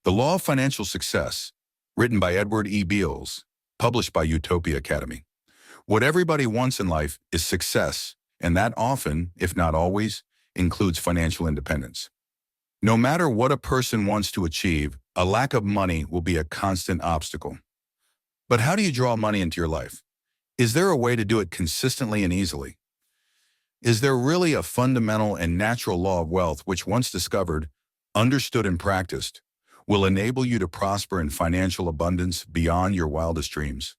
The Law of Financial Success, written by Edward E. Beals, published by Utopia Academy. What everybody wants in life is success, and that often, if not always, includes financial independence. No matter what a person wants to achieve, a lack of money will be a constant obstacle. But how do you draw money into your life? Is there a way to do it consistently and easily? Is there really a fundamental and natural law of wealth which, once discovered, understood and practiced, will enable you to prosper in financial abundance beyond your wildest dreams?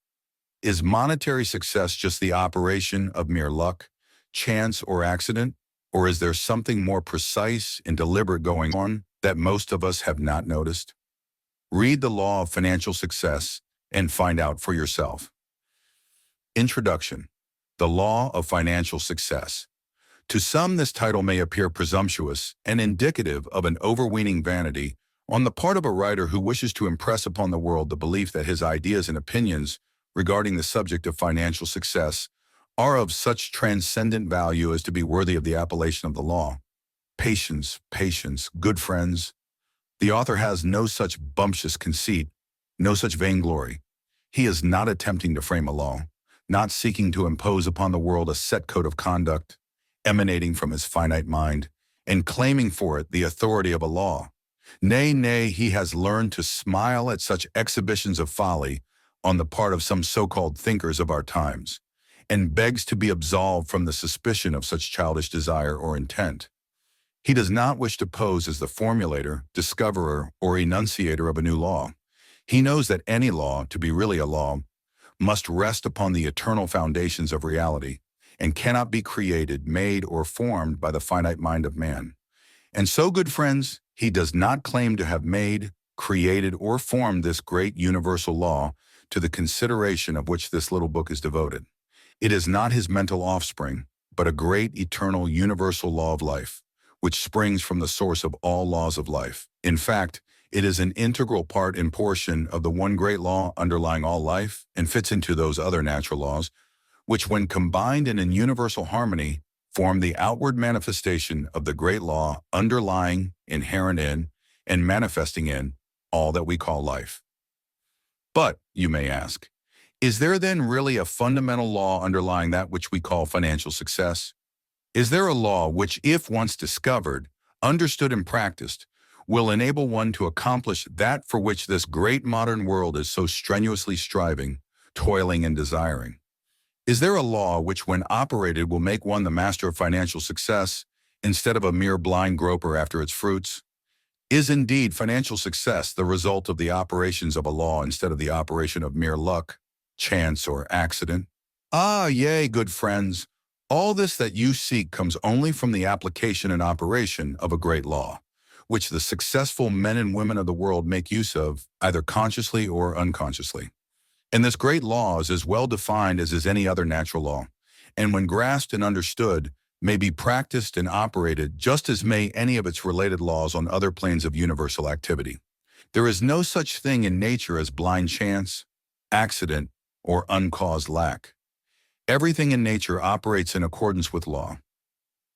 Is monetary success just the operation of mere luck, chance, or accident? Or is there something more precise and deliberate going on that most of us have not noticed? Read The Law of Financial Success and find out for yourself. Introduction: The Law of Financial Success. To some, this title may appear presumptuous and indicative of an overweening vanity on the part of a writer who wishes to impress upon the world the belief that his ideas and opinions regarding the subject of financial success are of such transcendent value as to be worthy of the appellation of the law. Patience, good friends. The author has no such bumptious conceit, no such vainglory. He is not attempting to frame a law, not seeking to impose upon the world a set code of conduct emanating from his finite mind and claiming for it the authority of a law. Nay, he has learned to smile at such exhibitions of folly on the part of some so-called thinkers of our times, and begs to be absolved from the suspicion of such childish desire or intent. He does not wish to pose as the formulator, discoverer, or enunciator of a new law. He knows that any law, to be really a law, must rest upon the eternal foundations of reality, and cannot be created, made, or formed by the finite mind of man. And so, good friends, he does not claim to have made, created, or formed this great universal law to the consideration of which this little book is devoted. It is not his mental offspring, but a great, eternal, universal law of life, which springs from the source of all laws of life. In fact, it is an integral part and portion of the one great law underlying all life and fits into those other natural laws, which, when combined and in universal harmony, form the outward manifestation of the great law underlying, inherent in, and manifesting in all that we call life. But, you may ask, is there then really a fundamental law underlying that which we call financial success? Is there a law which, if once discovered, understood and practiced, will enable one to accomplish that for which this great modern world is so strenuously striving, toiling, and desiring? Is there a law which, when operated, will make one the master of financial success instead of a mere blind groper after its fruits? Is indeed financial success the result of the operations of a law instead of the operation of mere luck, chance, or accident? Ah, yea, good friends, all this that you seek comes only from the application and operation of a great law, which the successful men and women of the world make use of, either consciously or unconsciously. And this great law is as well defined as is any other natural law, and when grasped and understood, may be practiced and operated just as may any of its related laws on other planes of universal activity. There is no such thing in nature as blind chance, accident, or uncaused lack. Everything in nature operates in accordance with law.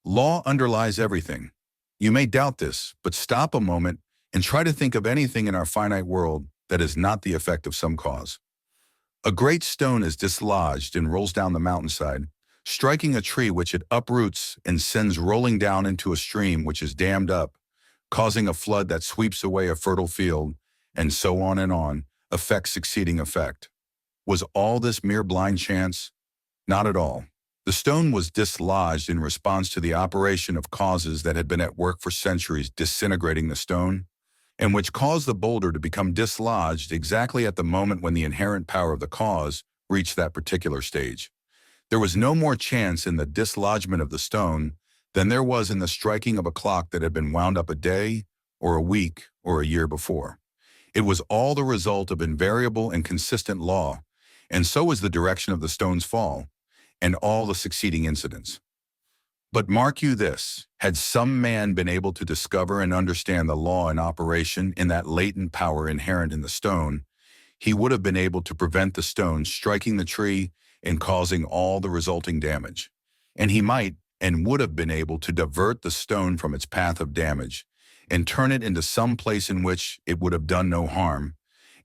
Law underlies everything. You may doubt this, but stop a moment and try to think of anything in our finite world that is not the effect of some cause. A great stone is dislodged and rolls down the mountainside, striking a tree which it uproots and sends rolling down into a stream which is dammed up, causing a flood that sweeps away a fertile field, and so on, effect succeeding effect. Was all this mere blind chance? Not at all. The stone was dislodged in response to the operation of causes that had been at work for centuries disintegrating the stone, and which caused the boulder to become dislodged exactly at the moment when the inherent power of the cause reached that particular stage. There was no more chance in the dislodgement of the stone than there was in the striking of a clock that had been wound up a day, or a week, or a year before. It was all the result of invariable and consistent law, and so was the direction of the stone's fall, and all the succeeding incidents. But mark you this, had some man been able to discover and understand the law in operation in that latent power inherent in the stone, he would have been able to prevent the stone striking the tree and causing all the resulting damage. And he might and would have been able to divert the stone from its path of damage and turn it into some place in which it would have done no harm,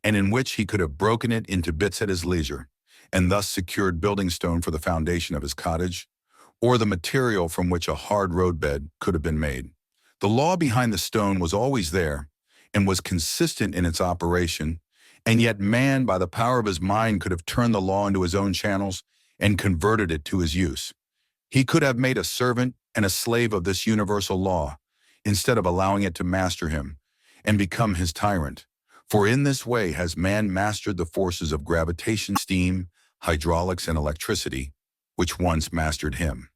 and in which he could have broken it into bits at his leisure, and thus secured building stone for the foundation of his cottage, or the material from which a hard roadbed could have been made. The law behind the stone was always there, and was consistent in its operation, and yet man, by the power of his mind, could have turned the law into his own channels and converted it to his use. He could have made a servant and a slave of this universal law, instead of allowing it to master him and become his tyrant. For in this way has man mastered the forces of gravitation, steam, hydraulics, and electricity, which once mastered him.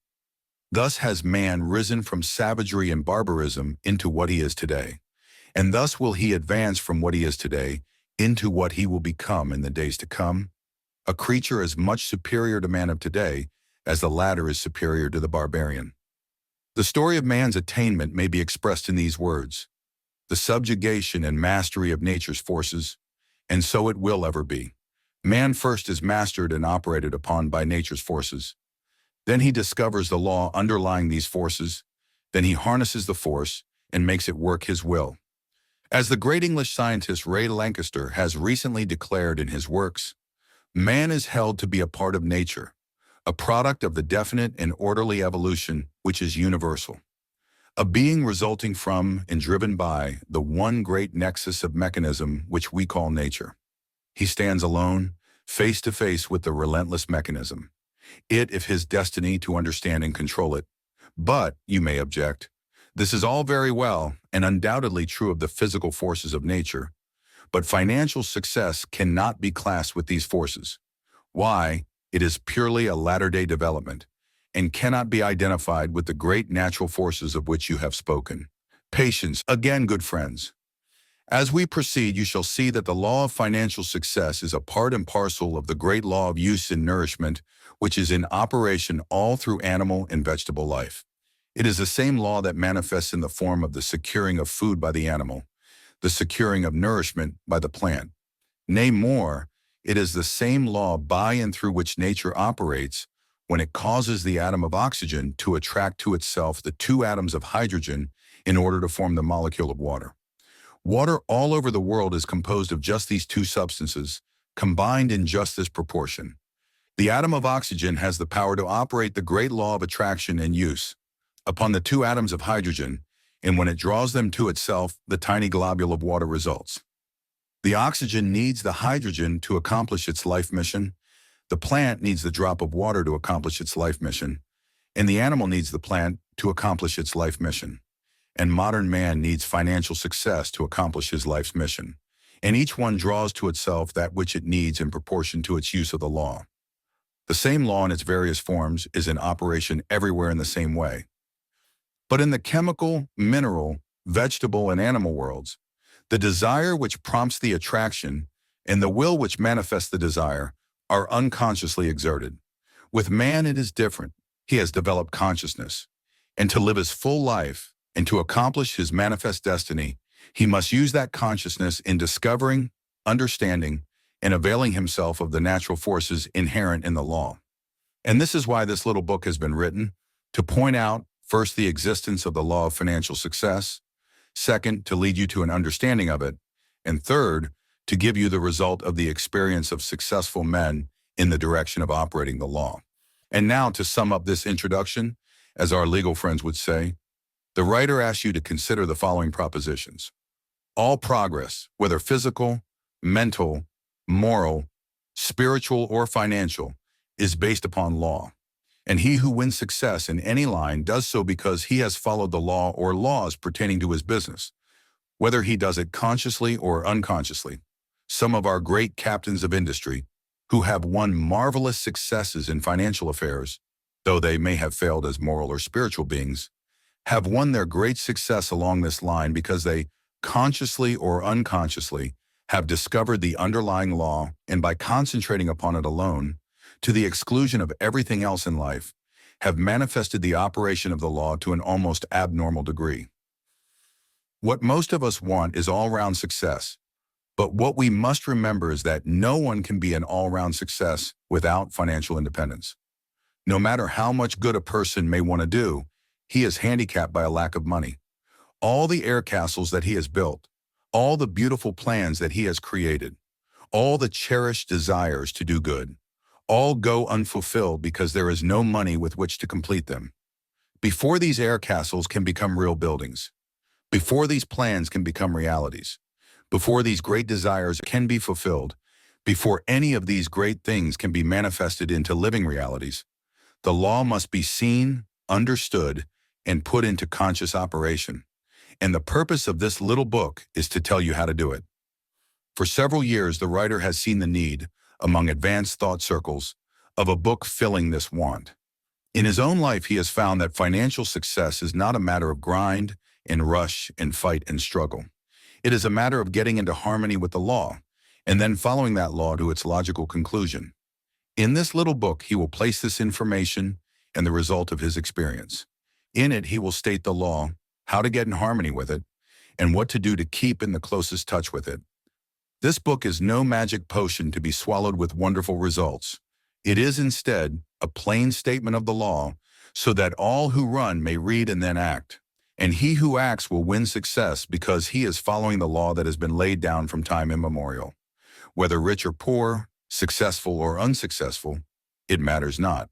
Thus has man risen from savagery and barbarism into what he is today, and thus will he advance from what he is today into what he will become in the days to come, a creature as much superior to man of today as the latter is superior to the barbarian. The story of man's attainment may be expressed in these words: the subjugation and mastery of nature's forces, and so it will ever be. Man first is mastered and operated upon by nature's forces. Then he discovers the law underlying these forces. Then he harnesses the force and makes it work his will. As the great English scientist Ray Lankester has recently declared in his works, man is held to be a part of nature, a product of the definite and orderly evolution which is universal, a being resulting from and driven by the one great nexus of mechanism which we call nature. He stands alone, face to face with the relentless mechanism, it if his destiny to understand and control it. But, you may object, this is all very well and undoubtedly true of the physical forces of nature, but financial success cannot be classed with these forces. Why? It is purely a latter-day development, and cannot be identified with the great natural forces of which you have spoken. Patience, again, good friends. As we proceed, you shall see that the law of financial success is a part and parcel of the great law of use and nourishment, which is in operation all through animal and vegetable life. It is the same law that manifests in the form of the securing of food by the animal, the securing of nourishment by the plant. Nay, more, it is the same law by and through which nature operates when it causes the atom of oxygen to attract to itself the two atoms of hydrogen in order to form the molecule of water. Water all over the world is composed of just these two substances, combined in just this proportion. The atom of oxygen has the power to operate the great law of attraction and use upon the two atoms of hydrogen, and when it draws them to itself, the tiny globule of water results. The oxygen needs the hydrogen to accomplish its life mission, the plant needs the drop of water to accomplish its life mission, and the animal needs the plant to accomplish its life mission. And modern man needs financial success to accomplish his life's mission, and each one draws to itself that which it needs in proportion to its use of the law. The same law in its various forms is in operation everywhere in the same way. But in the chemical, mineral, vegetable, and animal worlds, the desire which prompts the attraction and the will which manifests the desire are unconsciously exerted. With man it is different. He has developed consciousness, and to live his full life and to accomplish his manifest destiny, he must use that consciousness in discovering, understanding, and availing himself of the natural forces inherent in the law. And this is why this little book has been written, to point out, first, the existence of the law of financial success, second, to lead you to an understanding of it, and third, to give you the result of the experience of successful men in the direction of operating the law. And now, to sum up this introduction, as our legal friends would say, the writer asks you to consider the following propositions. All progress, whether physical, mental, moral, spiritual, or financial, is based upon law. And he who wins success in any line does so because he has followed the law or laws pertaining to his business, whether he does it consciously or unconsciously. Some of our great captains of industry, who have won marvelous successes in financial affairs, though they may have failed as moral or spiritual beings, have won their great success along this line because they, consciously or unconsciously, have discovered the underlying law, and by concentrating upon it alone, to the exclusion of everything else in life, have manifested the operation of the law to an almost abnormal degree. What most of us want is all-round success, but what we must remember is that no one can be an all-round success without financial independence. No matter how much good a person may want to do, he is handicapped by a lack of money. All the air castles that he has built, all the beautiful plans that he has created, all the cherished desires to do good, all go unfulfilled because there is no money with which to complete them. Before these air castles can become real buildings, before these plans can become realities, before these great desires can be fulfilled, before any of these great things can be manifested into living realities, the law must be seen, understood, and put into conscious operation. And the purpose of this little book is to tell you how to do it. For several years, the writer has seen the need, among advanced thought circles, of a book filling this want. In his own life, he has found that financial success is not a matter of grind and rush and fight and struggle. It is a matter of getting into harmony with the law, and then following that law to its logical conclusion. In this little book, he will place this information and the result of his experience. In it, he will state the law, how to get in harmony with it, and what to do to keep in the closest touch with it. This book is no magic potion to be swallowed with wonderful results. It is instead a plain statement of the law so that all who run may read and then act. And he who acts will win success because he is following the law that has been laid down from time immemorial. Whether rich or poor, successful or unsuccessful, it matters not.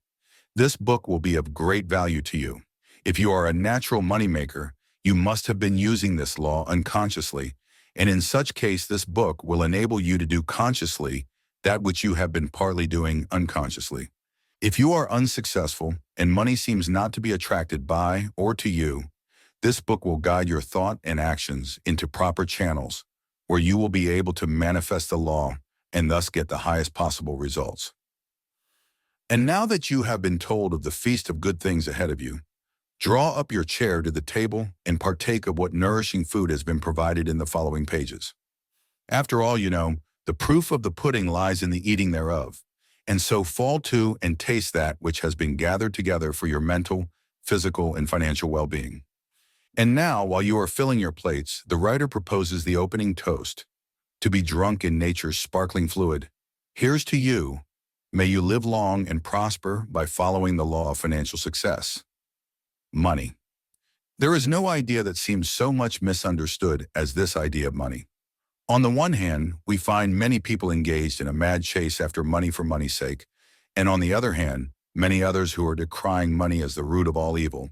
This book will be of great value to you. If you are a natural moneymaker, you must have been using this law unconsciously, and in such case this book will enable you to do consciously that which you have been partly doing unconsciously. If you are unsuccessful and money seems not to be attracted by or to you, this book will guide your thought and actions into proper channels where you will be able to manifest the law and thus get the highest possible results. And now that you have been told of the feast of good things ahead of you, draw up your chair to the table and partake of what nourishing food has been provided in the following pages. After all, the proof of the pudding lies in the eating thereof, and so fall to and taste that which has been gathered together for your mental, physical, and financial well-being. And now, while you are filling your plates, the writer proposes the opening toast, to be drunk in nature's sparkling fluid. Here's to you. May you live long and prosper by following the law of financial success. Money. There is no idea that seems so much misunderstood as this idea of money. On the one hand, we find many people engaged in a mad chase after money for money's sake, and on the other hand, many others who are decrying money as the root of all evil,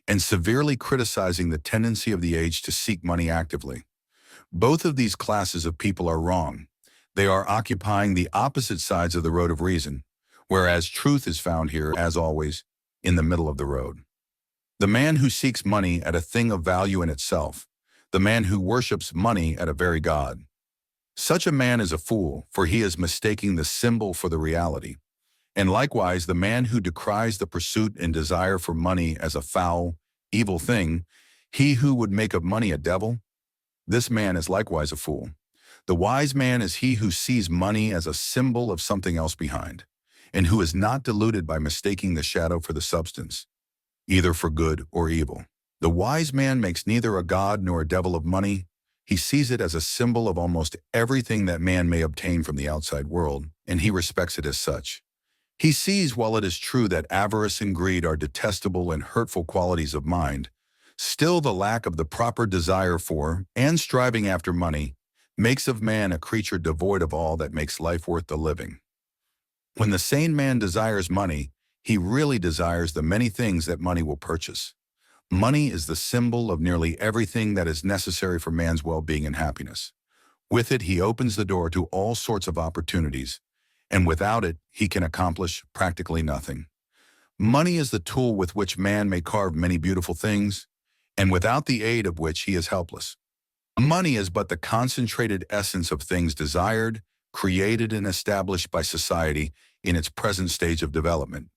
and severely criticizing the tendency of the age to seek money actively. Both of these classes of people are wrong. They are occupying the opposite sides of the road of reason, whereas truth is found here, as always, in the middle of the road. The man who seeks money at a thing of value in itself, the man who worships money at a very god. Such a man is a fool, for he is mistaking the symbol for the reality. And likewise, the man who decries the pursuit and desire for money as a foul, evil thing, he who would make of money a devil, this man is likewise a fool. The wise man is he who sees money as a symbol of something else behind, and who is not deluded by mistaking the shadow for the substance, either for good or evil. The wise man makes neither a god nor a devil of money. He sees it as a symbol of almost everything that man may obtain from the outside world, and he respects it as such. He sees, while it is true that avarice and greed are detestable and hurtful qualities of mind, still the lack of the proper desire for and striving after money makes of man a creature devoid of all that makes life worth the living. When the sane man desires money, he really desires the many things that money will purchase. Money is the symbol of nearly everything that is necessary for man's well-being and happiness. With it, he opens the door to all sorts of opportunities, and without it, he can accomplish practically nothing. Money is the tool with which man may carve many beautiful things, and without the aid of which he is helpless. Money is but the concentrated essence of things desired, created, and established by society in its present stage of development.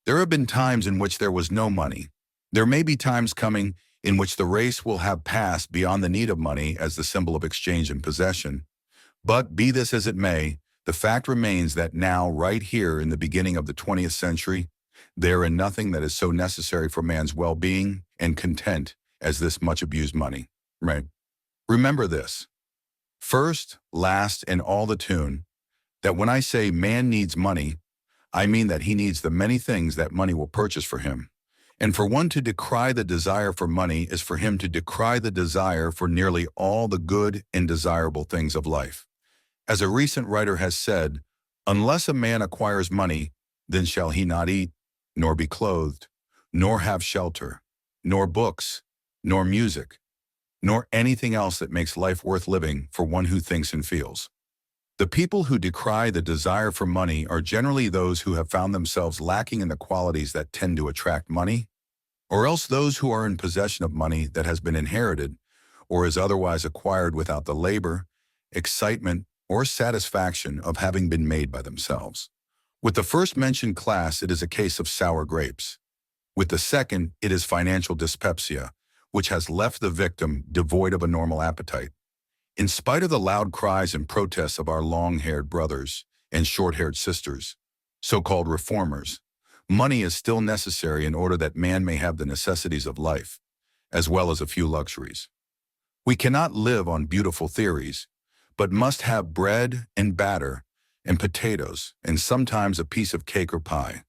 There have been times in which there was no money. There may be times coming in which the race will have passed beyond the need of money as the symbol of exchange and possession. But be this as it may, the fact remains that now, right here in the beginning of the 20th century, there is nothing that is so necessary for man's well-being and content as this much-abused money. Right? Remember this. First, last, and all the tune, that when I say man needs money, I mean that he needs the many things that money will purchase for him. And for one to decry the desire for money is for him to decry the desire for nearly all the good and desirable things of life. As a recent writer has said, unless a man acquires money, then shall he not eat, nor be clothed, nor have shelter, nor books, nor music, nor anything else that makes life worth living for one who thinks and feels. The people who decry the desire for money are generally those who have found themselves lacking in the qualities that tend to attract money, or else those who are in possession of money that has been inherited or is otherwise acquired without the labor, excitement, or satisfaction of having been made by themselves. With the first mentioned class, it is a case of sour grapes. With the second, it is financial dyspepsia, which has left the victim devoid of a normal appetite. In spite of the loud cries and protests of our long-haired brothers and short-haired sisters, so-called reformers, money is still necessary in order that man may have the necessities of life, as well as a few luxuries. We cannot live on beautiful theories, but must have bread and batter and potatoes and sometimes a piece of cake or pie.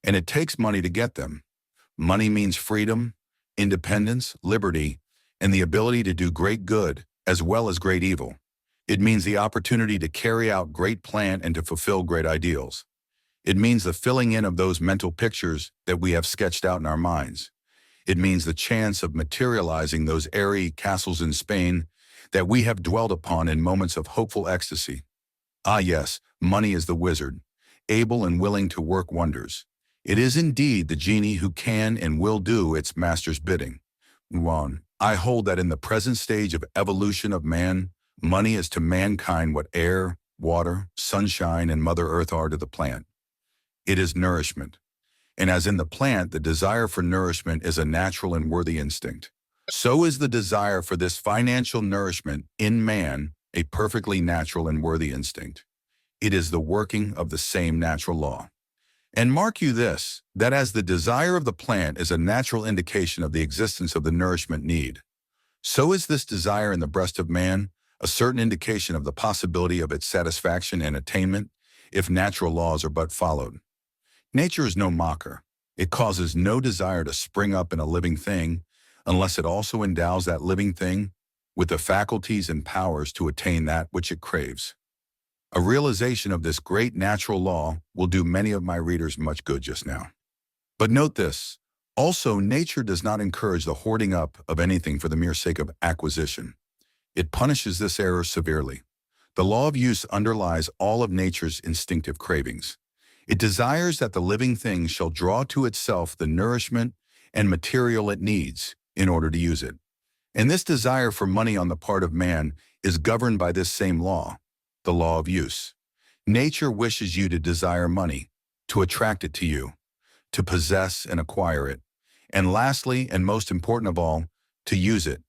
And it takes money to get them. Money means freedom, independence, liberty, and the ability to do great good as well as great evil. It means the opportunity to carry out great plan and to fulfill great ideals. It means the filling in of those mental pictures that we have sketched out in our minds. It means the chance of materializing those airy castles in Spain that we have dwelt upon in moments of hopeful ecstasy. Ah yes, money is the wizard, able and willing to work wonders. It is indeed the genie who can and will do its master's bidding. 1. I hold that in the present stage of evolution of man, money is to mankind what air, water, sunshine, and Mother Earth are to the plant. It is nourishment. And as in the plant, the desire for nourishment is a natural and worthy instinct. So is the desire for this financial nourishment in man a perfectly natural and worthy instinct. It is the working of the same natural law. And mark you this, that as the desire of the plant is a natural indication of the existence of the nourishment need, so is this desire in the breast of man a certain indication of the possibility of its satisfaction and attainment if natural laws are but followed. Nature is no mocker. It causes no desire to spring up in a living thing unless it also endows that living thing with the faculties and powers to attain that which it craves. A realization of this great natural law will do many of my readers much good just now. But note this, also nature does not encourage the hoarding up of anything for the mere sake of acquisition. It punishes this error severely. The law of use underlies all of nature's instinctive cravings. It desires that the living thing shall draw to itself the nourishment and material it needs in order to use it. And this desire for money on the part of man is governed by this same law, the law of use. Nature wishes you to desire money, to attract it to you, to possess and acquire it, and lastly, and most important of all, to use it.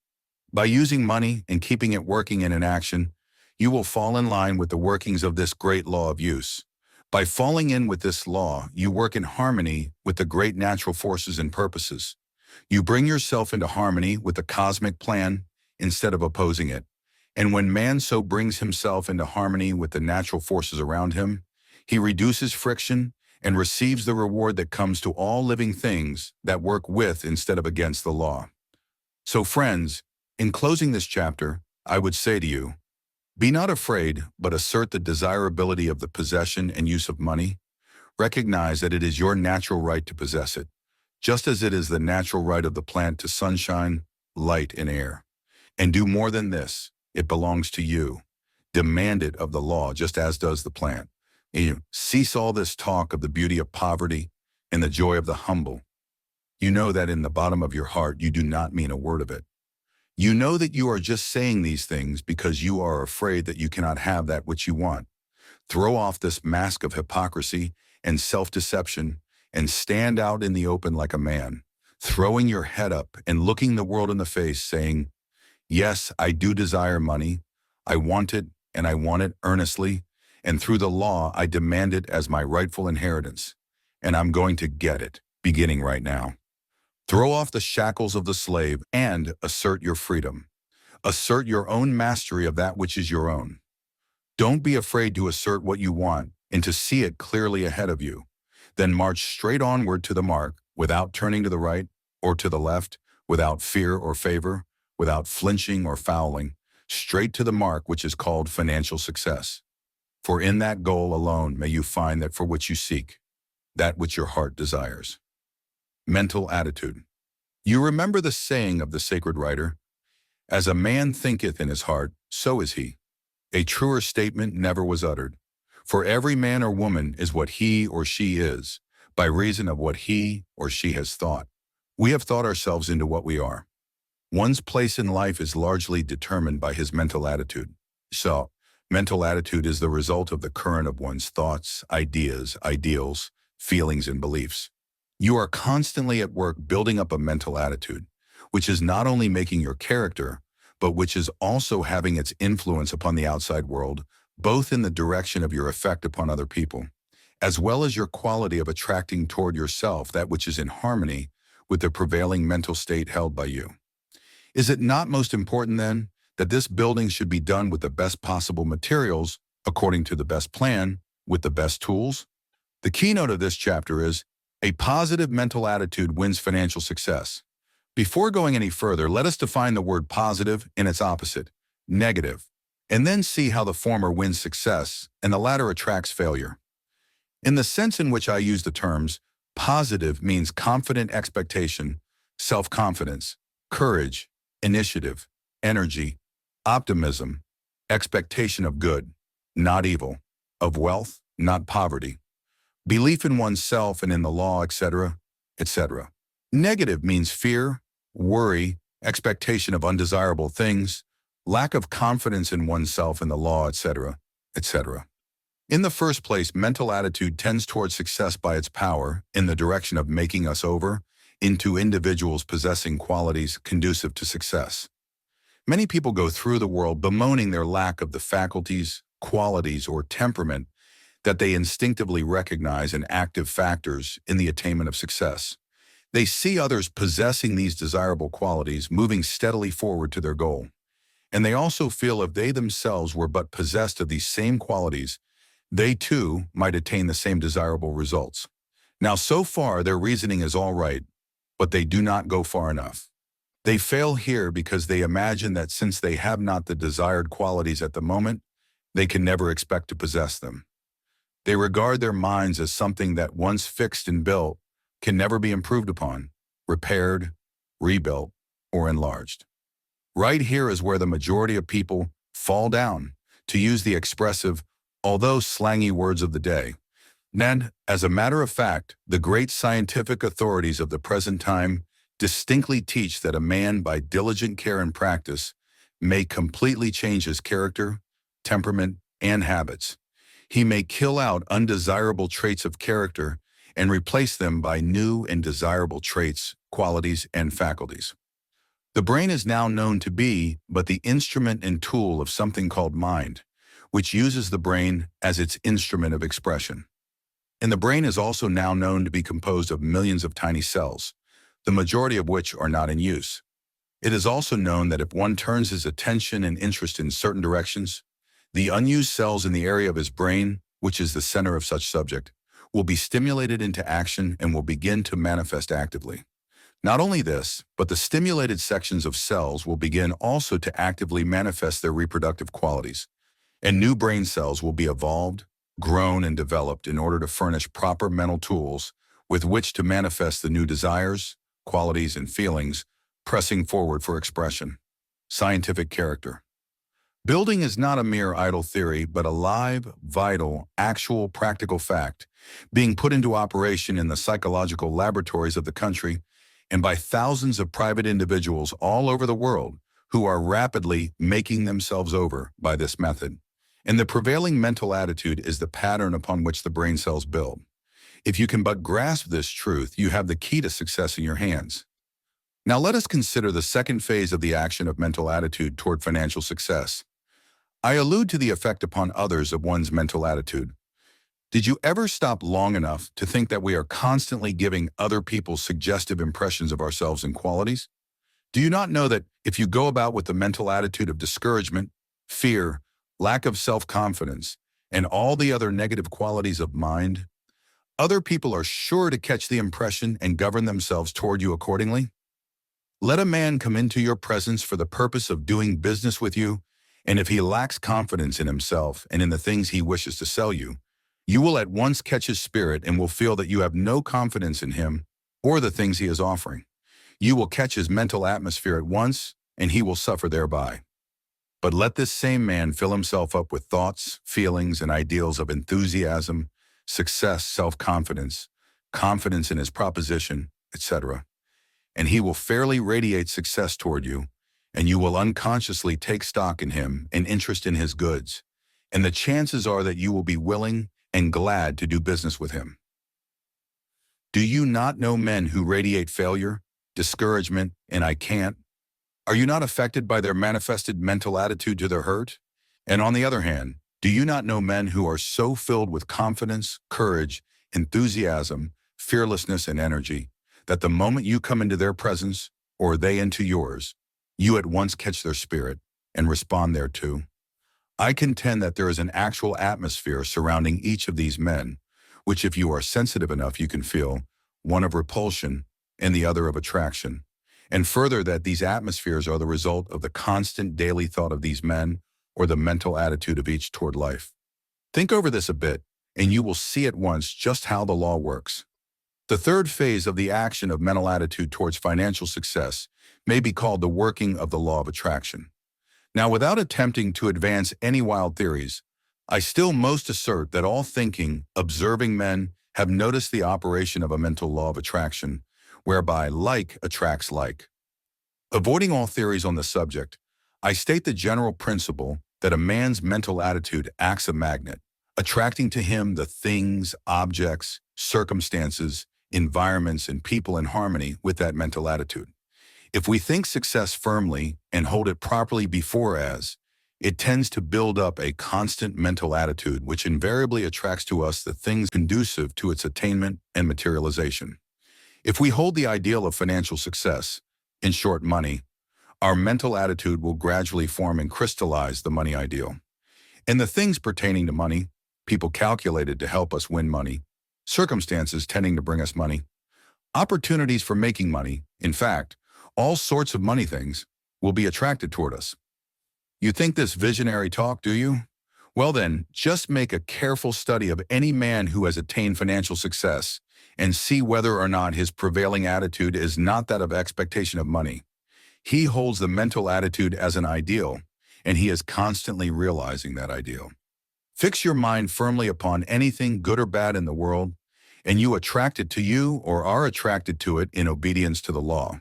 By using money and keeping it working and in action, you will fall in line with the workings of this great law of use. By falling in with this law, you work in harmony with the great natural forces and purposes. You bring yourself into harmony with the cosmic plan instead of opposing it. And when man so brings himself into harmony with the natural forces around him, he reduces friction and receives the reward that comes to all living things that work with instead of against the law. So friends, in closing this chapter, I would say to you, be not afraid, but assert the desirability of the possession and use of money. Recognize that it is your natural right to possess it, just as it is the natural right of the plant to sunshine, light, and air. And do more than this, it belongs to you. Demand it of the law, just as does the plant. And cease all this talk of the beauty of poverty and the joy of the humble. You know that in the bottom of your heart you do not mean a word of it. You know that you are just saying these things because you are afraid that you cannot have that which you want. Throw off this mask of hypocrisy and self-deception and stand out in the open like a man, throwing your head up and looking the world in the face, saying, yes, I do desire money. I want it, and I want it earnestly, and through the law I demand it as my rightful inheritance, and I'm going to get it, beginning right now. Throw off the shackles of the slave and assert your freedom. Assert your own mastery of that which is your own. Don't be afraid to assert what you want and to see it clearly ahead of you. Then march straight onward to the mark, without turning to the right or to the left, without fear or favor, without flinching or fouling, straight to the mark which is called financial success. For in that goal alone may you find that for which you seek, that which your heart desires. Mental attitude. You remember the saying of the sacred writer, "As a man thinketh in his heart, so is he." A truer statement never was uttered. For every man or woman is what he or she is, by reason of what he or she has thought. We have thought ourselves into what we are. One's place in life is largely determined by his mental attitude. So, mental attitude is the result of the current of one's thoughts, ideas, ideals, feelings, and beliefs. You are constantly at work building up a mental attitude, which is not only making your character, but which is also having its influence upon the outside world, both in the direction of your effect upon other people, as well as your quality of attracting toward yourself that which is in harmony with the prevailing mental state held by you. Is it not most important, then, that this building should be done with the best possible materials, according to the best plan, with the best tools? The keynote of this chapter is, a positive mental attitude wins financial success. Before going any further, let us define the word positive and its opposite, negative, and then see how the former wins success and the latter attracts failure. In the sense in which I use the terms, positive means confident expectation, self-confidence, courage, initiative, energy, optimism, expectation of good, not evil, of wealth, not poverty, belief in oneself and in the law, etc., etc. Negative means fear, worry, expectation of undesirable things, lack of confidence in oneself and the law, etc., etc. In the first place, mental attitude tends towards success by its power in the direction of making us over into individuals possessing qualities conducive to success. Many people go through the world bemoaning their lack of the faculties, qualities, or temperament that they instinctively recognize as active factors in the attainment of success. They see others possessing these desirable qualities moving steadily forward to their goal. And they also feel if they themselves were but possessed of these same qualities, they too might attain the same desirable results. Now, so far, their reasoning is all right, but they do not go far enough. They fail here because they imagine that since they have not the desired qualities at the moment, they can never expect to possess them. They regard their minds as something that once fixed and built can never be improved upon, repaired, rebuilt, or enlarged. Right here is where the majority of people fall down, to use the expressive, although slangy words of the day. And, as a matter of fact, the great scientific authorities of the present time distinctly teach that a man, by diligent care and practice, may completely change his character, temperament, and habits. He may kill out undesirable traits of character and replace them by new and desirable traits, qualities, and faculties. The brain is now known to be but the instrument and tool of something called mind, which uses the brain as its instrument of expression. And the brain is also now known to be composed of millions of tiny cells, the majority of which are not in use. It is also known that if one turns his attention and interest in certain directions, the unused cells in the area of his brain, which is the center of such subject, will be stimulated into action and will begin to manifest actively. Not only this, but the stimulated sections of cells will begin also to actively manifest their reproductive qualities, and new brain cells will be evolved, grown, and developed in order to furnish proper mental tools with which to manifest the new desires, qualities, and feelings pressing forward for expression. Scientific character. Building is not a mere idle theory, but a live, vital, actual, practical fact being put into operation in the psychological laboratories of the country and by thousands of private individuals all over the world who are rapidly making themselves over by this method. And the prevailing mental attitude is the pattern upon which the brain cells build. If you can but grasp this truth, you have the key to success in your hands. Now let us consider the second phase of the action of mental attitude toward financial success. I allude to the effect upon others of one's mental attitude. Did you ever stop long enough to think that we are constantly giving other people suggestive impressions of ourselves and qualities? Do you not know that if you go about with the mental attitude of discouragement, fear, lack of self-confidence, and all the other negative qualities of mind, Other people are sure to catch the impression and govern themselves toward you accordingly. Let a man come into your presence for the purpose of doing business with you, and if he lacks confidence in himself and in the things he wishes to sell you, you will at once catch his spirit and will feel that you have no confidence in him or the things he is offering. You will catch his mental atmosphere at once, and he will suffer thereby. But let this same man fill himself up with thoughts, feelings, and ideals of enthusiasm, success, self-confidence, confidence in his proposition, etc., and he will fairly radiate success toward you, and you will unconsciously take stock in him and interest in his goods, and the chances are that you will be willing and glad to do business with him. Do you not know men who radiate failure, discouragement, and I can't? Are you not affected by their manifested mental attitude to their hurt? And on the other hand, do you not know men who are so filled with confidence, courage, enthusiasm, fearlessness, and energy, that the moment you come into their presence, or they into yours, you at once catch their spirit and respond thereto? I contend that there is an actual atmosphere surrounding each of these men, which if you are sensitive enough you can feel, one of repulsion and the other of attraction. And further, that these atmospheres are the result of the constant daily thought of these men or the mental attitude of each toward life. Think over this a bit, and you will see at once just how the law works. The third phase of the action of mental attitude towards financial success may be called the working of the law of attraction. Now, without attempting to advance any wild theories, I still most assert that all thinking, observing men have noticed the operation of a mental law of attraction, whereby like attracts like. Avoiding all theories on the subject, I state the general principle that a man's mental attitude acts a magnet, attracting to him the things, objects, circumstances, environments, and people in harmony with that mental attitude. If we think success firmly and hold it properly before us, it tends to build up a constant mental attitude which invariably attracts to us the things conducive to its attainment and materialization. If we hold the ideal of financial success, in short, money, our mental attitude will gradually form and crystallize the money ideal. And the things pertaining to money, people calculated to help us win money, circumstances tending to bring us money, opportunities for making money, in fact, all sorts of money things, will be attracted toward us. You think this visionary talk, do you? Well then, just make a careful study of any man who has attained financial success and see whether or not his prevailing attitude is not that of expectation of money. He holds the mental attitude as an ideal, and he is constantly realizing that ideal. Fix your mind firmly upon anything good or bad in the world, and you attract it to you or are attracted to it in obedience to the law.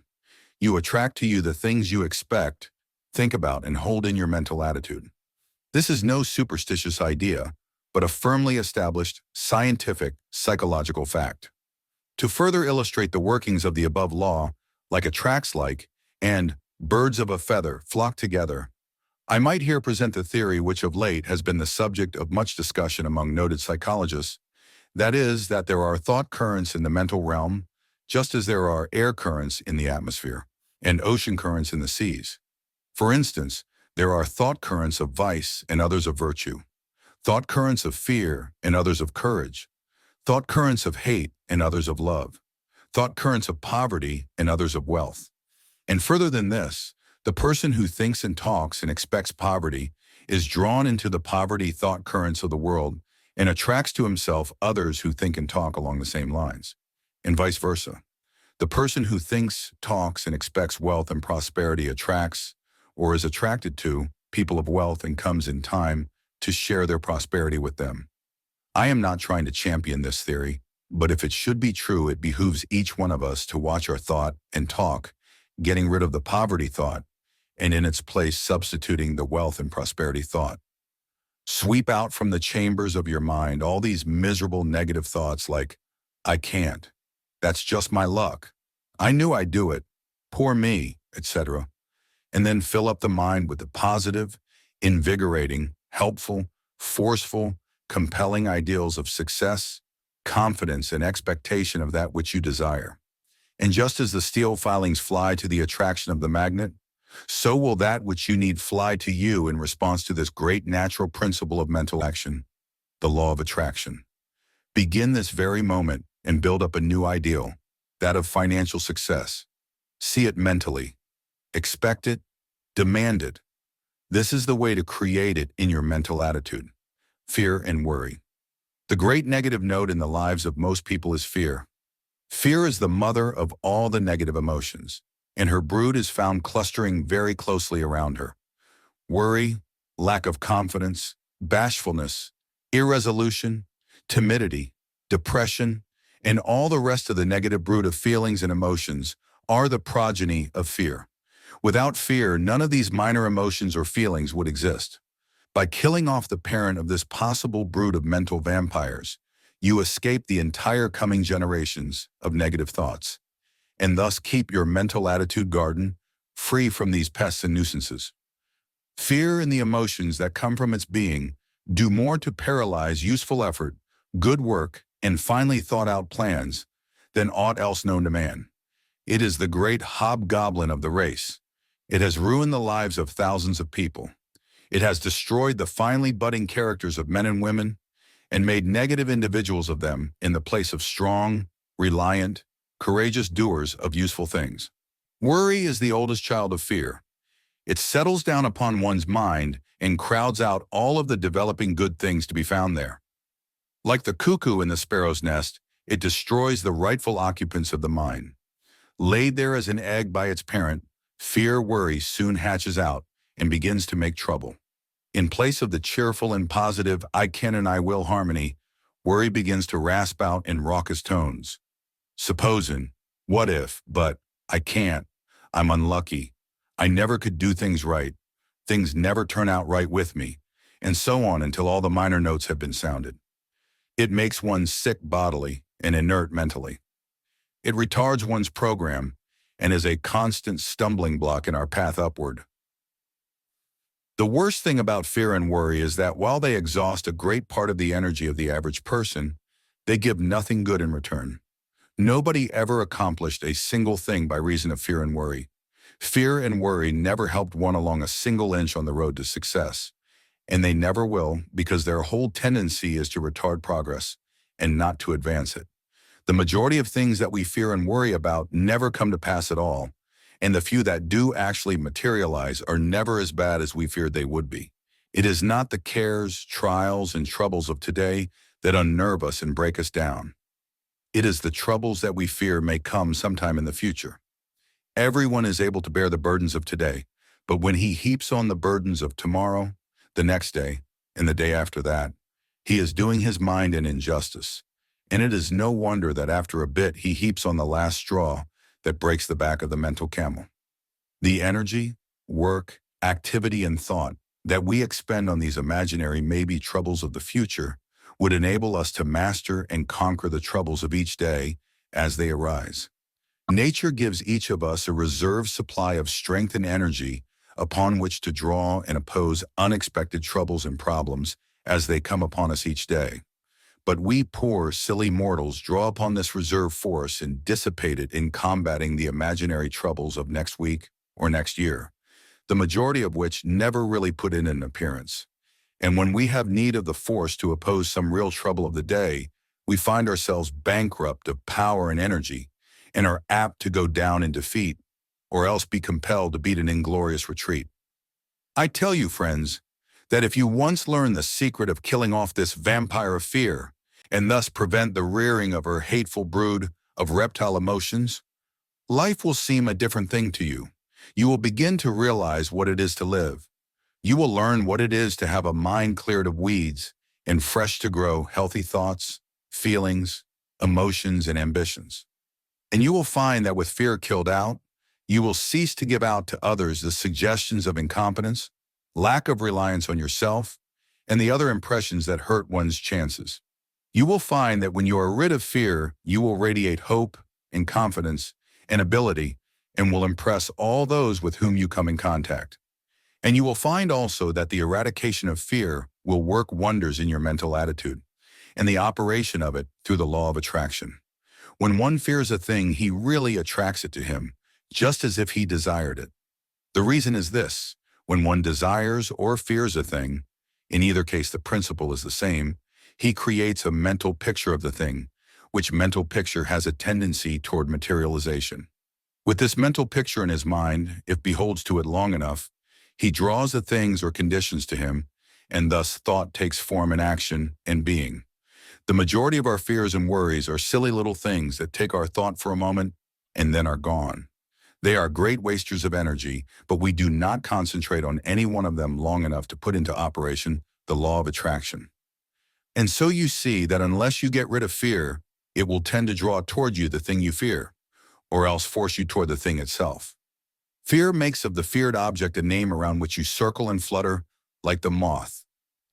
You attract to you the things you expect, think about, and hold in your mental attitude. This is no superstitious idea, but a firmly established, scientific, psychological fact. To further illustrate the workings of the above law, like attracts like, and birds of a feather flock together, I might here present the theory which of late has been the subject of much discussion among noted psychologists, that is, that there are thought currents in the mental realm, just as there are air currents in the atmosphere, and ocean currents in the seas. For instance, there are thought currents of vice and others of virtue, thought currents of fear and others of courage, thought currents of hate and others of love, thought currents of poverty and others of wealth. And further than this, the person who thinks and talks and expects poverty is drawn into the poverty thought currents of the world and attracts to himself others who think and talk along the same lines, and vice versa. The person who thinks, talks, and expects wealth and prosperity attracts, or is attracted to, people of wealth and comes in time to share their prosperity with them. I am not trying to champion this theory, but if it should be true, it behooves each one of us to watch our thought and talk, getting rid of the poverty thought, and in its place substituting the wealth and prosperity thought. Sweep out from the chambers of your mind all these miserable negative thoughts like, I can't, that's just my luck, I knew I'd do it, poor me, etc., and then fill up the mind with the positive, invigorating, helpful, forceful, compelling ideals of success, confidence, and expectation of that which you desire. And just as the steel filings fly to the attraction of the magnet, so will that which you need fly to you in response to this great natural principle of mental action, the law of attraction. Begin this very moment and build up a new ideal, that of financial success. See it mentally. Expect it. Demand it. This is the way to create it in your mental attitude. Fear and worry. The great negative note in the lives of most people is fear. Fear is the mother of all the negative emotions, and her brood is found clustering very closely around her. Worry, lack of confidence, bashfulness, irresolution, timidity, depression, and all the rest of the negative brood of feelings and emotions are the progeny of fear. Without fear, none of these minor emotions or feelings would exist. By killing off the parent of this possible brood of mental vampires, you escape the entire coming generations of negative thoughts, and thus keep your mental attitude garden free from these pests and nuisances. Fear and the emotions that come from its being do more to paralyze useful effort, good work, and finely thought-out plans than aught else known to man. It is the great hobgoblin of the race. It has ruined the lives of thousands of people. It has destroyed the finely budding characters of men and women and made negative individuals of them in the place of strong, reliant, courageous doers of useful things. Worry is the oldest child of fear. It settles down upon one's mind and crowds out all of the developing good things to be found there. Like the cuckoo in the sparrow's nest, it destroys the rightful occupants of the mind. Laid there as an egg by its parent, worry soon hatches out and begins to make trouble. In place of the cheerful and positive I can and I will harmony, worry begins to rasp out in raucous tones. Supposing, what if, but, I can't, I'm unlucky, I never could do things right, things never turn out right with me, and so on until all the minor notes have been sounded. It makes one sick bodily and inert mentally. It retards one's program and is a constant stumbling block in our path upward. The worst thing about fear and worry is that while they exhaust a great part of the energy of the average person, they give nothing good in return. Nobody ever accomplished a single thing by reason of fear and worry. Fear and worry never helped one along a single inch on the road to success, and they never will because their whole tendency is to retard progress and not to advance it. The majority of things that we fear and worry about never come to pass at all, and the few that do actually materialize are never as bad as we feared they would be. It is not the cares, trials, and troubles of today that unnerve us and break us down. It is the troubles that we fear may come sometime in the future. Everyone is able to bear the burdens of today, but when he heaps on the burdens of tomorrow, the next day, and the day after that, he is doing his mind an injustice, and it is no wonder that after a bit he heaps on the last straw that breaks the back of the mental camel. The energy, work, activity, and thought that we expend on these imaginary maybe troubles of the future would enable us to master and conquer the troubles of each day as they arise. Nature gives each of us a reserve supply of strength and energy upon which to draw and oppose unexpected troubles and problems as they come upon us each day. But we poor, silly mortals draw upon this reserve force and dissipate it in combating the imaginary troubles of next week or next year, the majority of which never really put in an appearance. And when we have need of the force to oppose some real trouble of the day, we find ourselves bankrupt of power and energy and are apt to go down in defeat, or else be compelled to beat an inglorious retreat. I tell you, friends, that if you once learn the secret of killing off this vampire of fear, and thus prevent the rearing of her hateful brood of reptile emotions, life will seem a different thing to you. You will begin to realize what it is to live. You will learn what it is to have a mind cleared of weeds and fresh to grow healthy thoughts, feelings, emotions, and ambitions. And you will find that with fear killed out, you will cease to give out to others the suggestions of incompetence, lack of reliance on yourself, and the other impressions that hurt one's chances. You will find that when you are rid of fear, you will radiate hope and confidence and ability and will impress all those with whom you come in contact. And you will find also that the eradication of fear will work wonders in your mental attitude and the operation of it through the law of attraction. When one fears a thing, he really attracts it to him, just as if he desired it. The reason is this: when one desires or fears a thing, in either case the principle is the same, He creates a mental picture of the thing, which mental picture has a tendency toward materialization. With this mental picture in his mind, if beholds to it long enough, he draws the things or conditions to him, and thus thought takes form and action and being. The majority of our fears and worries are silly little things that take our thought for a moment and then are gone. They are great wasters of energy, but we do not concentrate on any one of them long enough to put into operation the law of attraction. And so you see that unless you get rid of fear, it will tend to draw toward you the thing you fear, or else force you toward the thing itself. Fear makes of the feared object a name around which you circle and flutter like the moth,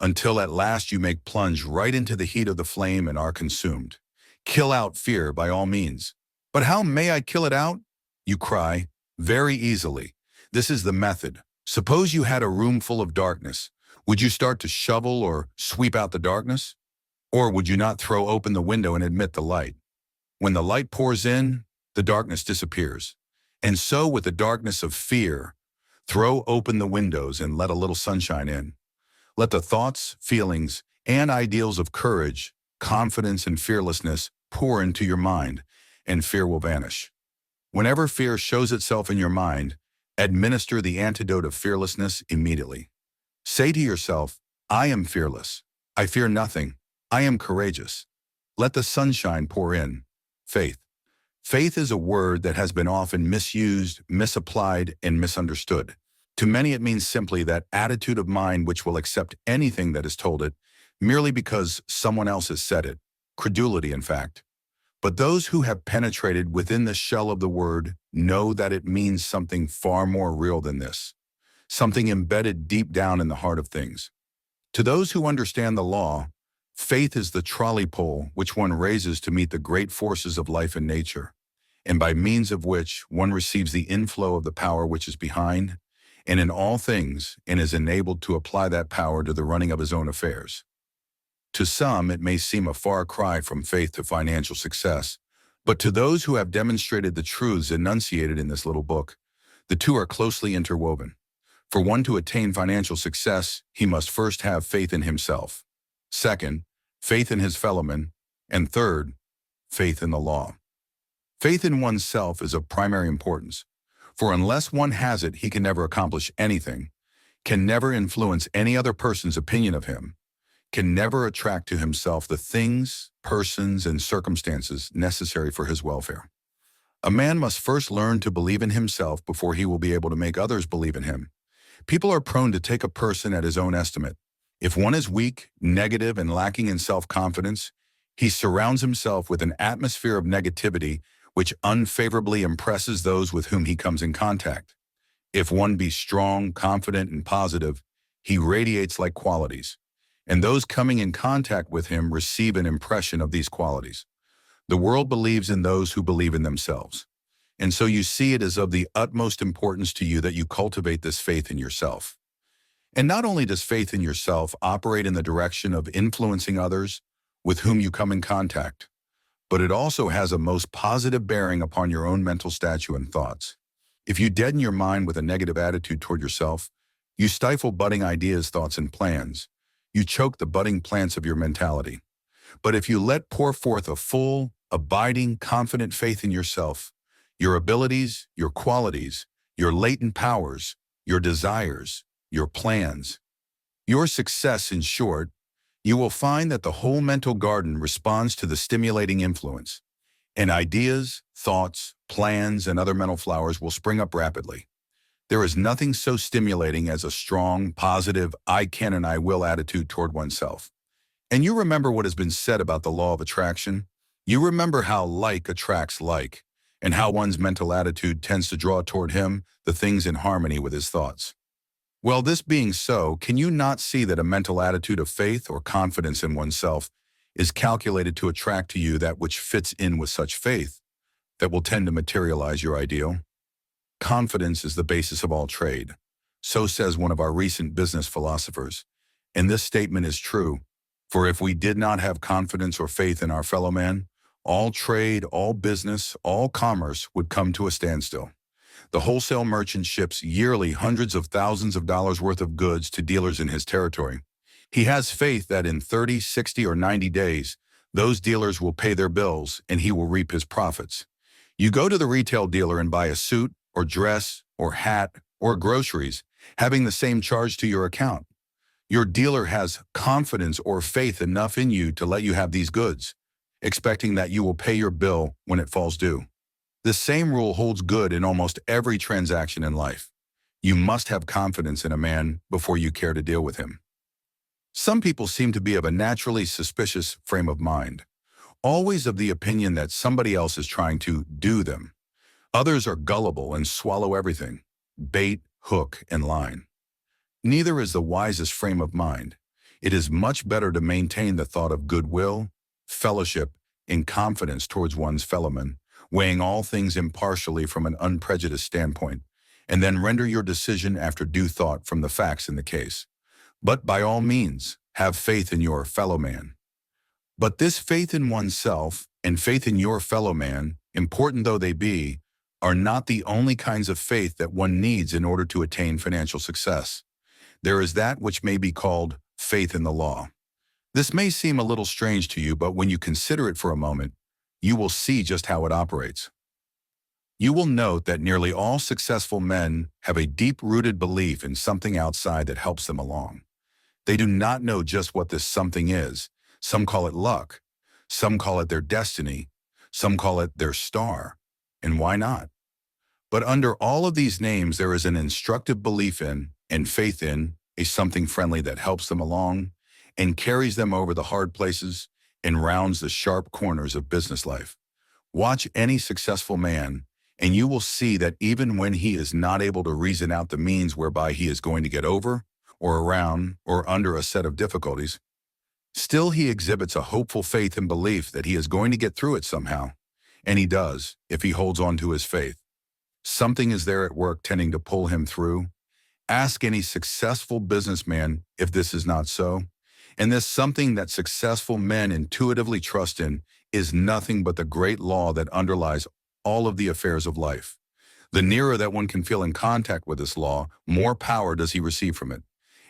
until at last you make plunge right into the heat of the flame and are consumed. Kill out fear by all means. But how may I kill it out? You cry. Very easily. This is the method. Suppose you had a room full of darkness. Would you start to shovel or sweep out the darkness? Or would you not throw open the window and admit the light? When the light pours in, the darkness disappears. And so with the darkness of fear, throw open the windows and let a little sunshine in. Let the thoughts, feelings, and ideals of courage, confidence, and fearlessness pour into your mind, and fear will vanish. Whenever fear shows itself in your mind, administer the antidote of fearlessness immediately. Say to yourself, I am fearless. I fear nothing. I am courageous. Let the sunshine pour in. Faith. Faith is a word that has been often misused, misapplied, and misunderstood. To many it means simply that attitude of mind which will accept anything that is told it, merely because someone else has said it. Credulity, in fact. But those who have penetrated within the shell of the word know that it means something far more real than this, something embedded deep down in the heart of things. To those who understand the law, faith is the trolley pole which one raises to meet the great forces of life and nature, and by means of which one receives the inflow of the power which is behind and in all things and is enabled to apply that power to the running of his own affairs. To some, it may seem a far cry from faith to financial success, but to those who have demonstrated the truths enunciated in this little book, the two are closely interwoven. For one to attain financial success, he must first have faith in himself. Second, faith in his fellowmen. And third, faith in the law. Faith in oneself is of primary importance, for unless one has it, he can never accomplish anything, can never influence any other person's opinion of him, can never attract to himself the things, persons, and circumstances necessary for his welfare. A man must first learn to believe in himself before he will be able to make others believe in him. People are prone to take a person at his own estimate. If one is weak, negative, and lacking in self-confidence, he surrounds himself with an atmosphere of negativity which unfavorably impresses those with whom he comes in contact. If one be strong, confident, and positive, he radiates like qualities, and those coming in contact with him receive an impression of these qualities. The world believes in those who believe in themselves. And so you see it is of the utmost importance to you that you cultivate this faith in yourself. And not only does faith in yourself operate in the direction of influencing others with whom you come in contact, but it also has a most positive bearing upon your own mental stature and thoughts. If you deaden your mind with a negative attitude toward yourself, you stifle budding ideas, thoughts, and plans. You choke the budding plants of your mentality. But if you let pour forth a full, abiding, confident faith in yourself, your abilities, your qualities, your latent powers, your desires, your plans, your success, in short, you will find that the whole mental garden responds to the stimulating influence, and ideas, thoughts, plans, and other mental flowers will spring up rapidly. There is nothing so stimulating as a strong, positive, I can and I will attitude toward oneself. And you remember what has been said about the law of attraction? You remember how like attracts like, and how one's mental attitude tends to draw toward him the things in harmony with his thoughts. Well, this being so, can you not see that a mental attitude of faith or confidence in oneself is calculated to attract to you that which fits in with such faith, that will tend to materialize your ideal? Confidence is the basis of all trade. So says one of our recent business philosophers. And this statement is true, for if we did not have confidence or faith in our fellow man, all trade, all business, all commerce would come to a standstill. The wholesale merchant ships yearly hundreds of thousands of dollars worth of goods to dealers in his territory. He has faith that in 30, 60, or 90 days, those dealers will pay their bills and he will reap his profits. You go to the retail dealer and buy a suit or dress or hat or groceries, having the same charge to your account. Your dealer has confidence or faith enough in you to let you have these goods, expecting that you will pay your bill when it falls due. The same rule holds good in almost every transaction in life. You must have confidence in a man before you care to deal with him. Some people seem to be of a naturally suspicious frame of mind, always of the opinion that somebody else is trying to do them. Others are gullible and swallow everything, bait, hook, and line. Neither is the wisest frame of mind. It is much better to maintain the thought of goodwill, fellowship, and confidence towards one's fellowmen, weighing all things impartially from an unprejudiced standpoint, and then render your decision after due thought from the facts in the case. But by all means, have faith in your fellow man. But this faith in oneself and faith in your fellow man, important though they be, are not the only kinds of faith that one needs in order to attain financial success. There is that which may be called faith in the law. This may seem a little strange to you, but when you consider it for a moment, you will see just how it operates. You will note that nearly all successful men have a deep-rooted belief in something outside that helps them along. They do not know just what this something is. Some call it luck. Some call it their destiny. Some call it their star. And why not? But under all of these names, there is an instructive belief in and faith in a something friendly that helps them along and carries them over the hard places and rounds the sharp corners of business life. Watch any successful man, and you will see that even when he is not able to reason out the means whereby he is going to get over or around or under a set of difficulties, still he exhibits a hopeful faith and belief that he is going to get through it somehow. And he does, if he holds on to his faith. Something is there at work tending to pull him through. Ask any successful businessman if this is not so. And this something that successful men intuitively trust in is nothing but the great law that underlies all of the affairs of life. The nearer that one can feel in contact with this law, more power does he receive from it.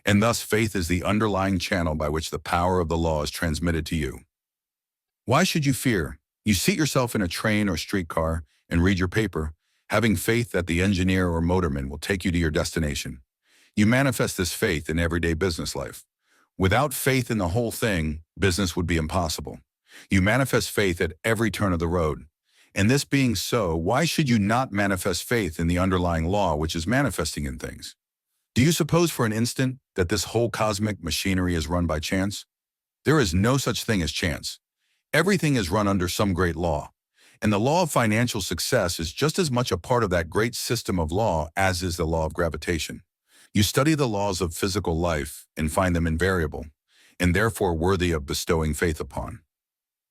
And thus faith is the underlying channel by which the power of the law is transmitted to you. Why should you fear? You seat yourself in a train or streetcar and read your paper, having faith that the engineer or motorman will take you to your destination. You manifest this faith in everyday business life. Without faith in the whole thing, business would be impossible. You manifest faith at every turn of the road. And this being so, why should you not manifest faith in the underlying law which is manifesting in things? Do you suppose for an instant that this whole cosmic machinery is run by chance? There is no such thing as chance. Everything is run under some great law. And the law of financial success is just as much a part of that great system of law as is the law of gravitation. You study the laws of physical life and find them invariable, and therefore worthy of bestowing faith upon.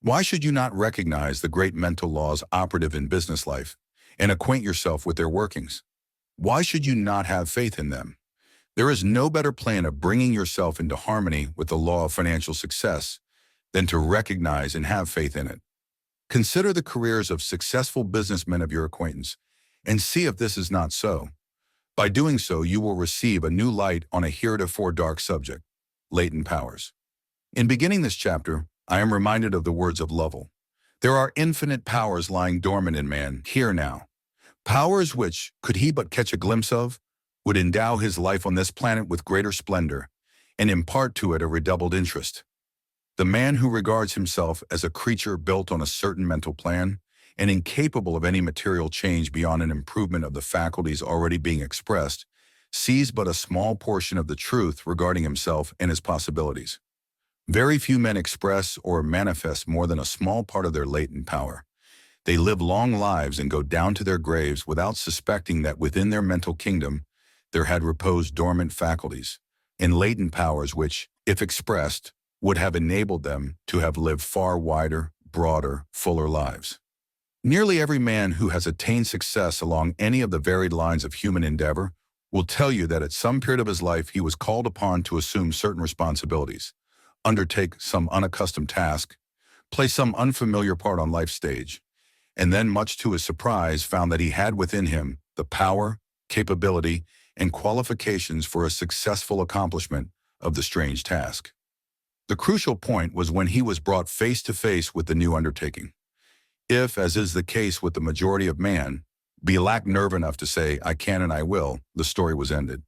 Why should you not recognize the great mental laws operative in business life and acquaint yourself with their workings? Why should you not have faith in them? There is no better plan of bringing yourself into harmony with the law of financial success than to recognize and have faith in it. Consider the careers of successful businessmen of your acquaintance and see if this is not so. By doing so, you will receive a new light on a heretofore dark subject, latent powers. In beginning this chapter, I am reminded of the words of Lovell. There are infinite powers lying dormant in man, here now. Powers which, could he but catch a glimpse of, would endow his life on this planet with greater splendor and impart to it a redoubled interest. The man who regards himself as a creature built on a certain mental plan and incapable of any material change beyond an improvement of the faculties already being expressed, sees but a small portion of the truth regarding himself and his possibilities. Very few men express or manifest more than a small part of their latent power. They live long lives and go down to their graves without suspecting that within their mental kingdom there had reposed dormant faculties and latent powers which, if expressed, would have enabled them to have lived far wider, broader, fuller lives. Nearly every man who has attained success along any of the varied lines of human endeavor will tell you that at some period of his life he was called upon to assume certain responsibilities, undertake some unaccustomed task, play some unfamiliar part on life's stage, and then, much to his surprise, found that he had within him the power, capability, and qualifications for a successful accomplishment of the strange task. The crucial point was when he was brought face to face with the new undertaking. If, as is the case with the majority of man, be lacked nerve enough to say, I can and I will, the story was ended.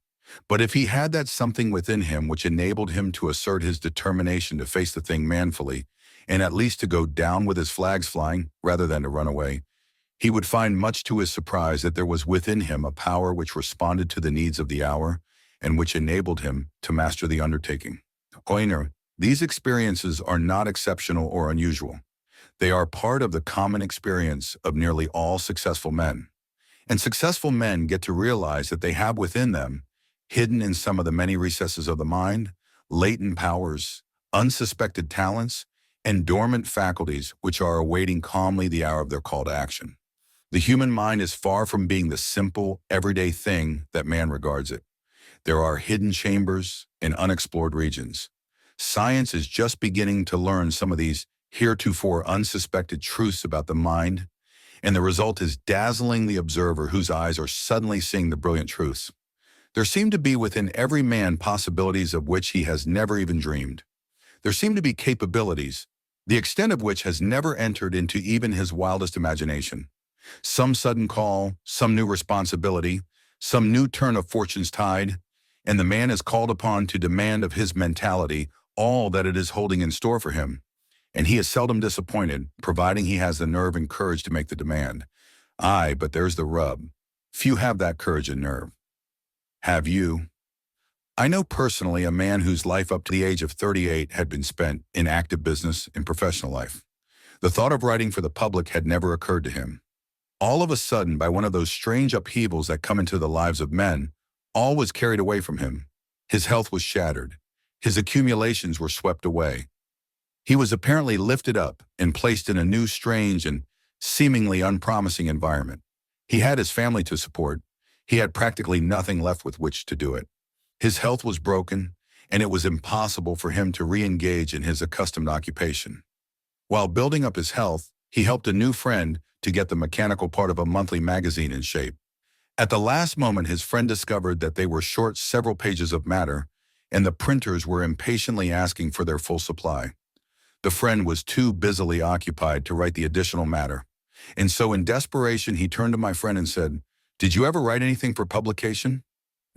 But if he had that something within him which enabled him to assert his determination to face the thing manfully, and at least to go down with his flags flying rather than to run away, he would find much to his surprise that there was within him a power which responded to the needs of the hour and which enabled him to master the undertaking. Oiner, these experiences are not exceptional or unusual. They are part of the common experience of nearly all successful men. And successful men get to realize that they have within them, hidden in some of the many recesses of the mind, latent powers, unsuspected talents, and dormant faculties which are awaiting calmly the hour of their call to action. The human mind is far from being the simple, everyday thing that man regards it. There are hidden chambers and unexplored regions. Science is just beginning to learn some of these heretofore unsuspected truths about the mind, and the result is dazzling the observer whose eyes are suddenly seeing the brilliant truths. There seem to be within every man possibilities of which he has never even dreamed. There seem to be capabilities, the extent of which has never entered into even his wildest imagination. Some sudden call, some new responsibility, some new turn of fortune's tide, and the man is called upon to demand of his mentality all that it is holding in store for him. And he is seldom disappointed, providing he has the nerve and courage to make the demand. Aye, but there's the rub. Few have that courage and nerve. Have you? I know personally a man whose life up to the age of 38 had been spent in active business and professional life. The thought of writing for the public had never occurred to him. All of a sudden, by one of those strange upheavals that come into the lives of men, all was carried away from him. His health was shattered. His accumulations were swept away. He was apparently lifted up and placed in a new, strange, and seemingly unpromising environment. He had his family to support. He had practically nothing left with which to do it. His health was broken, and it was impossible for him to re-engage in his accustomed occupation. While building up his health, he helped a new friend to get the mechanical part of a monthly magazine in shape. At the last moment, his friend discovered that they were short several pages of matter, and the printers were impatiently asking for their full supply. The friend was too busily occupied to write the additional matter, and so in desperation he turned to my friend and said, "Did you ever write anything for publication?"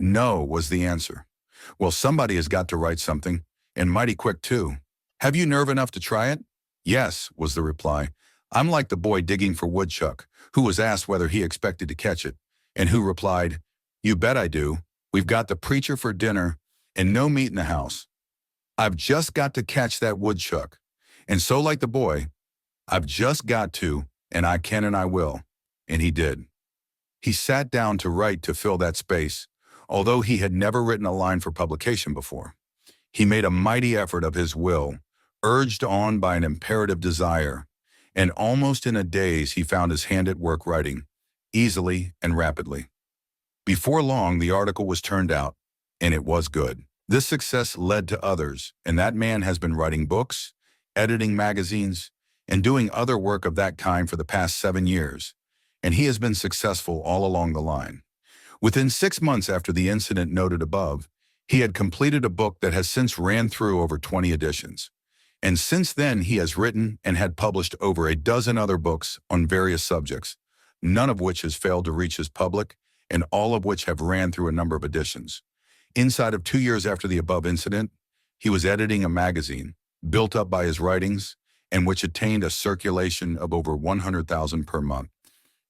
"No," was the answer. "Well, somebody has got to write something, and mighty quick too. Have you nerve enough to try it?" "Yes," was the reply. "I'm like the boy digging for woodchuck, who was asked whether he expected to catch it, and who replied, 'You bet I do. We've got the preacher for dinner, and no meat in the house. I've just got to catch that woodchuck. And so like the boy, I've just got to, and I can and I will.' And he did. He sat down to write to fill that space, although he had never written a line for publication before. He made a mighty effort of his will, urged on by an imperative desire, and almost in a daze he found his hand at work writing, easily and rapidly. Before long, the article was turned out, and it was good. This success led to others, and that man has been writing books, editing magazines, and doing other work of that kind for the past 7 years, and he has been successful all along the line. Within 6 months after the incident noted above, he had completed a book that has since ran through over 20 editions. And since then, he has written and had published over a dozen other books on various subjects, none of which has failed to reach his public, and all of which have ran through a number of editions. Inside of 2 years after the above incident, he was editing a magazine, built up by his writings, and which attained a circulation of over 100,000 per month.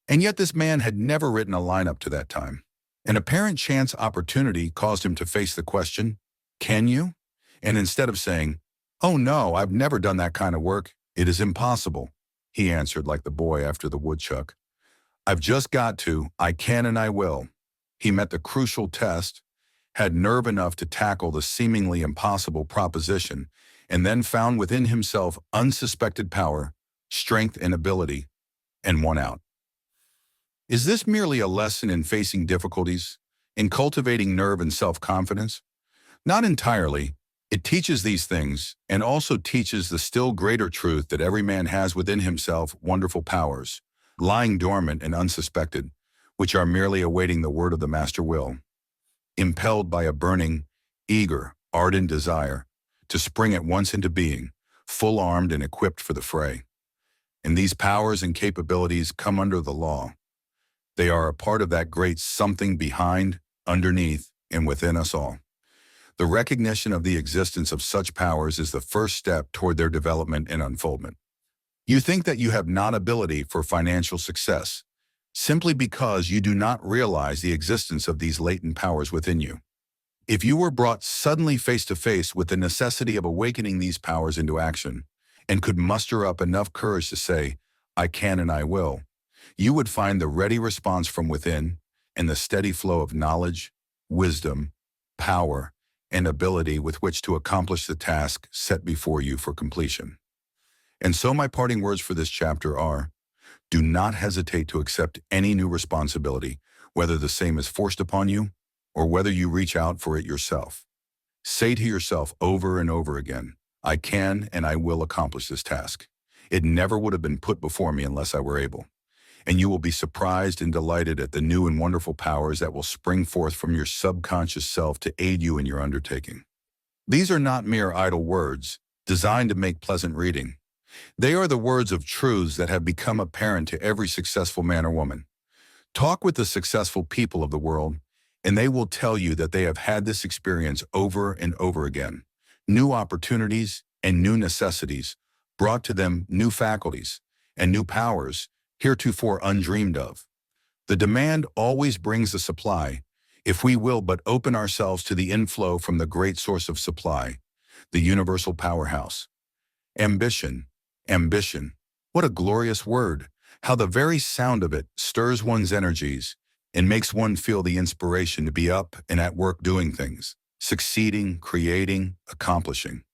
And yet this man had never written a line up to that time. An apparent chance opportunity caused him to face the question, "Can you?" And instead of saying, "Oh no, I've never done that kind of work. It is impossible," he answered like the boy after the woodchuck, "I've just got to, I can and I will." He met the crucial test, had nerve enough to tackle the seemingly impossible proposition, and then found within himself unsuspected power, strength, and ability, and won out. Is this merely a lesson in facing difficulties, in cultivating nerve and self-confidence? Not entirely. It teaches these things, and also teaches the still greater truth that every man has within himself wonderful powers, lying dormant and unsuspected, which are merely awaiting the word of the master will. Impelled by a burning, eager, ardent desire, to spring at once into being, full armed and equipped for the fray. And these powers and capabilities come under the law. They are a part of that great something behind, underneath, and within us all. The recognition of the existence of such powers is the first step toward their development and unfoldment. You think that you have not ability for financial success, simply because you do not realize the existence of these latent powers within you. If you were brought suddenly face to face with the necessity of awakening these powers into action, and could muster up enough courage to say, "I can and I will," you would find the ready response from within and the steady flow of knowledge, wisdom, power, and ability with which to accomplish the task set before you for completion. And so my parting words for this chapter are, do not hesitate to accept any new responsibility, whether the same is forced upon you or whether you reach out for it yourself. Say to yourself over and over again, "I can and I will accomplish this task. It never would have been put before me unless I were able." And you will be surprised and delighted at the new and wonderful powers that will spring forth from your subconscious self to aid you in your undertaking. These are not mere idle words, designed to make pleasant reading. They are the words of truths that have become apparent to every successful man or woman. Talk with the successful people of the world, and they will tell you that they have had this experience over and over again. New opportunities and new necessities brought to them new faculties and new powers heretofore undreamed of. The demand always brings the supply, if we will but open ourselves to the inflow from the great source of supply, the universal powerhouse. Ambition. Ambition. What a glorious word. How the very sound of it stirs one's energies and makes one feel the inspiration to be up and at work doing things, succeeding, creating, accomplishing.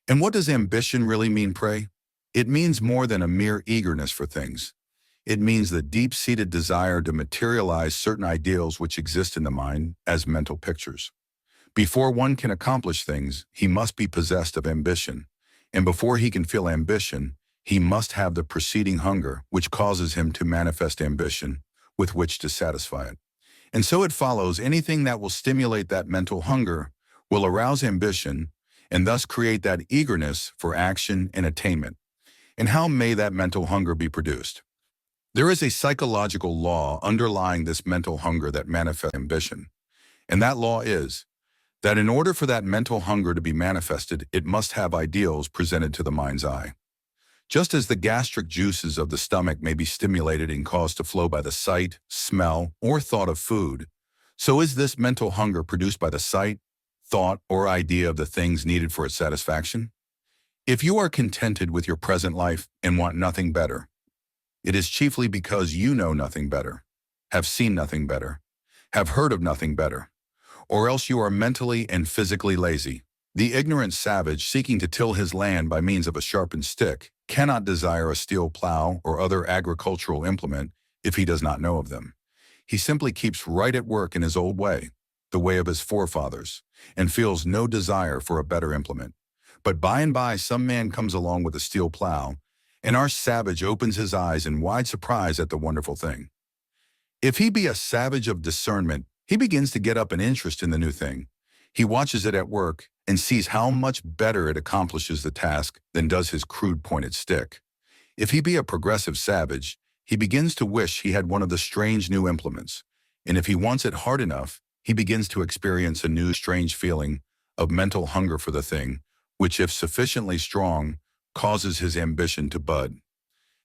And what does ambition really mean, pray? It means more than a mere eagerness for things. It means the deep-seated desire to materialize certain ideals which exist in the mind as mental pictures. Before one can accomplish things, he must be possessed of ambition. And before he can feel ambition, he must have the preceding hunger, which causes him to manifest ambition, with which to satisfy it. And so it follows anything that will stimulate that mental hunger will arouse ambition, and thus create that eagerness for action and attainment. And how may that mental hunger be produced? There is a psychological law underlying this mental hunger that manifests ambition. And that law is that in order for that mental hunger to be manifested, it must have ideals presented to the mind's eye. Just as the gastric juices of the stomach may be stimulated and caused to flow by the sight, smell, or thought of food, so is this mental hunger produced by the sight, thought, or idea of the things needed for its satisfaction. If you are contented with your present life and want nothing better, it is chiefly because you know nothing better, have seen nothing better, have heard of nothing better, or else you are mentally and physically lazy. The ignorant savage seeking to till his land by means of a sharpened stick cannot desire a steel plow or other agricultural implement if he does not know of them. He simply keeps right at work in his old way, the way of his forefathers, and feels no desire for a better implement. But by and by some man comes along with a steel plow, and our savage opens his eyes in wide surprise at the wonderful thing. If he be a savage of discernment, he begins to get up an interest in the new thing. He watches it at work and sees how much better it accomplishes the task than does his crude pointed stick. If he be a progressive savage, he begins to wish he had one of the strange new implements. And if he wants it hard enough, he begins to experience a new strange feeling of mental hunger for the thing, which if sufficiently strong, causes his ambition to bud.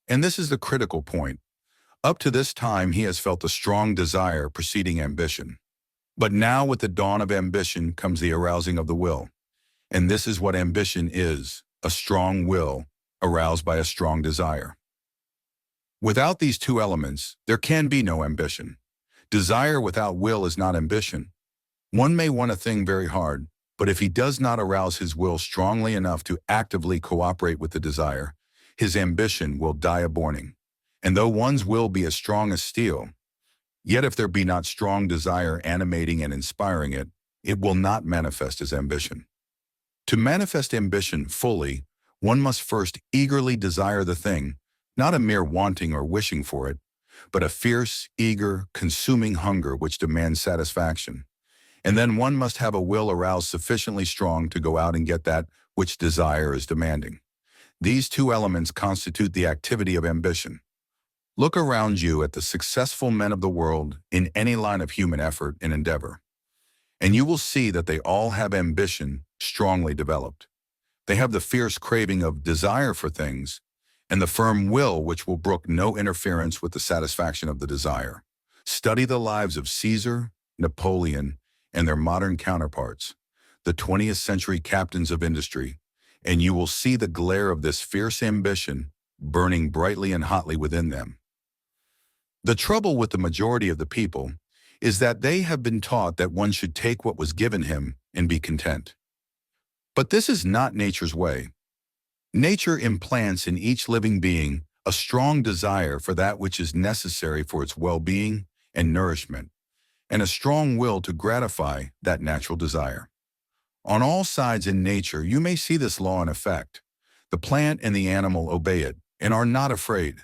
And this is the critical point. Up to this time, he has felt a strong desire preceding ambition. But now with the dawn of ambition comes the arousing of the will. And this is what ambition is, a strong will aroused by a strong desire. Without these two elements, there can be no ambition. Desire without will is not ambition. One may want a thing very hard, but if he does not arouse his will strongly enough to actively cooperate with the desire, his ambition will die a borning. And though one's will be as strong as steel, yet if there be not strong desire animating and inspiring it, it will not manifest as ambition. To manifest ambition fully, one must first eagerly desire the thing, not a mere wanting or wishing for it, but a fierce, eager, consuming hunger which demands satisfaction. And then one must have a will aroused sufficiently strong to go out and get that which desire is demanding. These two elements constitute the activity of ambition. Look around you at the successful men of the world in any line of human effort and endeavor, and you will see that they all have ambition strongly developed. They have the fierce craving of desire for things and the firm will which will brook no interference with the satisfaction of the desire. Study the lives of Caesar, Napoleon, and their modern counterparts, the 20th century captains of industry, and you will see the glare of this fierce ambition burning brightly and hotly within them. The trouble with the majority of the people is that they have been taught that one should take what was given him and be content. But this is not nature's way. Nature implants in each living being a strong desire for that which is necessary for its well-being and nourishment, and a strong will to gratify that natural desire. On all sides in nature, you may see this law in effect. The plant and the animal obey it and are not afraid.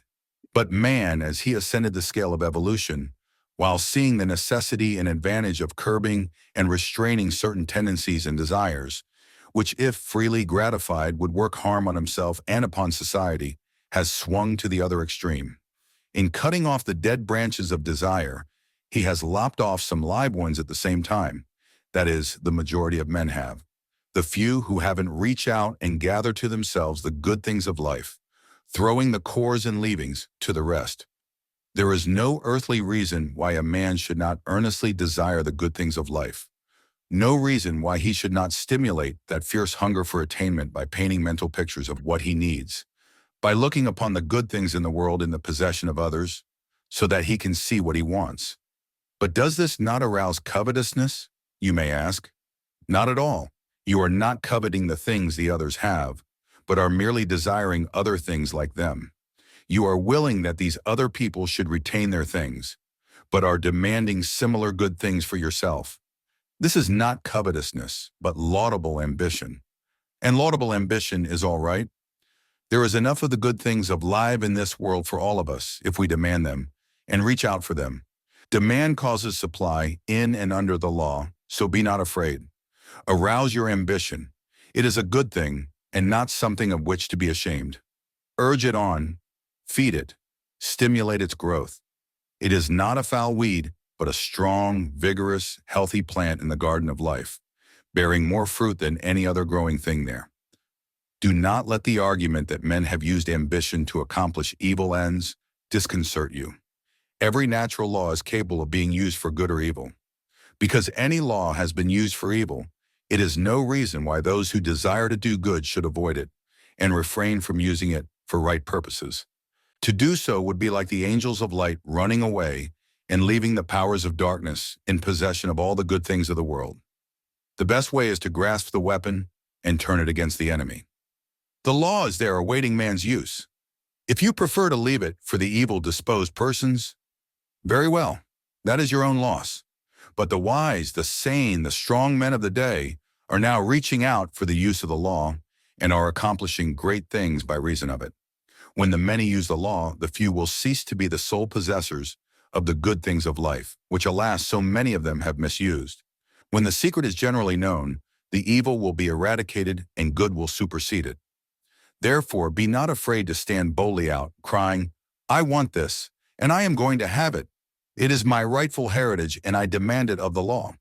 But man, as he ascended the scale of evolution, while seeing the necessity and advantage of curbing and restraining certain tendencies and desires, which if freely gratified would work harm on himself and upon society, has swung to the other extreme. In cutting off the dead branches of desire, he has lopped off some live ones at the same time. That is, the majority of men have. The few who haven't reached out and gathered to themselves the good things of life, throwing the cores and leavings to the rest. There is no earthly reason why a man should not earnestly desire the good things of life. No reason why he should not stimulate that fierce hunger for attainment by painting mental pictures of what he needs, by looking upon the good things in the world in the possession of others, so that he can see what he wants. But does this not arouse covetousness, you may ask? Not at all. You are not coveting the things the others have, but are merely desiring other things like them. You are willing that these other people should retain their things, but are demanding similar good things for yourself. This is not covetousness, but laudable ambition. And laudable ambition is all right. There is enough of the good things of life in this world for all of us if we demand them and reach out for them. Demand causes supply in and under the law, so be not afraid. Arouse your ambition. It is a good thing and not something of which to be ashamed. Urge it on, feed it, stimulate its growth. It is not a foul weed, but a strong, vigorous, healthy plant in the garden of life, bearing more fruit than any other growing thing there. Do not let the argument that men have used ambition to accomplish evil ends disconcert you. Every natural law is capable of being used for good or evil. Because any law has been used for evil, it is no reason why those who desire to do good should avoid it and refrain from using it for right purposes. To do so would be like the angels of light running away and leaving the powers of darkness in possession of all the good things of the world. The best way is to grasp the weapon and turn it against the enemy. The law is there awaiting man's use. If you prefer to leave it for the evil-disposed persons, very well, that is your own loss. But the wise, the sane, the strong men of the day are now reaching out for the use of the law and are accomplishing great things by reason of it. When the many use the law, the few will cease to be the sole possessors of the good things of life, which alas, so many of them have misused. When the secret is generally known, the evil will be eradicated and good will supersede it. Therefore, be not afraid to stand boldly out, crying, I want this, and I am going to have it. It is my rightful heritage, and I demand it of the law.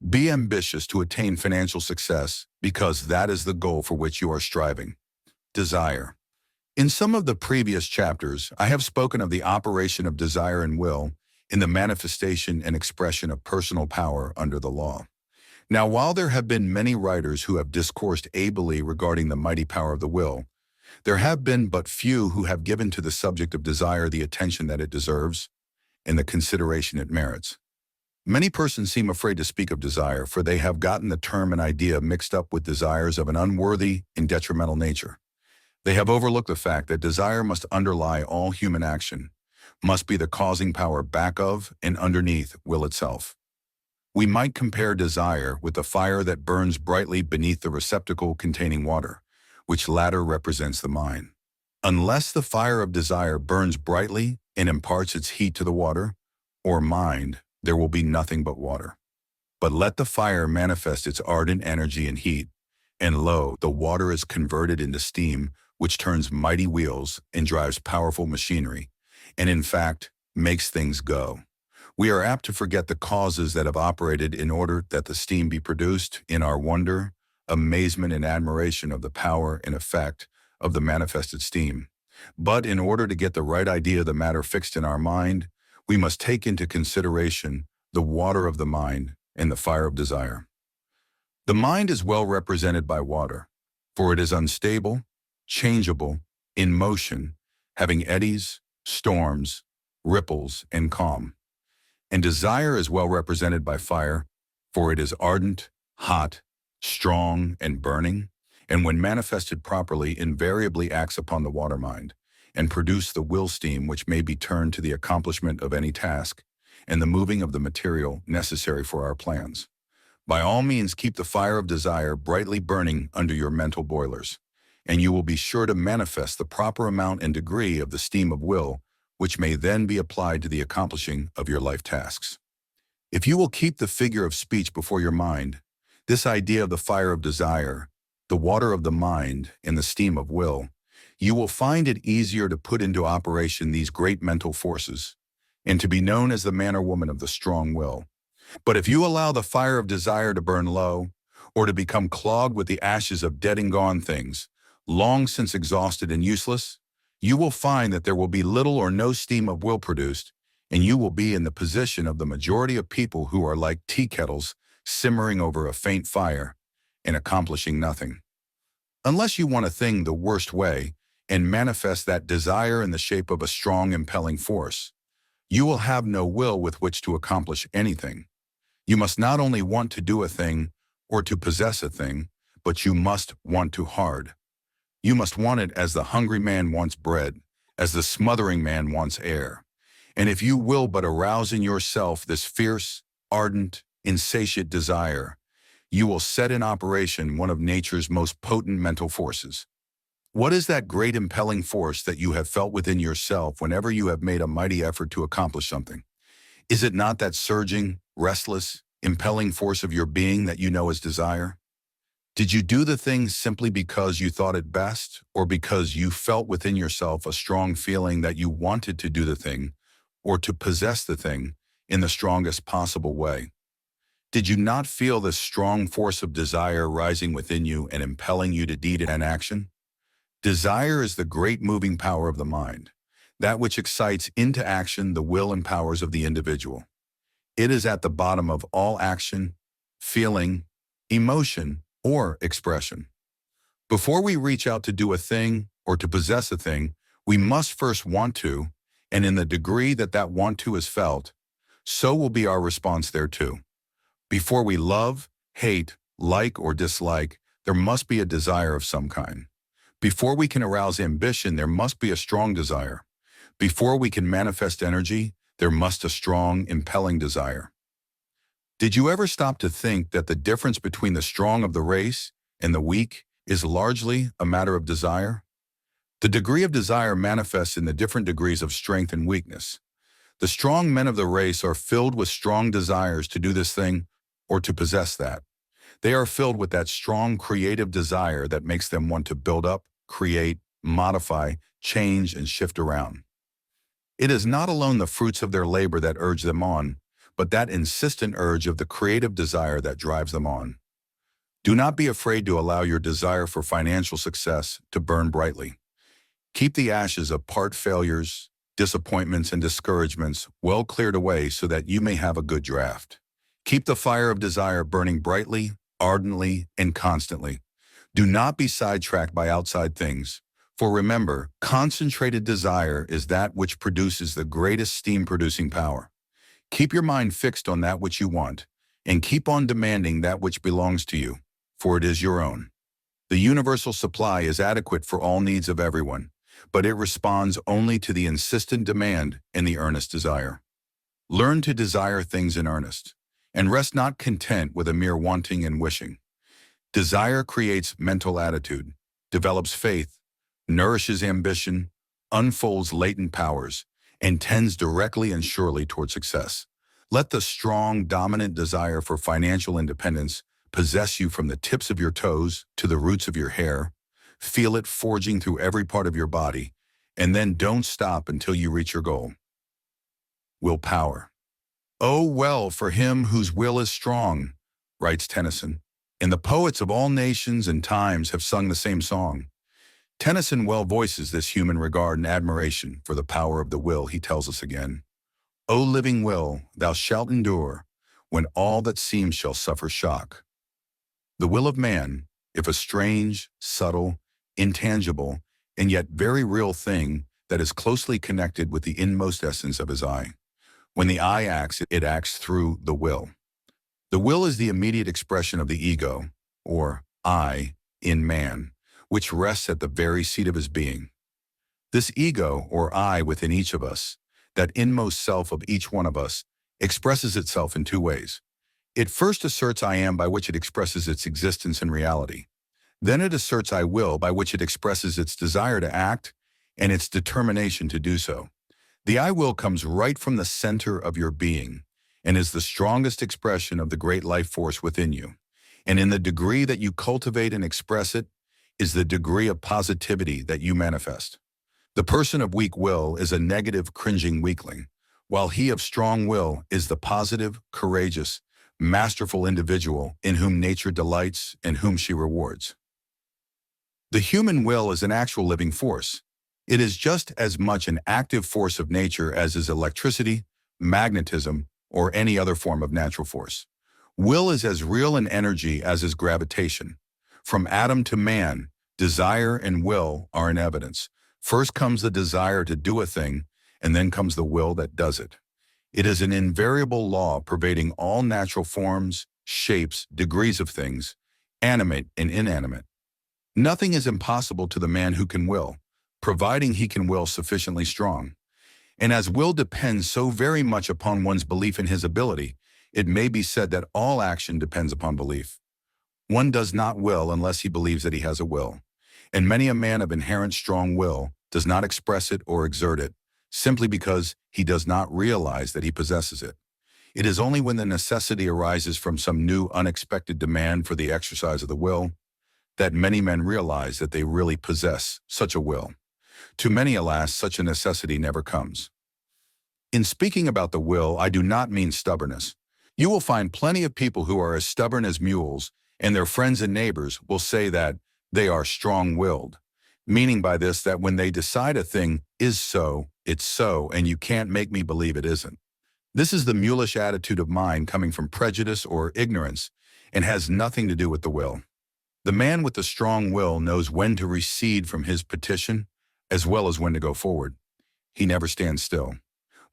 Be ambitious to attain financial success, because that is the goal for which you are striving. Desire. In some of the previous chapters, I have spoken of the operation of desire and will in the manifestation and expression of personal power under the law. Now, while there have been many writers who have discoursed ably regarding the mighty power of the will, there have been but few who have given to the subject of desire the attention that it deserves and the consideration it merits. Many persons seem afraid to speak of desire, for they have gotten the term and idea mixed up with desires of an unworthy and detrimental nature. They have overlooked the fact that desire must underlie all human action, must be the causing power back of and underneath will itself. We might compare desire with the fire that burns brightly beneath the receptacle containing water, which latter represents the mind. Unless the fire of desire burns brightly and imparts its heat to the water, or mind, there will be nothing but water. But let the fire manifest its ardent energy and heat, and lo, the water is converted into steam, which turns mighty wheels and drives powerful machinery, and in fact, makes things go. We are apt to forget the causes that have operated in order that the steam be produced in our wonder, amazement, and admiration of the power and effect of the manifested steam. But in order to get the right idea of the matter fixed in our mind, we must take into consideration the water of the mind and the fire of desire. The mind is well represented by water, for it is unstable, changeable, in motion, having eddies, storms, ripples, and calm. And desire is well represented by fire, for it is ardent, hot, strong, and burning, and when manifested properly invariably acts upon the water mind, and produce the will steam which may be turned to the accomplishment of any task, and the moving of the material necessary for our plans. By all means keep the fire of desire brightly burning under your mental boilers, and you will be sure to manifest the proper amount and degree of the steam of will, which may then be applied to the accomplishing of your life tasks. If you will keep the figure of speech before your mind, this idea of the fire of desire, the water of the mind, and the steam of will, you will find it easier to put into operation these great mental forces, and to be known as the man or woman of the strong will. But if you allow the fire of desire to burn low, or to become clogged with the ashes of dead and gone things, long since exhausted and useless, you will find that there will be little or no steam of will produced, and you will be in the position of the majority of people who are like tea kettles simmering over a faint fire and accomplishing nothing. Unless you want a thing the worst way and manifest that desire in the shape of a strong impelling force, you will have no will with which to accomplish anything. You must not only want to do a thing or to possess a thing, but you must want to hard. You must want it as the hungry man wants bread, as the smothering man wants air. And if you will but arouse in yourself this fierce, ardent, insatiate desire, you will set in operation one of nature's most potent mental forces. What is that great impelling force that you have felt within yourself whenever you have made a mighty effort to accomplish something? Is it not that surging, restless, impelling force of your being that you know as desire? Did you do the thing simply because you thought it best, or because you felt within yourself a strong feeling that you wanted to do the thing, or to possess the thing, in the strongest possible way? Did you not feel this strong force of desire rising within you and impelling you to deed and action? Desire is the great moving power of the mind, that which excites into action the will and powers of the individual. It is at the bottom of all action, feeling, emotion, or expression. Before we reach out to do a thing or to possess a thing, we must first want to, and in the degree that that want to is felt, so will be our response thereto. Before we love, hate, like, or dislike, there must be a desire of some kind. Before we can arouse ambition, there must be a strong desire. Before we can manifest energy, there must a strong, impelling desire. Did you ever stop to think that the difference between the strong of the race and the weak is largely a matter of desire? The degree of desire manifests in the different degrees of strength and weakness. The strong men of the race are filled with strong desires to do this thing or to possess that. They are filled with that strong creative desire that makes them want to build up, create, modify, change, and shift around. It is not alone the fruits of their labor that urge them on, but that insistent urge of the creative desire that drives them on. Do not be afraid to allow your desire for financial success to burn brightly. Keep the ashes of part failures, disappointments, and discouragements well cleared away so that you may have a good draft. Keep the fire of desire burning brightly, ardently, and constantly. Do not be sidetracked by outside things. For remember, concentrated desire is that which produces the greatest steam-producing power. Keep your mind fixed on that which you want, and keep on demanding that which belongs to you, for it is your own. The universal supply is adequate for all needs of everyone, but it responds only to the insistent demand and the earnest desire. Learn to desire things in earnest, and rest not content with a mere wanting and wishing. Desire creates mental attitude, develops faith, nourishes ambition, unfolds latent powers, and tends directly and surely toward success. Let the strong, dominant desire for financial independence possess you from the tips of your toes to the roots of your hair. Feel it forging through every part of your body, and then don't stop until you reach your goal. Willpower. Oh, well for him whose will is strong, writes Tennyson. And the poets of all nations and times have sung the same song. Tennyson well voices this human regard and admiration for the power of the will, he tells us again. O living will, thou shalt endure, when all that seems shall suffer shock. The will of man, if a strange, subtle, intangible, and yet very real thing that is closely connected with the inmost essence of his eye. When the eye acts, it acts through the will. The will is the immediate expression of the ego, or I, in man, which rests at the very seat of his being. This ego, or I within each of us, that inmost self of each one of us, expresses itself in two ways. It first asserts I am, by which it expresses its existence and reality. Then it asserts I will, by which it expresses its desire to act and its determination to do so. The I will comes right from the center of your being and is the strongest expression of the great life force within you. And in the degree that you cultivate and express it is the degree of positivity that you manifest. The person of weak will is a negative, cringing weakling, while he of strong will is the positive, courageous, masterful individual in whom nature delights and whom she rewards. The human will is an actual living force. It is just as much an active force of nature as is electricity, magnetism, or any other form of natural force. Will is as real an energy as is gravitation. From Adam to man, desire and will are in evidence. First comes the desire to do a thing, and then comes the will that does it. It is an invariable law pervading all natural forms, shapes, degrees of things, animate and inanimate. Nothing is impossible to the man who can will, providing he can will sufficiently strong. And as will depends so very much upon one's belief in his ability, it may be said that all action depends upon belief. One does not will unless he believes that he has a will. And many a man of inherent strong will does not express it or exert it, simply because he does not realize that he possesses it. It is only when the necessity arises from some new unexpected demand for the exercise of the will that many men realize that they really possess such a will. To many, alas, such a necessity never comes. In speaking about the will, I do not mean stubbornness. You will find plenty of people who are as stubborn as mules, and their friends and neighbors will say that they are strong-willed, meaning by this that when they decide a thing is so, it's so, and you can't make me believe it isn't. This is the mulish attitude of mind coming from prejudice or ignorance and has nothing to do with the will. The man with the strong will knows when to recede from his petition as well as when to go forward. He never stands still.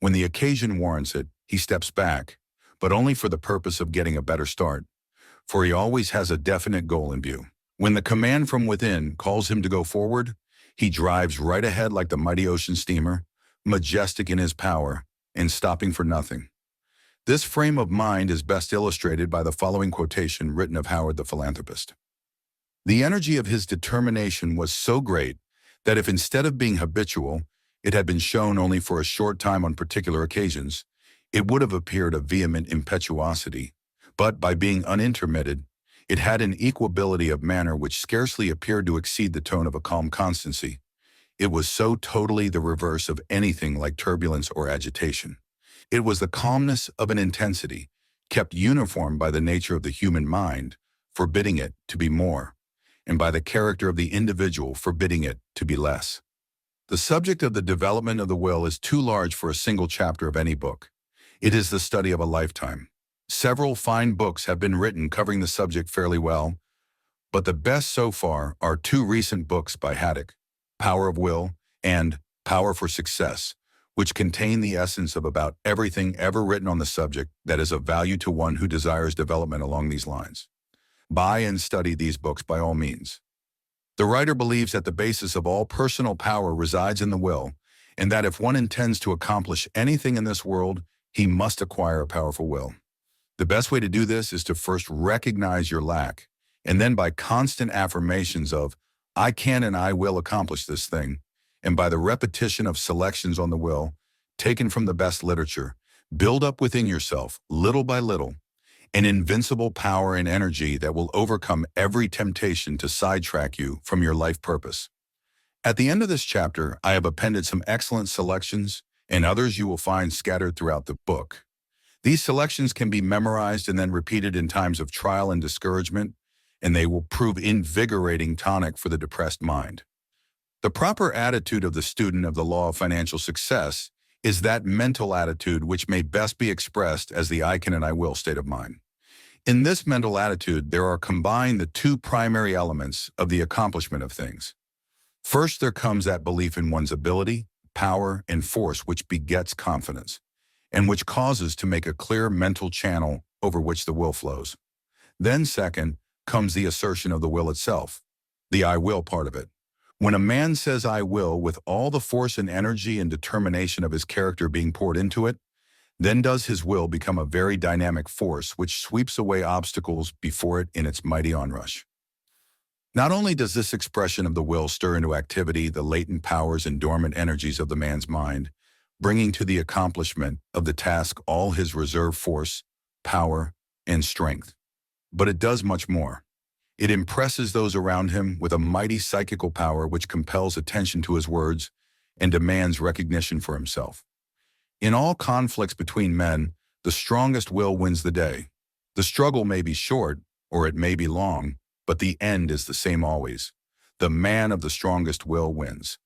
When the occasion warrants it, he steps back, but only for the purpose of getting a better start, for he always has a definite goal in view. When the command from within calls him to go forward, he drives right ahead like the mighty ocean steamer, majestic in his power, and stopping for nothing. This frame of mind is best illustrated by the following quotation written of Howard the philanthropist. The energy of his determination was so great that if instead of being habitual, it had been shown only for a short time on particular occasions, it would have appeared a vehement impetuosity, but by being unintermitted, it had an equability of manner which scarcely appeared to exceed the tone of a calm constancy. It was so totally the reverse of anything like turbulence or agitation. It was the calmness of an intensity, kept uniform by the nature of the human mind, forbidding it to be more, and by the character of the individual forbidding it to be less. The subject of the development of the will is too large for a single chapter of any book. It is the study of a lifetime. Several fine books have been written covering the subject fairly well, but the best so far are two recent books by Haddock, Power of Will and Power for Success, which contain the essence of about everything ever written on the subject that is of value to one who desires development along these lines. Buy and study these books by all means. The writer believes that the basis of all personal power resides in the will, and that if one intends to accomplish anything in this world, he must acquire a powerful will. The best way to do this is to first recognize your lack, and then by constant affirmations of, I can and I will accomplish this thing, and by the repetition of selections on the will, taken from the best literature, Build up within yourself, little by little, an invincible power and energy that will overcome every temptation to sidetrack you from your life purpose. At the end of this chapter, I have appended some excellent selections and others you will find scattered throughout the book. These selections can be memorized and then repeated in times of trial and discouragement, and they will prove invigorating tonic for the depressed mind. The proper attitude of the student of the law of financial success is that mental attitude which may best be expressed as the I can and I will state of mind. In this mental attitude, there are combined the two primary elements of the accomplishment of things. First, there comes that belief in one's ability, power, and force which begets confidence, and which causes to make a clear mental channel over which the will flows. Then second, comes the assertion of the will itself, the I will part of it. When a man says I will with all the force and energy and determination of his character being poured into it, then does his will become a very dynamic force which sweeps away obstacles before it in its mighty onrush. Not only does this expression of the will stir into activity the latent powers and dormant energies of the man's mind, bringing to the accomplishment of the task all his reserve force, power, and strength, but it does much more. It impresses those around him with a mighty psychical power which compels attention to his words and demands recognition for himself. In all conflicts between men, the strongest will wins the day. The struggle may be short, or it may be long, but the end is the same always. The man of the strongest will wins.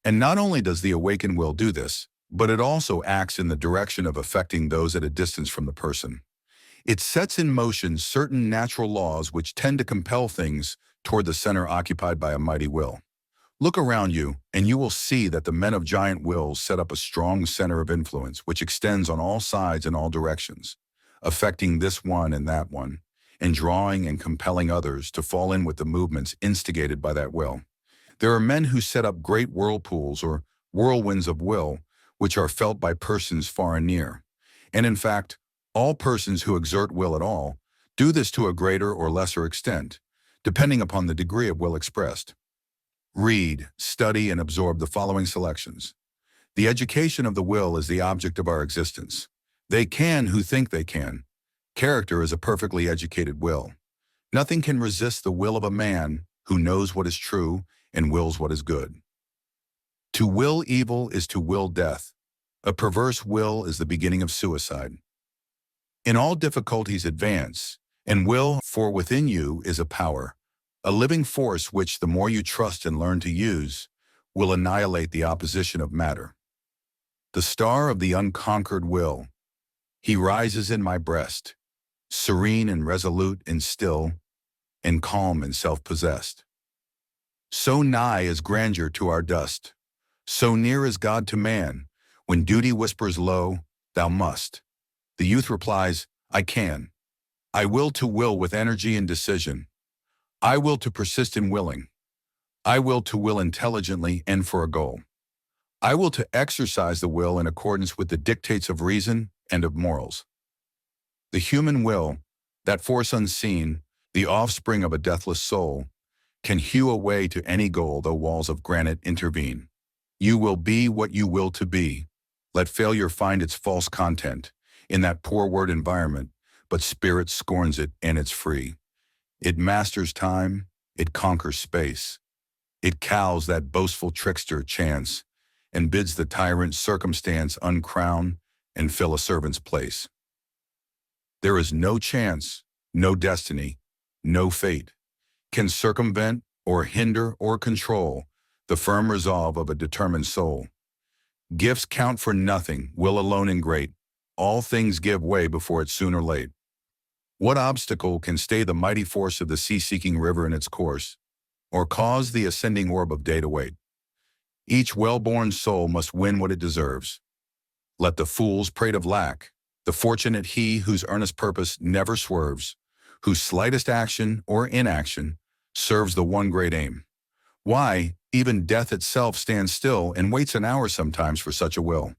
And not only does the awakened will do this, but it also acts in the direction of affecting those at a distance from the person. It sets in motion certain natural laws which tend to compel things toward the center occupied by a mighty will. Look around you, and you will see that the men of giant wills set up a strong center of influence which extends on all sides and all directions, affecting this one and that one, and drawing and compelling others to fall in with the movements instigated by that will. There are men who set up great whirlpools or whirlwinds of will, which are felt by persons far and near. And in fact, all persons who exert will at all do this to a greater or lesser extent, depending upon the degree of will expressed. Read, study, and absorb the following selections. The education of the will is the object of our existence. They can who think they can. Character is a perfectly educated will. Nothing can resist the will of a man who knows what is true and wills what is good. To will evil is to will death. A perverse will is the beginning of suicide. In all difficulties advance, and will, for within you is a power, a living force which, the more you trust and learn to use, will annihilate the opposition of matter. The star of the unconquered will, he rises in my breast, serene and resolute and still, and calm and self-possessed. So nigh is grandeur to our dust, so near is God to man, when duty whispers low, thou must. The youth replies, I can. I will to will with energy and decision. I will to persist in willing. I will to will intelligently and for a goal. I will to exercise the will in accordance with the dictates of reason and of morals. The human will, that force unseen, the offspring of a deathless soul, can hew a way to any goal though walls of granite intervene. You will be what you will to be. Let failure find its false content in that poor word environment, but spirit scorns it and it's free. It masters time, it conquers space. It cows that boastful trickster chance, and bids the tyrant circumstance uncrown and fill a servant's place. There is no chance, no destiny, no fate can circumvent or hinder or control the firm resolve of a determined soul. Gifts count for nothing, will alone and great. All things give way before it's soon or late. What obstacle can stay the mighty force of the sea-seeking river in its course, or cause the ascending orb of day to wait? Each well-born soul must win what it deserves. Let the fools prate of lack, the fortunate he whose earnest purpose never swerves, whose slightest action or inaction serves the one great aim. Why, even death itself stands still and waits an hour sometimes for such a will.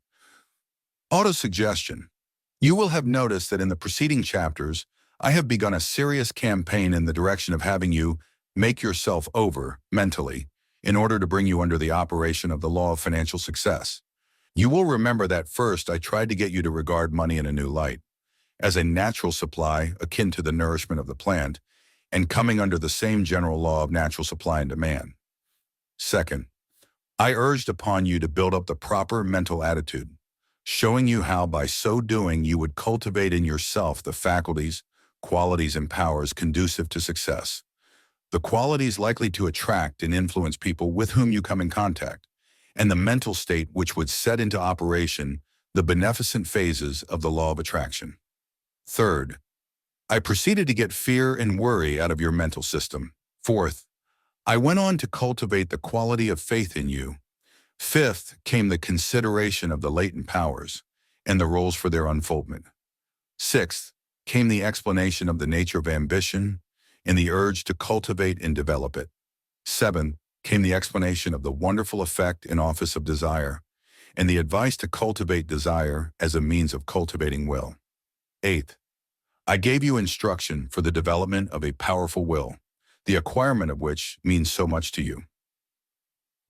Autosuggestion. You will have noticed that in the preceding chapters, I have begun a serious campaign in the direction of having you make yourself over, mentally, in order to bring you under the operation of the law of financial success. You will remember that first I tried to get you to regard money in a new light, as a natural supply akin to the nourishment of the plant, and coming under the same general law of natural supply and demand. Second, I urged upon you to build up the proper mental attitude, showing you how by so doing you would cultivate in yourself the faculties, qualities, and powers conducive to success, the qualities likely to attract and influence people with whom you come in contact, and the mental state which would set into operation the beneficent phases of the law of attraction. Third, I proceeded to get fear and worry out of your mental system. Fourth, I went on to cultivate the quality of faith in you. Fifth came the consideration of the latent powers and the roles for their unfoldment. Sixth came the explanation of the nature of ambition and the urge to cultivate and develop it. Seventh came the explanation of the wonderful effect and office of desire and the advice to cultivate desire as a means of cultivating will. Eighth, I gave you instruction for the development of a powerful will, the acquirement of which means so much to you.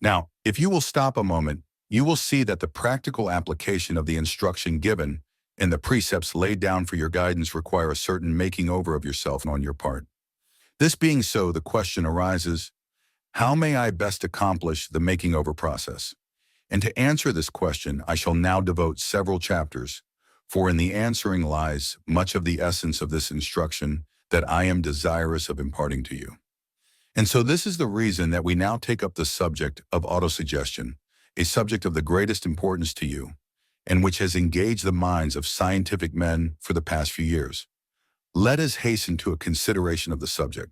Now, if you will stop a moment, you will see that the practical application of the instruction given and the precepts laid down for your guidance require a certain making over of yourself on your part. This being so, the question arises, how may I best accomplish the making over process? And to answer this question, I shall now devote several chapters, for in the answering lies much of the essence of this instruction that I am desirous of imparting to you. And so this is the reason that we now take up the subject of autosuggestion, a subject of the greatest importance to you, and which has engaged the minds of scientific men for the past few years. Let us hasten to a consideration of the subject.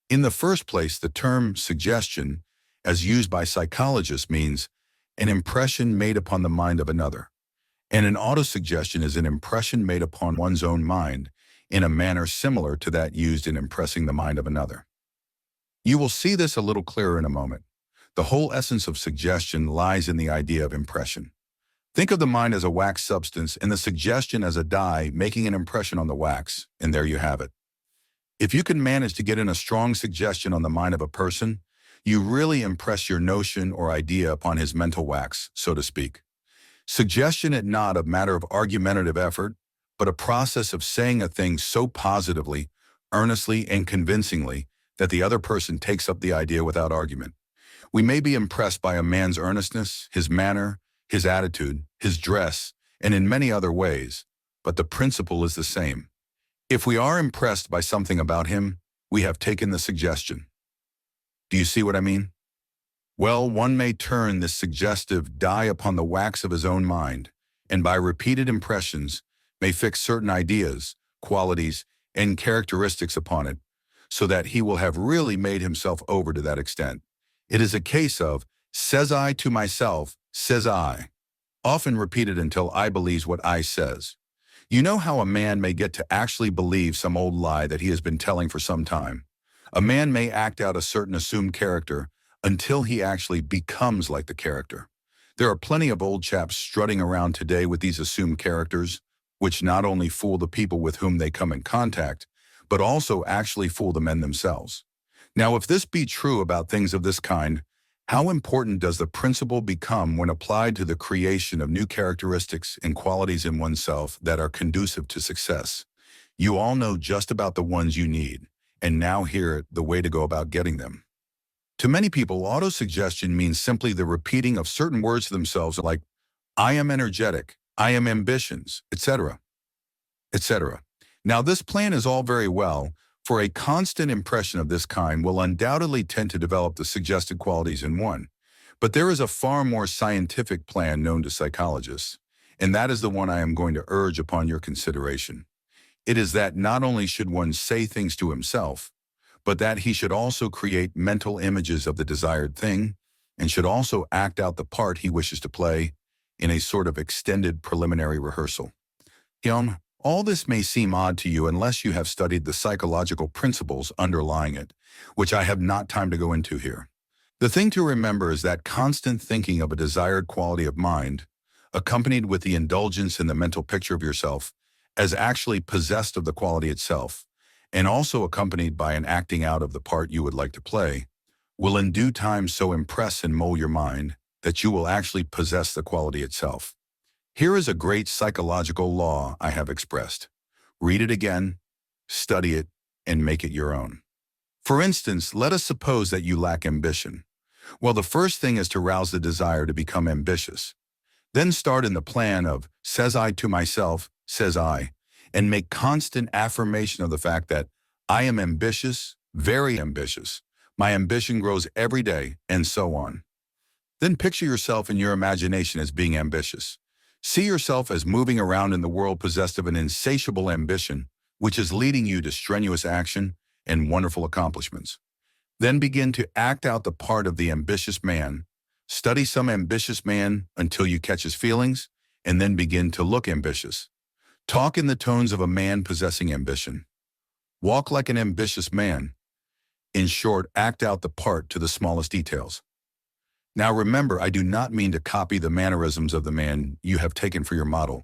In the first place, the term suggestion, as used by psychologists, means an impression made upon the mind of another, and an autosuggestion is an impression made upon one's own mind in a manner similar to that used in impressing the mind of another. You will see this a little clearer in a moment. The whole essence of suggestion lies in the idea of impression. Think of the mind as a wax substance and the suggestion as a dye making an impression on the wax, and there you have it. If you can manage to get in a strong suggestion on the mind of a person, you really impress your notion or idea upon his mental wax, so to speak. Suggestion is not a matter of argumentative effort, but a process of saying a thing so positively, earnestly, and convincingly that the other person takes up the idea without argument. We may be impressed by a man's earnestness, his manner, his attitude, his dress, and in many other ways, but the principle is the same. If we are impressed by something about him, we have taken the suggestion. Do you see what I mean? Well, one may turn this suggestive dye upon the wax of his own mind, and by repeated impressions may fix certain ideas, qualities, and characteristics upon it, so that he will have really made himself over to that extent. It is a case of, says I to myself, says I, often repeated until I believes what I says. You know how a man may get to actually believe some old lie that he has been telling for some time. A man may act out a certain assumed character until he actually becomes like the character. There are plenty of old chaps strutting around today with these assumed characters, which not only fool the people with whom they come in contact, but also actually fool the men themselves. Now, if this be true about things of this kind, how important does the principle become when applied to the creation of new characteristics and qualities in oneself that are conducive to success? You all know just about the ones you need, and now hear the way to go about getting them. To many people, autosuggestion means simply the repeating of certain words to themselves like, I am energetic, I am ambitions, etc., etc. Now, this plan is all very well, for a constant impression of this kind will undoubtedly tend to develop the suggested qualities in one. But there is a far more scientific plan known to psychologists, and that is the one I am going to urge upon your consideration. It is that not only should one say things to himself, but that he should also create mental images of the desired thing, and should also act out the part he wishes to play in a sort of extended preliminary rehearsal. All this may seem odd to you unless you have studied the psychological principles underlying it, which I have not time to go into here. The thing to remember is that constant thinking of a desired quality of mind, accompanied with the indulgence in the mental picture of yourself as actually possessed of the quality itself, and also accompanied by an acting out of the part you would like to play, will in due time so impress and mold your mind that you will actually possess the quality itself. Here is a great psychological law I have expressed. Read it again, study it, and make it your own. For instance, let us suppose that you lack ambition. Well, the first thing is to rouse the desire to become ambitious. Then start in the plan of, says I to myself, says I, and make constant affirmation of the fact that I am ambitious, very ambitious. My ambition grows every day, and so on. Then picture yourself in your imagination as being ambitious. See yourself as moving around in the world possessed of an insatiable ambition, which is leading you to strenuous action and wonderful accomplishments. Then begin to act out the part of the ambitious man. Study some ambitious man until you catch his feelings, and then begin to look ambitious. Talk in the tones of a man possessing ambition. Walk like an ambitious man. In short, act out the part to the smallest details. Now remember, I do not mean to copy the mannerisms of the man you have taken for your model.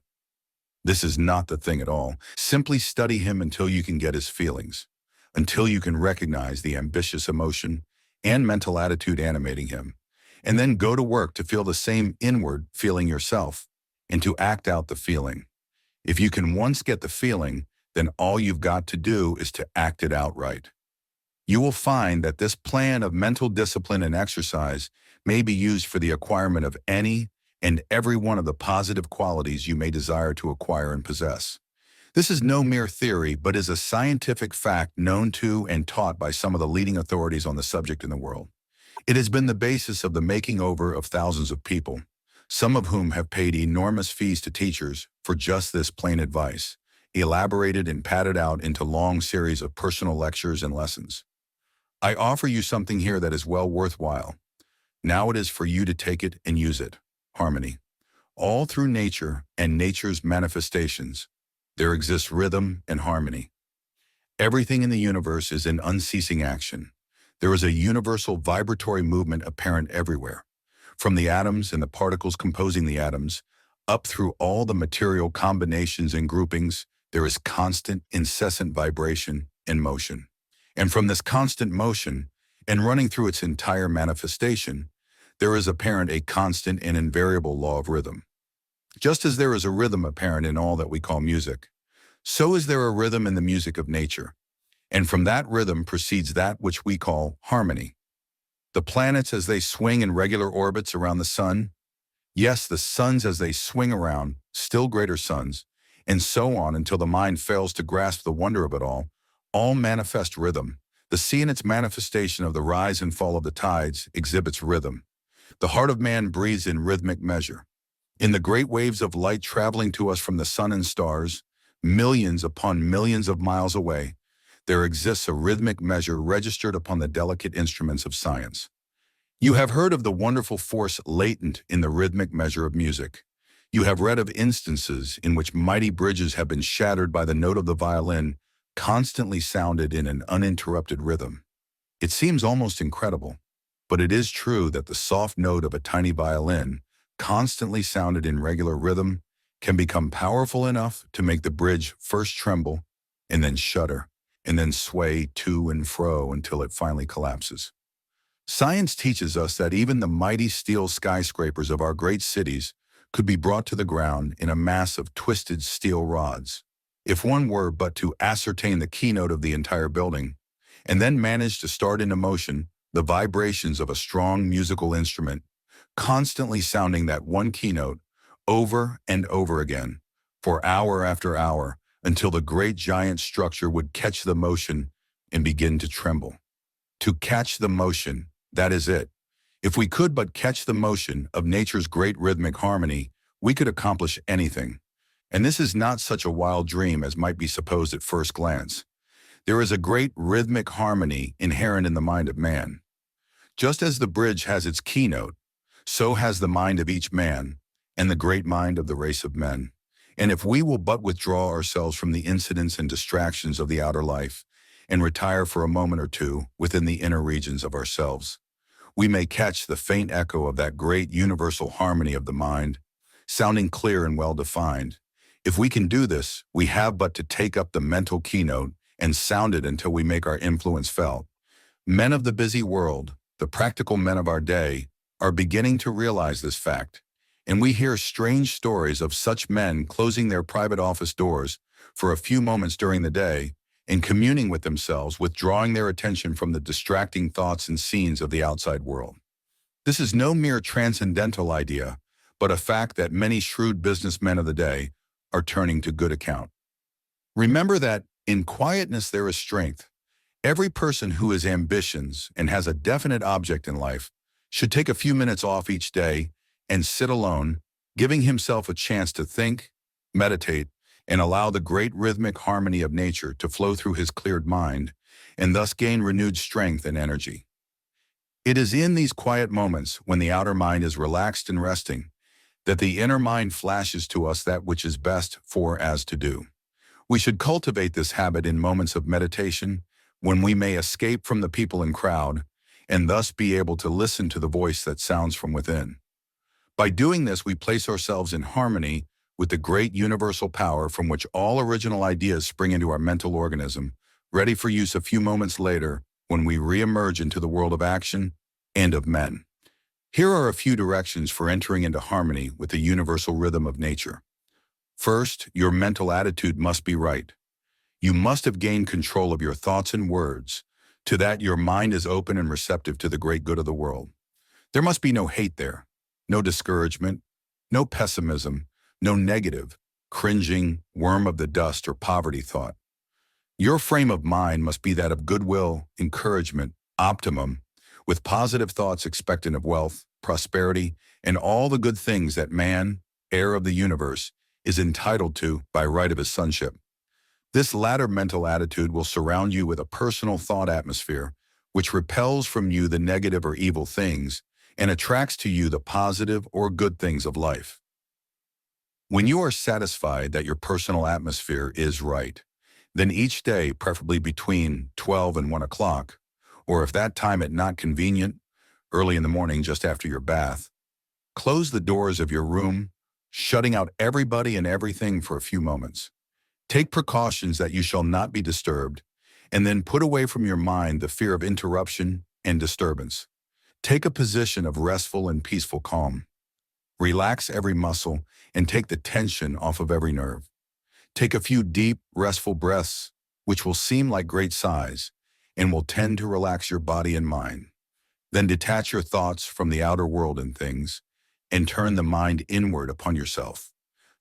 This is not the thing at all. Simply study him until you can get his feelings, until you can recognize the ambitious emotion and mental attitude animating him, and then go to work to feel the same inward feeling yourself and to act out the feeling. If you can once get the feeling, then all you've got to do is to act it out right. You will find that this plan of mental discipline and exercise may be used for the acquirement of any and every one of the positive qualities you may desire to acquire and possess. This is no mere theory, but is a scientific fact known to and taught by some of the leading authorities on the subject in the world. It has been the basis of the making over of thousands of people, some of whom have paid enormous fees to teachers for just this plain advice, elaborated and padded out into long series of personal lectures and lessons. I offer you something here that is well worthwhile. Now it is for you to take it and use it. Harmony. All through nature and nature's manifestations, there exists rhythm and harmony. Everything in the universe is in unceasing action. There is a universal vibratory movement apparent everywhere, from the atoms and the particles composing the atoms, up through all the material combinations and groupings, there is constant, incessant vibration and motion. And from this constant motion, and running through its entire manifestation, there is apparent a constant and invariable law of rhythm. Just as there is a rhythm apparent in all that we call music, so is there a rhythm in the music of nature. And from that rhythm proceeds that which we call harmony. The planets as they swing in regular orbits around the sun, yes, the suns as they swing around, still greater suns, and so on until the mind fails to grasp the wonder of it all manifest rhythm. The sea in its manifestation of the rise and fall of the tides exhibits rhythm. The heart of man breathes in rhythmic measure. In the great waves of light traveling to us from the sun and stars, millions upon millions of miles away, there exists a rhythmic measure registered upon the delicate instruments of science. You have heard of the wonderful force latent in the rhythmic measure of music. You have read of instances in which mighty bridges have been shattered by the note of the violin, constantly sounded in an uninterrupted rhythm. It seems almost incredible, but it is true that the soft note of a tiny violin, constantly sounded in regular rhythm, can become powerful enough to make the bridge first tremble, and then shudder, and then sway to and fro until it finally collapses. Science teaches us that even the mighty steel skyscrapers of our great cities could be brought to the ground in a mass of twisted steel rods, if one were but to ascertain the keynote of the entire building, and then manage to start into motion the vibrations of a strong musical instrument, constantly sounding that one keynote over and over again, for hour after hour, until the great giant structure would catch the motion and begin to tremble. To catch the motion, that is it. If we could but catch the motion of nature's great rhythmic harmony, we could accomplish anything. And this is not such a wild dream as might be supposed at first glance. There is a great rhythmic harmony inherent in the mind of man. Just as the bridge has its keynote, so has the mind of each man and the great mind of the race of men. And if we will but withdraw ourselves from the incidents and distractions of the outer life and retire for a moment or two within the inner regions of ourselves, we may catch the faint echo of that great universal harmony of the mind, sounding clear and well-defined. If we can do this, we have but to take up the mental keynote and sound it until we make our influence felt. Men of the busy world, the practical men of our day, are beginning to realize this fact, and we hear strange stories of such men closing their private office doors for a few moments during the day and communing with themselves, withdrawing their attention from the distracting thoughts and scenes of the outside world. This is no mere transcendental idea, but a fact that many shrewd businessmen of the day are turning to good account. Remember that in quietness there is strength. Every person who has ambitions and has a definite object in life should take a few minutes off each day and sit alone, giving himself a chance to think, meditate, and allow the great rhythmic harmony of nature to flow through his cleared mind, and thus gain renewed strength and energy. It is in these quiet moments, when the outer mind is relaxed and resting, that the inner mind flashes to us that which is best for us to do. We should cultivate this habit in moments of meditation, when we may escape from the people and crowd, and thus be able to listen to the voice that sounds from within. By doing this, we place ourselves in harmony with the great universal power from which all original ideas spring into our mental organism, ready for use a few moments later when we re-emerge into the world of action and of men. Here are a few directions for entering into harmony with the universal rhythm of nature. First, your mental attitude must be right. You must have gained control of your thoughts and words. To that, your mind is open and receptive to the great good of the world. There must be no hate there, no discouragement, no pessimism, no negative, cringing, worm of the dust or poverty thought. Your frame of mind must be that of goodwill, encouragement, optimum, with positive thoughts expectant of wealth, prosperity, and all the good things that man, heir of the universe, is entitled to by right of his sonship. This latter mental attitude will surround you with a personal thought atmosphere, which repels from you the negative or evil things and attracts to you the positive or good things of life. When you are satisfied that your personal atmosphere is right, then each day, preferably between 12 and 1 o'clock, or if that time is not convenient, early in the morning just after your bath, close the doors of your room, shutting out everybody and everything for a few moments. Take precautions that you shall not be disturbed, and then put away from your mind the fear of interruption and disturbance. Take a position of restful and peaceful calm. Relax every muscle and take the tension off of every nerve. Take a few deep, restful breaths, which will seem like great sighs, and will tend to relax your body and mind. Then detach your thoughts from the outer world and things, and turn the mind inward upon yourself.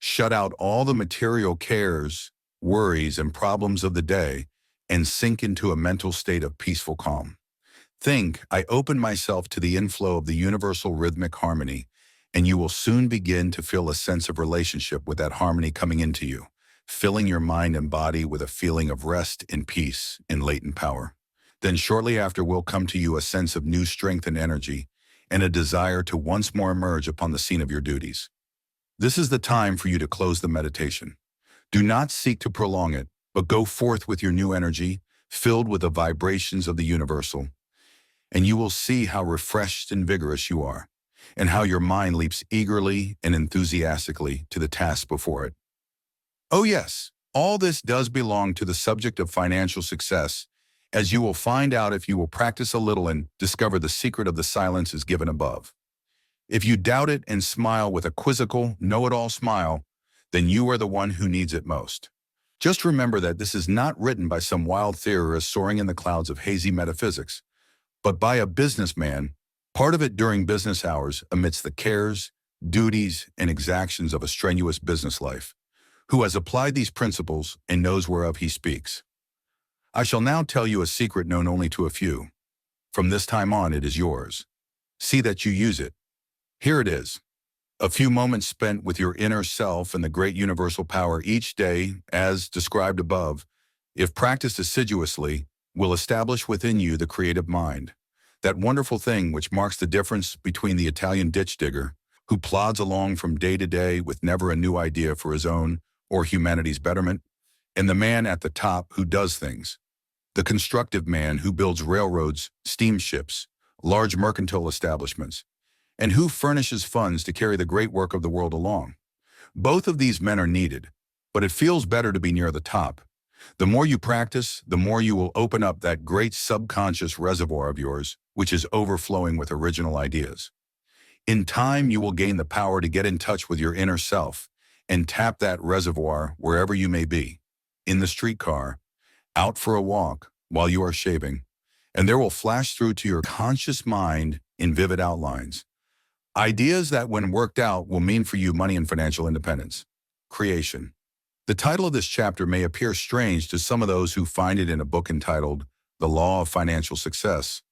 Shut out all the material cares, worries, and problems of the day, and sink into a mental state of peaceful calm. Think, I open myself to the inflow of the universal rhythmic harmony, and you will soon begin to feel a sense of relationship with that harmony coming into you, filling your mind and body with a feeling of rest and peace and latent power. Then shortly after will come to you a sense of new strength and energy, and a desire to once more emerge upon the scene of your duties. This is the time for you to close the meditation. Do not seek to prolong it, but go forth with your new energy, filled with the vibrations of the universal, and you will see how refreshed and vigorous you are, and how your mind leaps eagerly and enthusiastically to the task before it. Oh yes, all this does belong to the subject of financial success, as you will find out if you will practice a little and discover the secret of the silence is given above. If you doubt it and smile with a quizzical, know-it-all smile, then you are the one who needs it most. Just remember that this is not written by some wild theorist soaring in the clouds of hazy metaphysics, but by a businessman, part of it during business hours amidst the cares, duties, and exactions of a strenuous business life, who has applied these principles and knows whereof he speaks. I shall now tell you a secret known only to a few. From this time on, it is yours. See that you use it. Here it is. A few moments spent with your inner self and the great universal power each day, as described above, if practiced assiduously, will establish within you the creative mind, that wonderful thing which marks the difference between the Italian ditch digger, who plods along from day to day with never a new idea for his own or humanity's betterment, and the man at the top who does things, the constructive man who builds railroads, steamships, large mercantile establishments, and who furnishes funds to carry the great work of the world along. Both of these men are needed, but it feels better to be near the top. The more you practice, the more you will open up that great subconscious reservoir of yours, which is overflowing with original ideas. In time, you will gain the power to get in touch with your inner self and tap that reservoir wherever you may be, in the streetcar, out for a walk, while you are shaving, and there will flash through to your conscious mind in vivid outlines. Ideas that, when worked out, will mean for you money and financial independence. Creation. The title of this chapter may appear strange to some of those who find it in a book entitled The Law of Financial Success,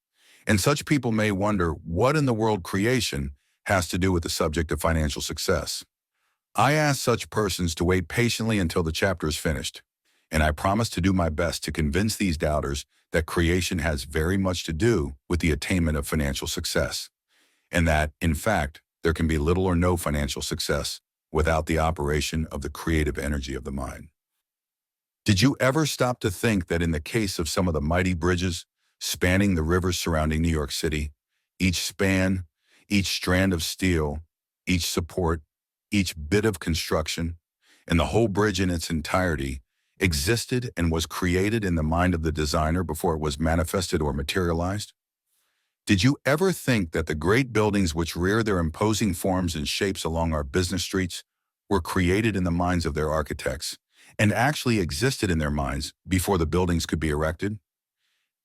and such people may wonder what in the world creation has to do with the subject of financial success. I ask such persons to wait patiently until the chapter is finished, and I promise to do my best to convince these doubters that creation has very much to do with the attainment of financial success, and that, in fact, there can be little or no financial success without the operation of the creative energy of the mind. Did you ever stop to think that in the case of some of the mighty bridges spanning the rivers surrounding New York City, each span, each strand of steel, each support, each bit of construction, and the whole bridge in its entirety existed and was created in the mind of the designer before it was manifested or materialized? Did you ever think that the great buildings which rear their imposing forms and shapes along our business streets were created in the minds of their architects and actually existed in their minds before the buildings could be erected?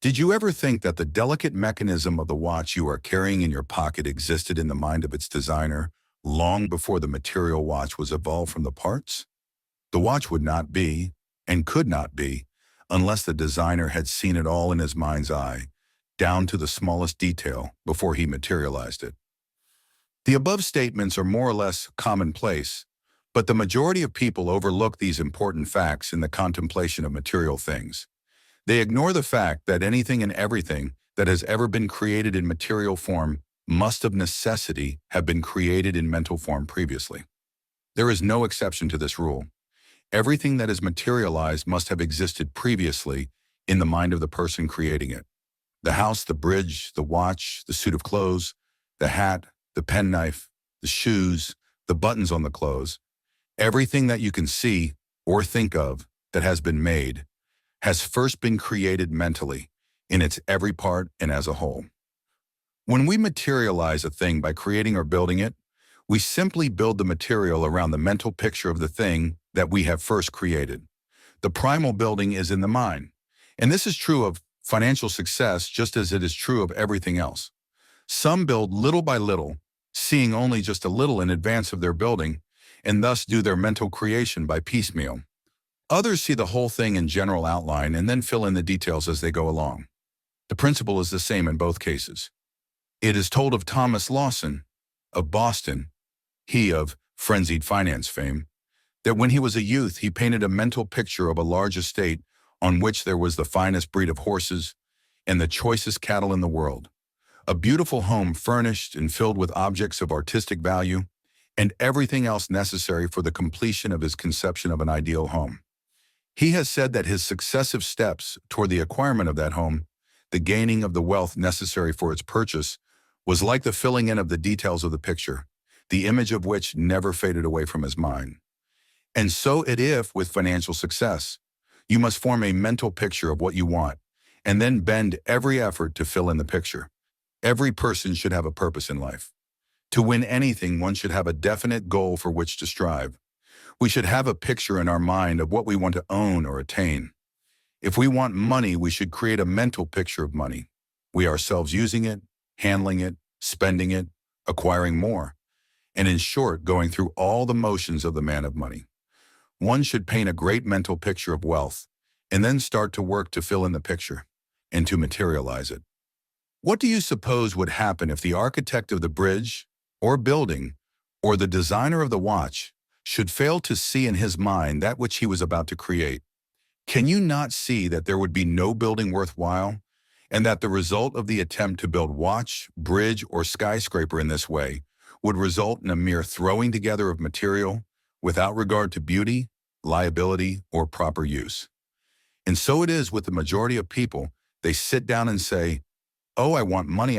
Did you ever think that the delicate mechanism of the watch you are carrying in your pocket existed in the mind of its designer long before the material watch was evolved from the parts? The watch would not be, and could not be, unless the designer had seen it all in his mind's eye, down to the smallest detail before he materialized it. The above statements are more or less commonplace, but the majority of people overlook these important facts in the contemplation of material things. They ignore the fact that anything and everything that has ever been created in material form must of necessity have been created in mental form previously. There is no exception to this rule. Everything that is materialized must have existed previously in the mind of the person creating it. The house, the bridge, the watch, the suit of clothes, the hat, the penknife, the shoes, the buttons on the clothes, everything that you can see or think of that has been made has first been created mentally, in its every part and as a whole. When we materialize a thing by creating or building it, we simply build the material around the mental picture of the thing that we have first created. The primal building is in the mind, and this is true of financial success just as it is true of everything else. Some build little by little, seeing only just a little in advance of their building, and thus do their mental creation by piecemeal. Others see the whole thing in general outline and then fill in the details as they go along. The principle is the same in both cases. It is told of Thomas Lawson, of Boston, he of frenzied finance fame, that when he was a youth he painted a mental picture of a large estate on which there was the finest breed of horses and the choicest cattle in the world, a beautiful home furnished and filled with objects of artistic value, and everything else necessary for the completion of his conception of an ideal home. He has said that his successive steps toward the acquirement of that home, the gaining of the wealth necessary for its purchase, was like the filling in of the details of the picture, the image of which never faded away from his mind. And so it is with financial success. You must form a mental picture of what you want, and then bend every effort to fill in the picture. Every person should have a purpose in life. To win anything, one should have a definite goal for which to strive. We should have a picture in our mind of what we want to own or attain. If we want money, we should create a mental picture of money. We ourselves using it, handling it, spending it, acquiring more, and in short, going through all the motions of the man of money. One should paint a great mental picture of wealth, and then start to work to fill in the picture and to materialize it. What do you suppose would happen if the architect of the bridge, or building, or the designer of the watch should fail to see in his mind that which he was about to create? Can you not see that there would be no building worthwhile, and that the result of the attempt to build watch, bridge, or skyscraper in this way would result in a mere throwing together of material without regard to beauty, liability, or proper use? And so it is with the majority of people. They sit down and say, "Oh, I want money,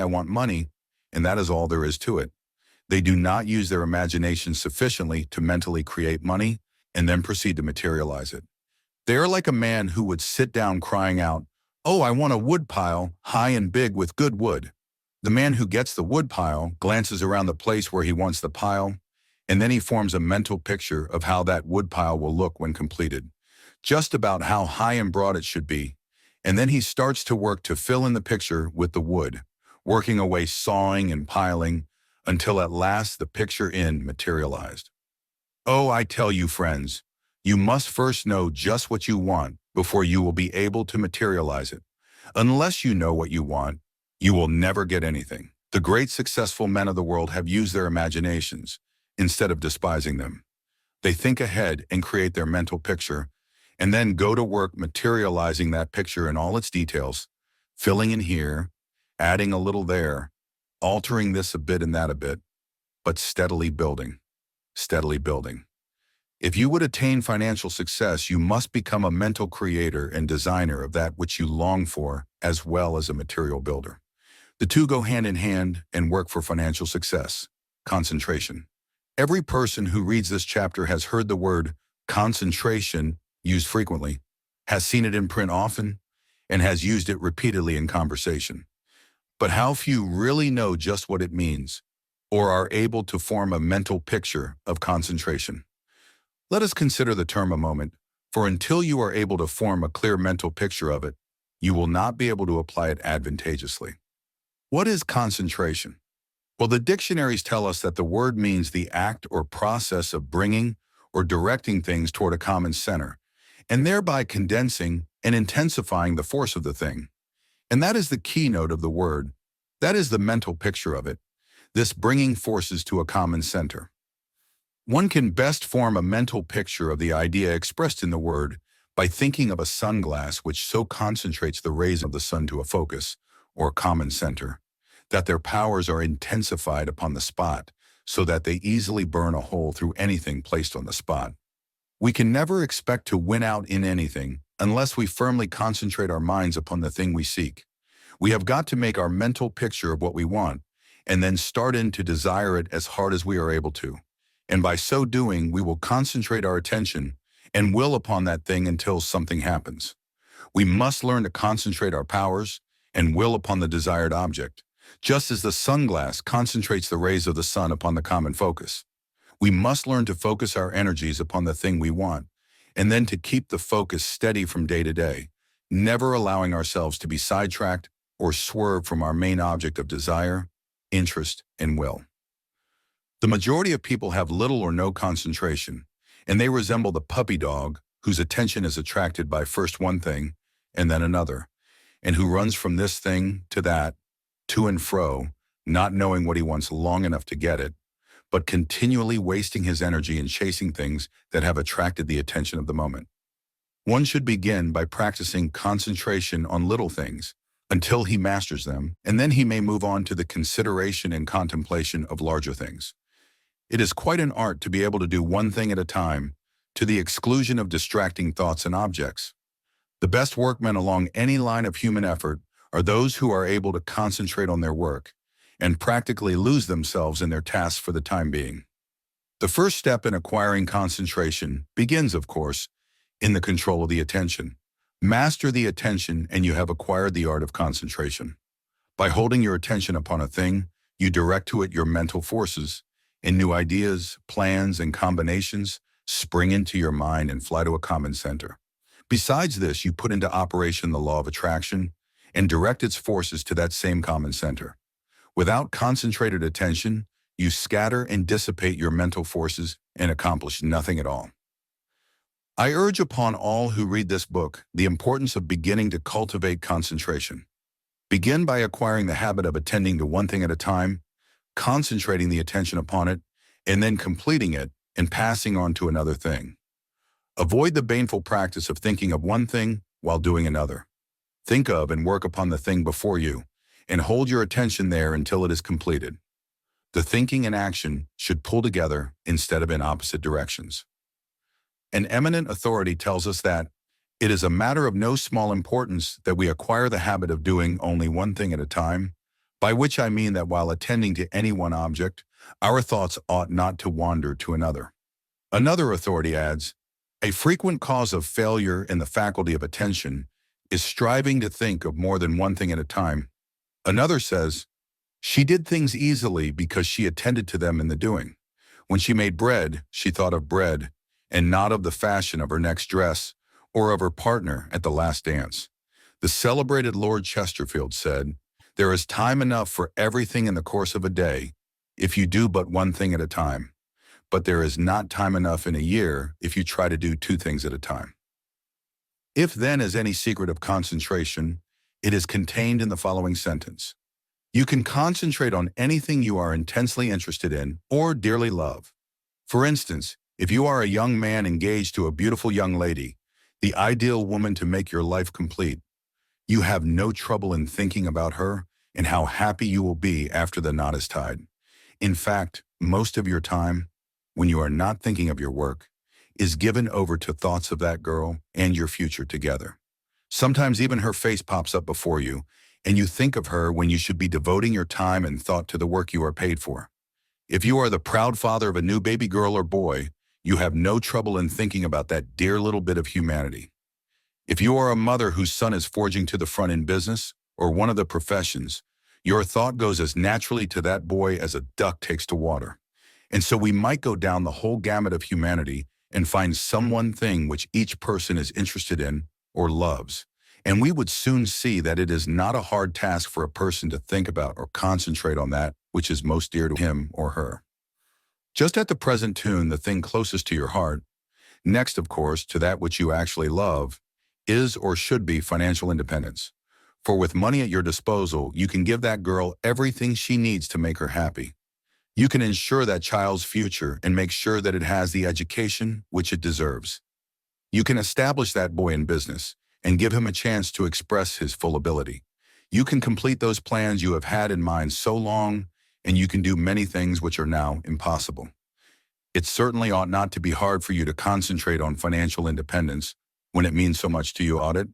and that is all there is to it." They do not use their imagination sufficiently to mentally create money and then proceed to materialize it. They are like a man who would sit down crying out, "Oh, I want a wood pile, high and big with good wood." The man who gets the wood pile glances around the place where he wants the pile, and then he forms a mental picture of how that wood pile will look when completed, just about how high and broad it should be, and then he starts to work to fill in the picture with the wood, working away sawing and piling, until at last the picture in materialized. Oh, I tell you, friends, you must first know just what you want before you will be able to materialize it. Unless you know what you want, you will never get anything. The great successful men of the world have used their imaginations instead of despising them. They think ahead and create their mental picture, and then go to work materializing that picture in all its details, filling in here, adding a little there, altering this a bit and that a bit, but steadily building, steadily building. If you would attain financial success, you must become a mental creator and designer of that which you long for, as well as a material builder. The two go hand in hand and work for financial success. Concentration. Every person who reads this chapter has heard the word concentration used frequently, has seen it in print often, and has used it repeatedly in conversation. But how few really know just what it means, or are able to form a mental picture of concentration. Let us consider the term a moment, for until you are able to form a clear mental picture of it, you will not be able to apply it advantageously. What is concentration? Well, the dictionaries tell us that the word means the act or process of bringing or directing things toward a common center, and thereby condensing and intensifying the force of the thing. And that is the keynote of the word. That is the mental picture of it, this bringing forces to a common center. One can best form a mental picture of the idea expressed in the word by thinking of a sunglass which so concentrates the rays of the sun to a focus, or common center, that their powers are intensified upon the spot so that they easily burn a hole through anything placed on the spot. We can never expect to win out in anything unless we firmly concentrate our minds upon the thing we seek. We have got to make our mental picture of what we want, and then start in to desire it as hard as we are able to. And by so doing, we will concentrate our attention and will upon that thing until something happens. We must learn to concentrate our powers and will upon the desired object, just as the sunglass concentrates the rays of the sun upon the common focus. We must learn to focus our energies upon the thing we want, and then to keep the focus steady from day to day, never allowing ourselves to be sidetracked or swerve from our main object of desire, interest, and will. The majority of people have little or no concentration, and they resemble the puppy dog whose attention is attracted by first one thing and then another, and who runs from this thing to that, to and fro, not knowing what he wants long enough to get it, but continually wasting his energy in chasing things that have attracted the attention of the moment. One should begin by practicing concentration on little things until he masters them, and then he may move on to the consideration and contemplation of larger things. It is quite an art to be able to do one thing at a time, to the exclusion of distracting thoughts and objects. The best workmen along any line of human effort are those who are able to concentrate on their work and practically lose themselves in their tasks for the time being. The first step in acquiring concentration begins, of course, in the control of the attention. Master the attention and you have acquired the art of concentration. By holding your attention upon a thing, you direct to it your mental forces, and new ideas, plans, and combinations spring into your mind and fly to a common center. Besides this, you put into operation the law of attraction and direct its forces to that same common center. Without concentrated attention, you scatter and dissipate your mental forces and accomplish nothing at all. I urge upon all who read this book the importance of beginning to cultivate concentration. Begin by acquiring the habit of attending to one thing at a time, concentrating the attention upon it, and then completing it and passing on to another thing. Avoid the baneful practice of thinking of one thing while doing another. Think of and work upon the thing before you, and hold your attention there until it is completed. The thinking and action should pull together instead of in opposite directions. An eminent authority tells us that it is a matter of no small importance that we acquire the habit of doing only one thing at a time, by which I mean that while attending to any one object, our thoughts ought not to wander to another. Another authority adds, a frequent cause of failure in the faculty of attention is striving to think of more than one thing at a time. Another says, She did things easily because she attended to them in the doing. When she made bread, she thought of bread and not of the fashion of her next dress or of her partner at the last dance. The celebrated Lord Chesterfield said, "There is time enough for everything in the course of a day if you do but one thing at a time, but there is not time enough in a year if you try to do two things at a time." If then is any secret of concentration, it is contained in the following sentence. You can concentrate on anything you are intensely interested in or dearly love. For instance, if you are a young man engaged to a beautiful young lady, the ideal woman to make your life complete, you have no trouble in thinking about her and how happy you will be after the knot is tied. In fact, most of your time, when you are not thinking of your work, is given over to thoughts of that girl and your future together. Sometimes even her face pops up before you, and you think of her when you should be devoting your time and thought to the work you are paid for. If you are the proud father of a new baby girl or boy, you have no trouble in thinking about that dear little bit of humanity. If you are a mother whose son is forging to the front in business or one of the professions, your thought goes as naturally to that boy as a duck takes to water. And so we might go down the whole gamut of humanity and find some one thing which each person is interested in or loves. And we would soon see that it is not a hard task for a person to think about or concentrate on that which is most dear to him or her. Just at the present tune, the thing closest to your heart, next, of course, to that which you actually love, is or should be financial independence. For with money at your disposal, you can give that girl everything she needs to make her happy. You can ensure that child's future and make sure that it has the education which it deserves. You can establish that boy in business and give him a chance to express his full ability. You can complete those plans you have had in mind so long, and you can do many things which are now impossible. It certainly ought not to be hard for you to concentrate on financial independence when it means so much to you, ought it?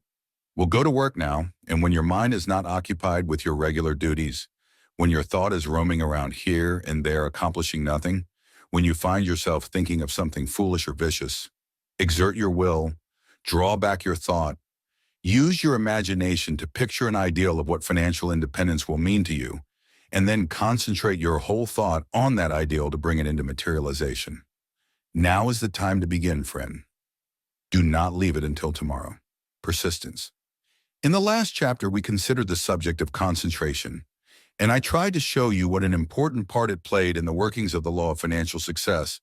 Well, go to work now, and when your mind is not occupied with your regular duties, when your thought is roaming around here and there accomplishing nothing, when you find yourself thinking of something foolish or vicious, exert your will, draw back your thought, use your imagination to picture an ideal of what financial independence will mean to you, and then concentrate your whole thought on that ideal to bring it into materialization. Now is the time to begin, friend. Do not leave it until tomorrow. Persistence. In the last chapter, we considered the subject of concentration, and I tried to show you what an important part it played in the workings of the law of financial success.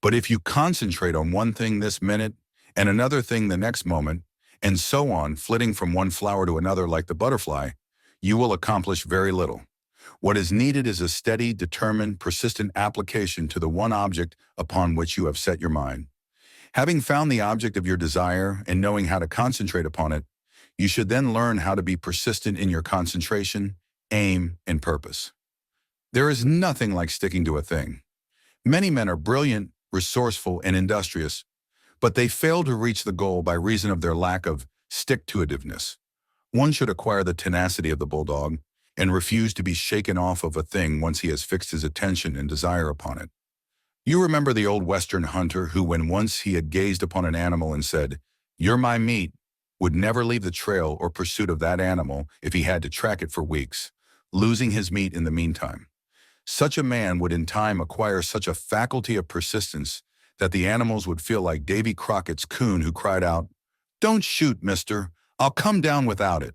But if you concentrate on one thing this minute and another thing the next moment, and so on, flitting from one flower to another like the butterfly, you will accomplish very little. What is needed is a steady, determined, persistent application to the one object upon which you have set your mind. Having found the object of your desire and knowing how to concentrate upon it, you should then learn how to be persistent in your concentration, aim, and purpose. There is nothing like sticking to a thing. Many men are brilliant, resourceful, and industrious, but they fail to reach the goal by reason of their lack of stick-to-itiveness. One should acquire the tenacity of the bulldog and refuse to be shaken off of a thing once he has fixed his attention and desire upon it. You remember the old Western hunter who, when once he had gazed upon an animal and said, "You're my meat," would never leave the trail or pursuit of that animal if he had to track it for weeks, losing his meat in the meantime. Such a man would in time acquire such a faculty of persistence that the animals would feel like Davy Crockett's coon who cried out, "Don't shoot, mister, I'll come down without it."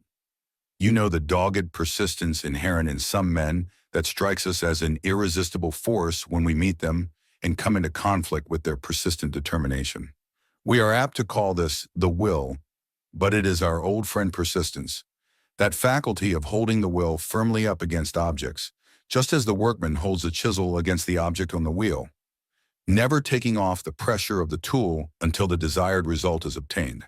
You know the dogged persistence inherent in some men that strikes us as an irresistible force when we meet them and come into conflict with their persistent determination. We are apt to call this the will, but it is our old friend persistence, that faculty of holding the will firmly up against objects, just as the workman holds the chisel against the object on the wheel, never taking off the pressure of the tool until the desired result is obtained.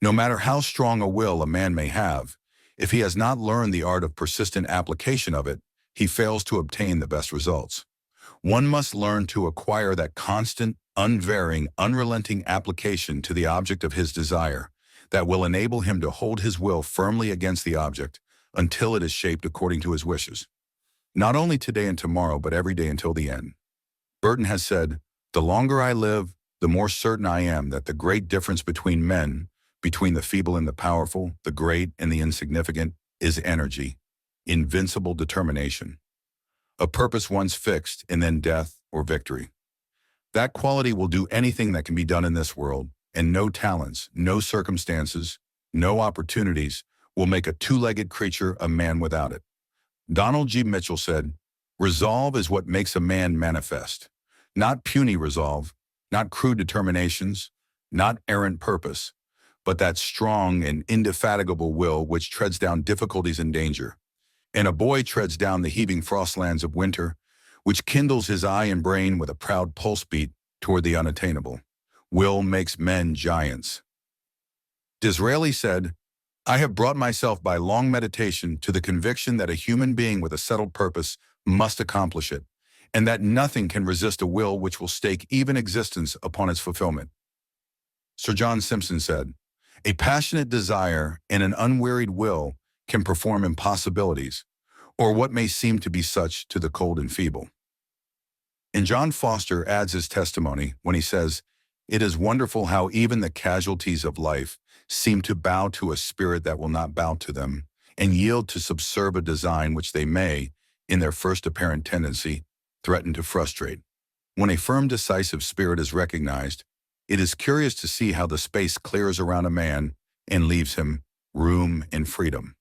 No matter how strong a will a man may have, if he has not learned the art of persistent application of it, he fails to obtain the best results. One must learn to acquire that constant, unvarying, unrelenting application to the object of his desire that will enable him to hold his will firmly against the object until it is shaped according to his wishes. Not only today and tomorrow, but every day until the end. Burton has said, "The longer I live, the more certain I am that the great difference between men, between the feeble and the powerful, the great and the insignificant, is energy, invincible determination." a purpose once fixed, and then death or victory. That quality will do anything that can be done in this world, and no talents, no circumstances, no opportunities will make a two-legged creature a man without it. Donald G. Mitchell said, "Resolve is what makes a man manifest. Not puny resolve, not crude determinations, not errant purpose, but that strong and indefatigable will which treads down difficulties and danger. And a boy treads down the heaving frostlands of winter, which kindles his eye and brain with a proud pulse beat toward the unattainable. Will makes men giants." Disraeli said, "I have brought myself by long meditation to the conviction that a human being with a settled purpose must accomplish it, and that nothing can resist a will which will stake even existence upon its fulfillment." Sir John Simpson said, "A passionate desire and an unwearied will can perform impossibilities, or what may seem to be such to the cold and feeble." And John Foster adds his testimony when he says, "It is wonderful how even the casualties of life seem to bow to a spirit that will not bow to them, and yield to subserve a design which they may, in their first apparent tendency, threaten to frustrate. When a firm, decisive spirit is recognized, it is curious to see how the space clears around a man and leaves him room and freedom."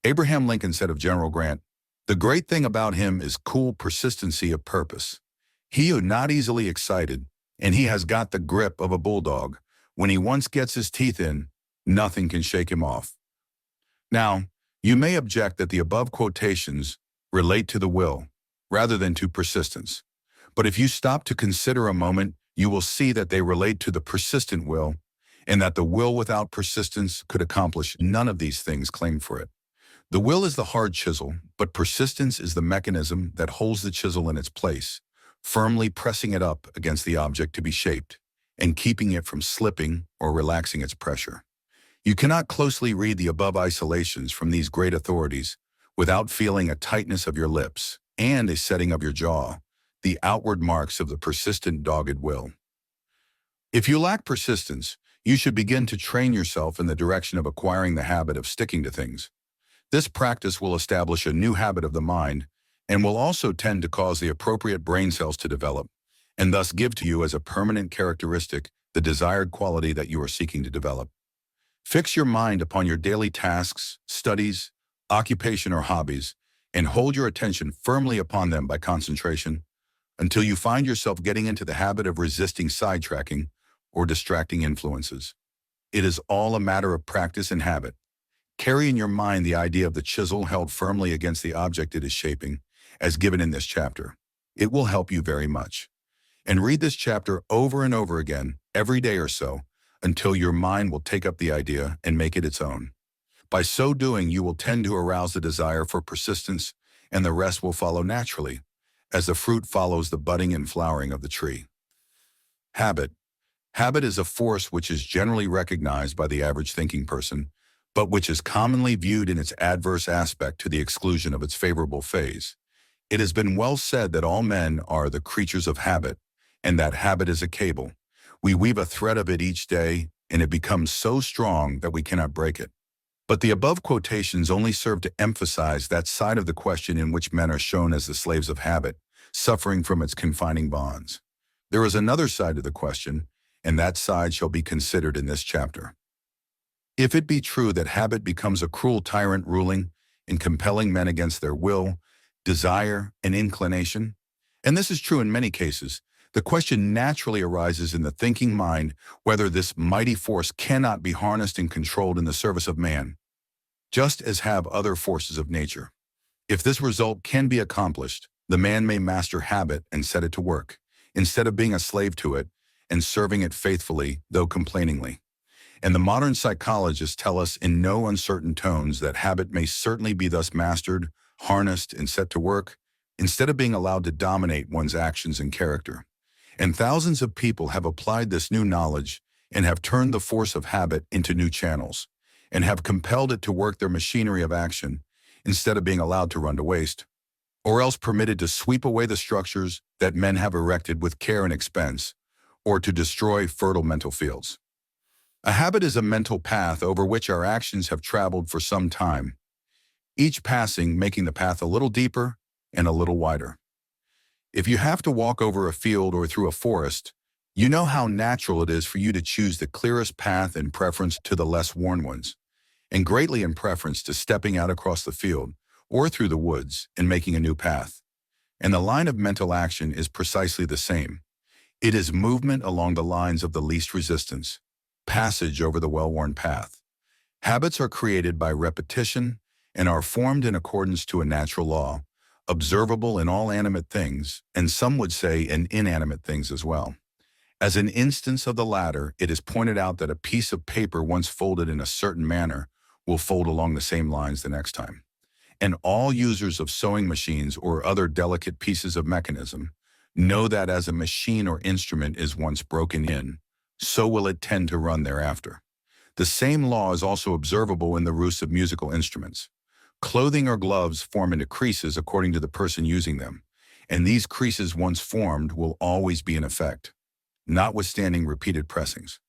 Abraham Lincoln said of General Grant, "The great thing about him is cool persistency of purpose. He is not easily excited, and he has got the grip of a bulldog. When he once gets his teeth in, nothing can shake him off." Now, you may object that the above quotations relate to the will, rather than to persistence. But if you stop to consider a moment, you will see that they relate to the persistent will, and that the will without persistence could accomplish none of these things claimed for it. The will is the hard chisel, but persistence is the mechanism that holds the chisel in its place, firmly pressing it up against the object to be shaped, and keeping it from slipping or relaxing its pressure. You cannot closely read the above isolations from these great authorities without feeling a tightness of your lips and a setting of your jaw, the outward marks of the persistent, dogged will. If you lack persistence, you should begin to train yourself in the direction of acquiring the habit of sticking to things. This practice will establish a new habit of the mind and will also tend to cause the appropriate brain cells to develop, and thus give to you as a permanent characteristic the desired quality that you are seeking to develop. Fix your mind upon your daily tasks, studies, occupation, or hobbies, and hold your attention firmly upon them by concentration until you find yourself getting into the habit of resisting sidetracking or distracting influences. It is all a matter of practice and habit. Carry in your mind the idea of the chisel held firmly against the object it is shaping, as given in this chapter. It will help you very much. And read this chapter over and over again, every day or so, until your mind will take up the idea and make it its own. By so doing, you will tend to arouse the desire for persistence, and the rest will follow naturally, as the fruit follows the budding and flowering of the tree. Habit. Habit is a force which is generally recognized by the average thinking person, but which is commonly viewed in its adverse aspect to the exclusion of its favorable phase. It has been well said that all men are the creatures of habit, and that habit is a cable. We weave a thread of it each day, and it becomes so strong that we cannot break it. But the above quotations only serve to emphasize that side of the question in which men are shown as the slaves of habit, suffering from its confining bonds. There is another side to the question, and that side shall be considered in this chapter. If it be true that habit becomes a cruel tyrant ruling and compelling men against their will, desire, and inclination, and this is true in many cases, the question naturally arises in the thinking mind whether this mighty force cannot be harnessed and controlled in the service of man, just as have other forces of nature. If this result can be accomplished, the man may master habit and set it to work, instead of being a slave to it and serving it faithfully, though complainingly. And the modern psychologists tell us in no uncertain tones that habit may certainly be thus mastered, harnessed, and set to work, instead of being allowed to dominate one's actions and character. And thousands of people have applied this new knowledge and have turned the force of habit into new channels, and have compelled it to work their machinery of action, instead of being allowed to run to waste, or else permitted to sweep away the structures that men have erected with care and expense, or to destroy fertile mental fields. A habit is a mental path over which our actions have traveled for some time, each passing making the path a little deeper and a little wider. If you have to walk over a field or through a forest, you know how natural it is for you to choose the clearest path in preference to the less worn ones, and greatly in preference to stepping out across the field or through the woods and making a new path. And the line of mental action is precisely the same. It is movement along the lines of the least resistance, passage over the well-worn path. Habits are created by repetition and are formed in accordance to a natural law, observable in all animate things, and some would say in inanimate things as well. As an instance of the latter, it is pointed out that a piece of paper once folded in a certain manner will fold along the same lines the next time. And all users of sewing machines or other delicate pieces of mechanism know that as a machine or instrument is once broken in, so will it tend to run thereafter. The same law is also observable in the roots of musical instruments. Clothing or gloves form into creases according to the person using them, and these creases once formed will always be in effect, notwithstanding repeated pressings.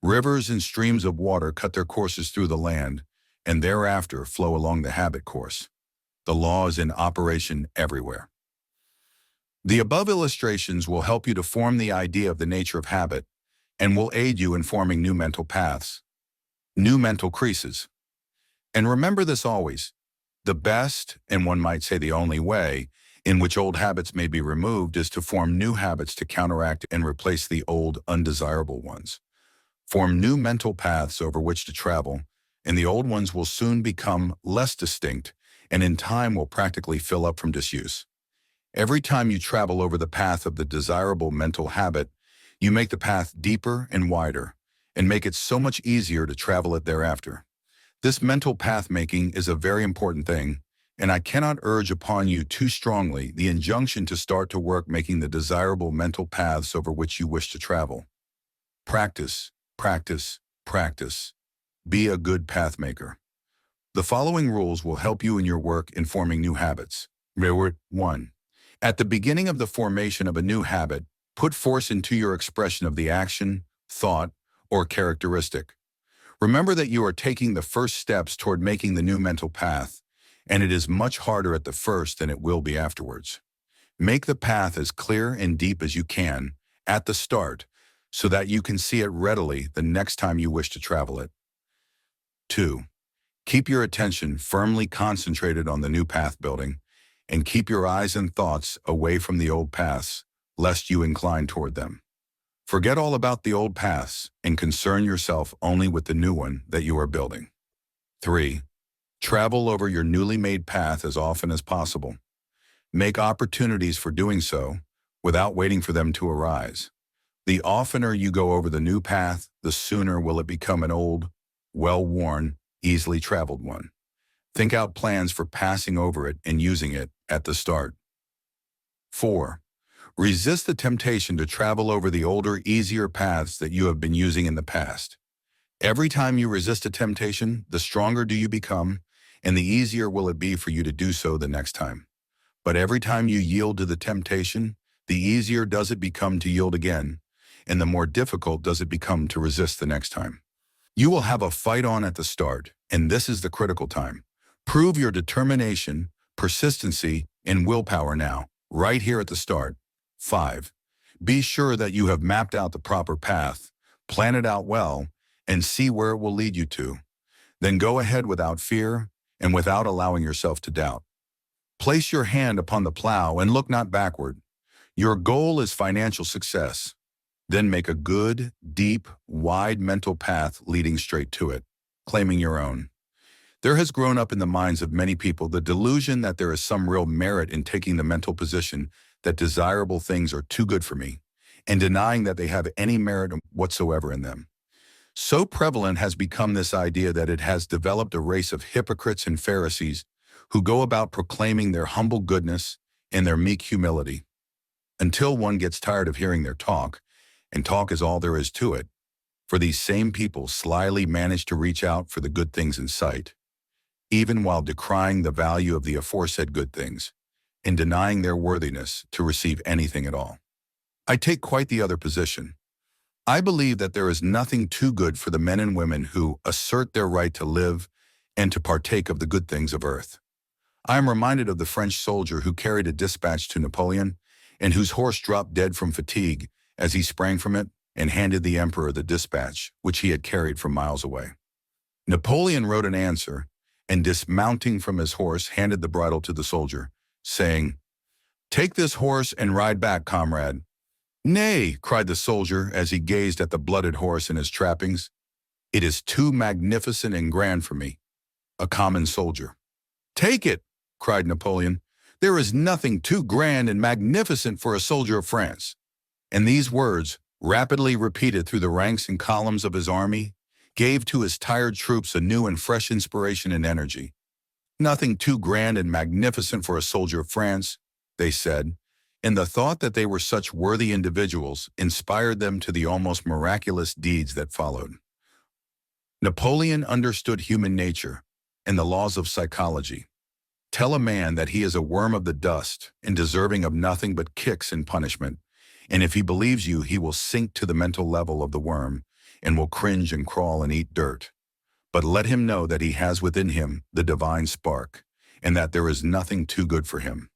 Rivers and streams of water cut their courses through the land, and thereafter flow along the habit course. The law is in operation everywhere. The above illustrations will help you to form the idea of the nature of habit and will aid you in forming new mental paths, new mental creases. And remember this always, the best, and one might say the only way, in which old habits may be removed is to form new habits to counteract and replace the old undesirable ones. Form new mental paths over which to travel, and the old ones will soon become less distinct and in time will practically fill up from disuse. Every time you travel over the path of the desirable mental habit, you make the path deeper and wider and make it so much easier to travel it thereafter. This mental path making is a very important thing, and I cannot urge upon you too strongly the injunction to start to work making the desirable mental paths over which you wish to travel. Practice, practice, practice. Be a good path maker. The following rules will help you in your work in forming new habits. 1. At the beginning of the formation of a new habit, put force into your expression of the action, thought, or characteristic. Remember that you are taking the first steps toward making the new mental path, and it is much harder at the first than it will be afterwards. Make the path as clear and deep as you can at the start so that you can see it readily the next time you wish to travel it. 2. Keep your attention firmly concentrated on the new path building, and keep your eyes and thoughts away from the old paths, lest you incline toward them. Forget all about the old paths and concern yourself only with the new one that you are building. 3. Travel over your newly made path as often as possible. Make opportunities for doing so without waiting for them to arise. The oftener you go over the new path, the sooner will it become an old, well-worn, easily traveled one. Think out plans for passing over it and using it at the start. 4. Resist the temptation to travel over the older, easier paths that you have been using in the past. Every time you resist a temptation, the stronger do you become, and the easier will it be for you to do so the next time. But every time you yield to the temptation, the easier does it become to yield again, and the more difficult does it become to resist the next time. You will have a fight on at the start, and this is the critical time. Prove your determination, persistency, and willpower now, right here at the start. 5. Be sure that you have mapped out the proper path, plan it out well, and see where it will lead you to. Then go ahead without fear and without allowing yourself to doubt. Place your hand upon the plow and look not backward. Your goal is financial success. Then make a good, deep, wide mental path leading straight to it, claiming your own. There has grown up in the minds of many people the delusion that there is some real merit in taking the mental position that desirable things are too good for me, and denying that they have any merit whatsoever in them. So prevalent has become this idea that it has developed a race of hypocrites and Pharisees who go about proclaiming their humble goodness and their meek humility, until one gets tired of hearing their talk, and talk is all there is to it, for these same people slyly manage to reach out for the good things in sight, even while decrying the value of the aforesaid good things, and denying their worthiness to receive anything at all. I take quite the other position. I believe that there is nothing too good for the men and women who assert their right to live and to partake of the good things of earth. I am reminded of the French soldier who carried a dispatch to Napoleon and whose horse dropped dead from fatigue as he sprang from it and handed the emperor the dispatch, which he had carried from miles away. Napoleon wrote an answer and, dismounting from his horse, handed the bridle to the soldier, saying, "Take this horse and ride back, comrade." "Nay," cried the soldier as he gazed at the blooded horse and his trappings. "It is too magnificent and grand for me, a common soldier." "Take it," cried Napoleon. "There is nothing too grand and magnificent for a soldier of France." And these words, rapidly repeated through the ranks and columns of his army, gave to his tired troops a new and fresh inspiration and energy. "Nothing too grand and magnificent for a soldier of France," they said, and the thought that they were such worthy individuals inspired them to the almost miraculous deeds that followed. Napoleon understood human nature and the laws of psychology. Tell a man that he is a worm of the dust and deserving of nothing but kicks and punishment, and if he believes you, he will sink to the mental level of the worm and will cringe and crawl and eat dirt. But let him know that he has within him the divine spark, and that there is nothing too good for him,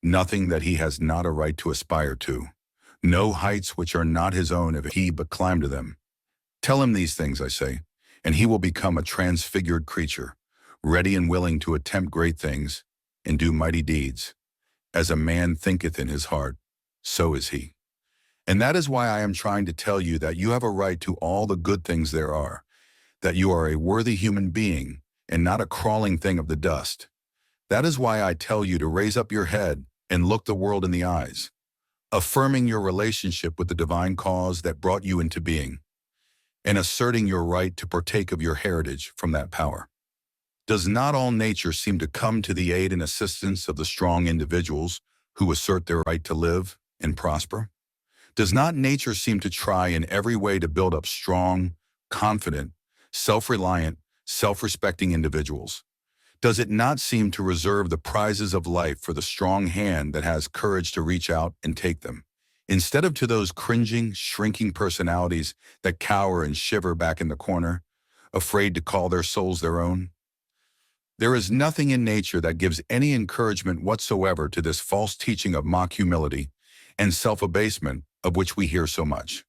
nothing that he has not a right to aspire to, no heights which are not his own if he but climb to them. Tell him these things, I say, and he will become a transfigured creature, ready and willing to attempt great things and do mighty deeds. As a man thinketh in his heart, so is he. And that is why I am trying to tell you that you have a right to all the good things there are, that you are a worthy human being and not a crawling thing of the dust. That is why I tell you to raise up your head and look the world in the eyes, affirming your relationship with the divine cause that brought you into being, and asserting your right to partake of your heritage from that power. Does not all nature seem to come to the aid and assistance of the strong individuals who assert their right to live and prosper? Does not nature seem to try in every way to build up strong, confident, self-reliant, self-respecting individuals? Does it not seem to reserve the prizes of life for the strong hand that has courage to reach out and take them, instead of to those cringing, shrinking personalities that cower and shiver back in the corner, afraid to call their souls their own? There is nothing in nature that gives any encouragement whatsoever to this false teaching of mock humility and self-abasement of which we hear so much.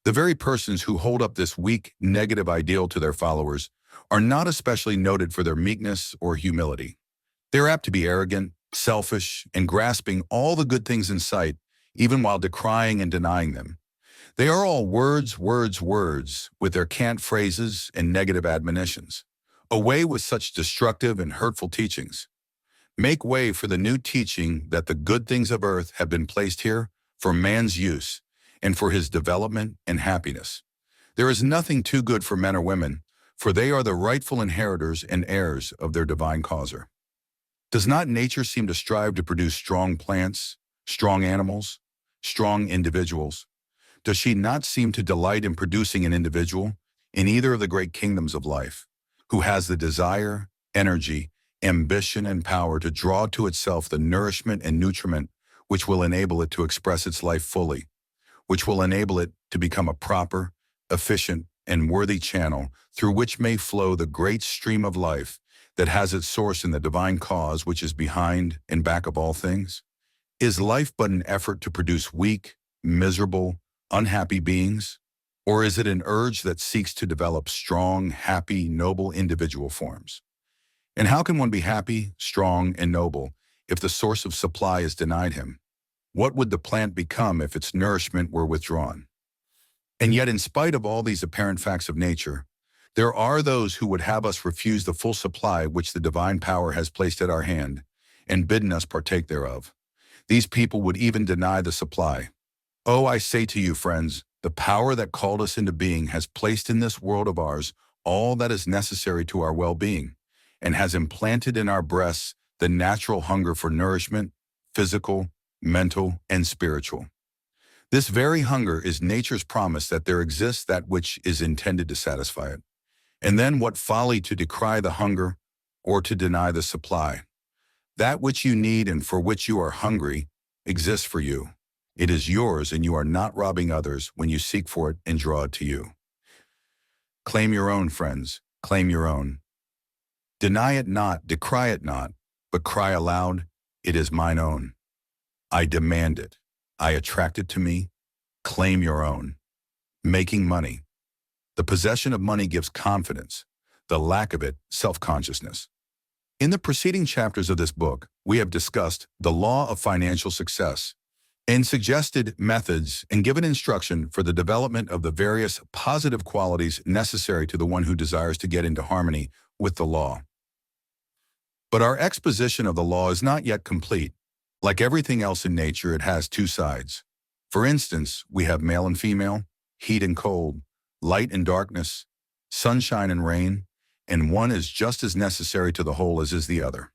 The very persons who hold up this weak, negative ideal to their followers are not especially noted for their meekness or humility. They're apt to be arrogant, selfish, and grasping all the good things in sight, even while decrying and denying them. They are all words, words, words, with their cant phrases and negative admonitions. Away with such destructive and hurtful teachings. Make way for the new teaching that the good things of earth have been placed here for man's use and for his development and happiness. There is nothing too good for men or women, for they are the rightful inheritors and heirs of their divine causer. Does not nature seem to strive to produce strong plants, strong animals, strong individuals? Does she not seem to delight in producing an individual in either of the great kingdoms of life, who has the desire, energy, ambition, and power to draw to itself the nourishment and nutriment which will enable it to express its life fully, which will enable it to become a proper, efficient, and worthy channel through which may flow the great stream of life that has its source in the divine cause which is behind and back of all things? Is life but an effort to produce weak, miserable, unhappy beings? Or is it an urge that seeks to develop strong, happy, noble individual forms? And how can one be happy, strong, and noble if the source of supply is denied him? What would the plant become if its nourishment were withdrawn? And yet, in spite of all these apparent facts of nature, there are those who would have us refuse the full supply which the divine power has placed at our hand and bidden us partake thereof. These people would even deny the supply. Oh, I say to you, friends, the power that called us into being has placed in this world of ours all that is necessary to our well-being, and has implanted in our breasts the natural hunger for nourishment, physical, mental, and spiritual. This very hunger is nature's promise that there exists that which is intended to satisfy it. And then what folly to decry the hunger or to deny the supply. That which you need and for which you are hungry exists for you. It is yours, and you are not robbing others when you seek for it and draw it to you. Claim your own, friends. Claim your own. Deny it not, decry it not, but cry aloud, "It is mine own. I demand it. I attract it to me. Claim your own." Making money. The possession of money gives confidence. The lack of it, self-consciousness. In the preceding chapters of this book, we have discussed the law of financial success and suggested methods and given instruction for the development of the various positive qualities necessary to the one who desires to get into harmony with the law. But our exposition of the law is not yet complete. Like everything else in nature, it has two sides. For instance, we have male and female, heat and cold, light and darkness, sunshine and rain, and one is just as necessary to the whole as is the other.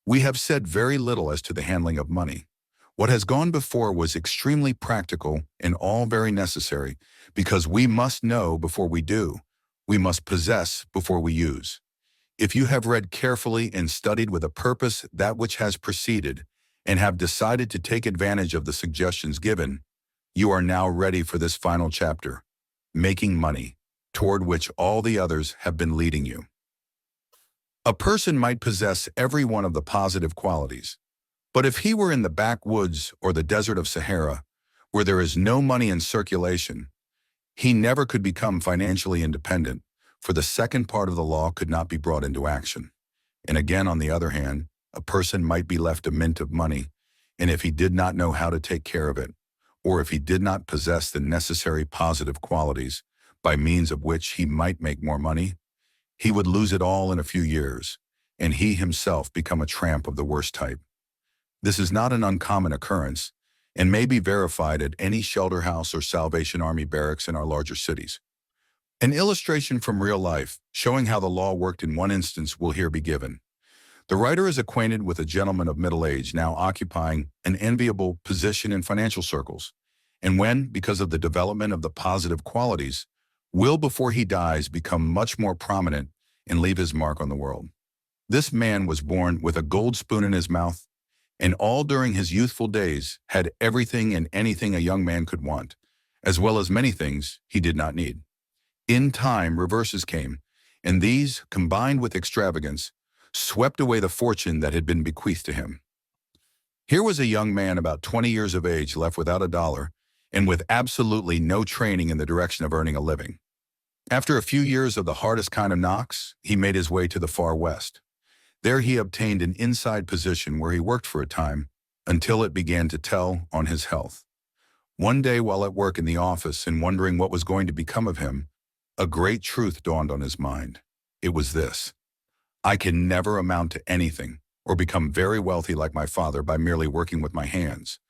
We have said very little as to the handling of money. What has gone before was extremely practical and all very necessary, because we must know before we do. We must possess before we use. If you have read carefully and studied with a purpose that which has preceded, and have decided to take advantage of the suggestions given, you are now ready for this final chapter, making money, toward which all the others have been leading you. A person might possess every one of the positive qualities, but if he were in the backwoods or the desert of Sahara, where there is no money in circulation, he never could become financially independent, for the second part of the law could not be brought into action. And again, on the other hand, a person might be left a mint of money, and if he did not know how to take care of it, or if he did not possess the necessary positive qualities by means of which he might make more money, he would lose it all in a few years, and he himself become a tramp of the worst type. This is not an uncommon occurrence, and may be verified at any shelter house or Salvation Army barracks in our larger cities. An illustration from real life, showing how the law worked in one instance, will here be given. The writer is acquainted with a gentleman of middle age now occupying an enviable position in financial circles, and when, because of the development of the positive qualities, will before he dies become much more prominent and leave his mark on the world. This man was born with a gold spoon in his mouth, and all during his youthful days had everything and anything a young man could want, as well as many things he did not need. In time, reverses came, and these, combined with extravagance, swept away the fortune that had been bequeathed to him. Here was a young man about 20 years of age left without a dollar and with absolutely no training in the direction of earning a living. After a few years of the hardest kind of knocks, he made his way to the far west. There he obtained an inside position where he worked for a time until it began to tell on his health. One day while at work in the office and wondering what was going to become of him, a great truth dawned on his mind. It was this: I can never amount to anything or become very wealthy like my father by merely working with my hands.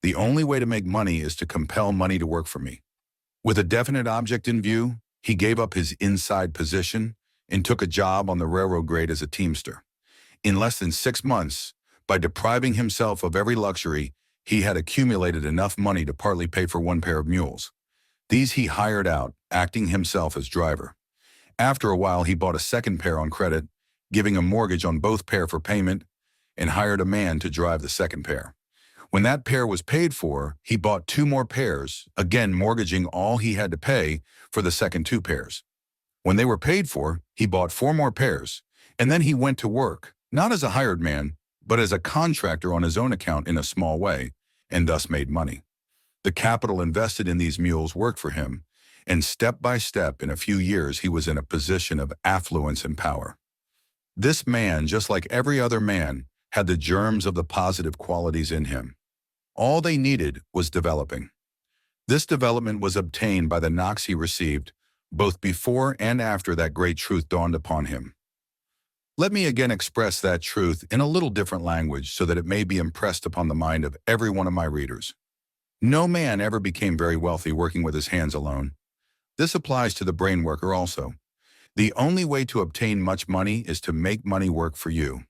The only way to make money is to compel money to work for me. With a definite object in view, he gave up his inside position and took a job on the railroad grade as a teamster. In less than 6 months, by depriving himself of every luxury, he had accumulated enough money to partly pay for one pair of mules. These he hired out, acting himself as driver. After a while, he bought a second pair on credit, giving a mortgage on both pair for payment, and hired a man to drive the second pair. When that pair was paid for, he bought 2 more pairs, again mortgaging all he had to pay for the second 2 pairs. When they were paid for, he bought 4 more pairs, and then he went to work, not as a hired man, but as a contractor on his own account in a small way, and thus made money. The capital invested in these mules worked for him, and step by step, in a few years, he was in a position of affluence and power. This man, just like every other man, had the germs of the positive qualities in him. All they needed was developing. This development was obtained by the knocks he received, both before and after that great truth dawned upon him. Let me again express that truth in a little different language so that it may be impressed upon the mind of every one of my readers. No man ever became very wealthy working with his hands alone. This applies to the brain worker also. The only way to obtain much money is to make money work for you.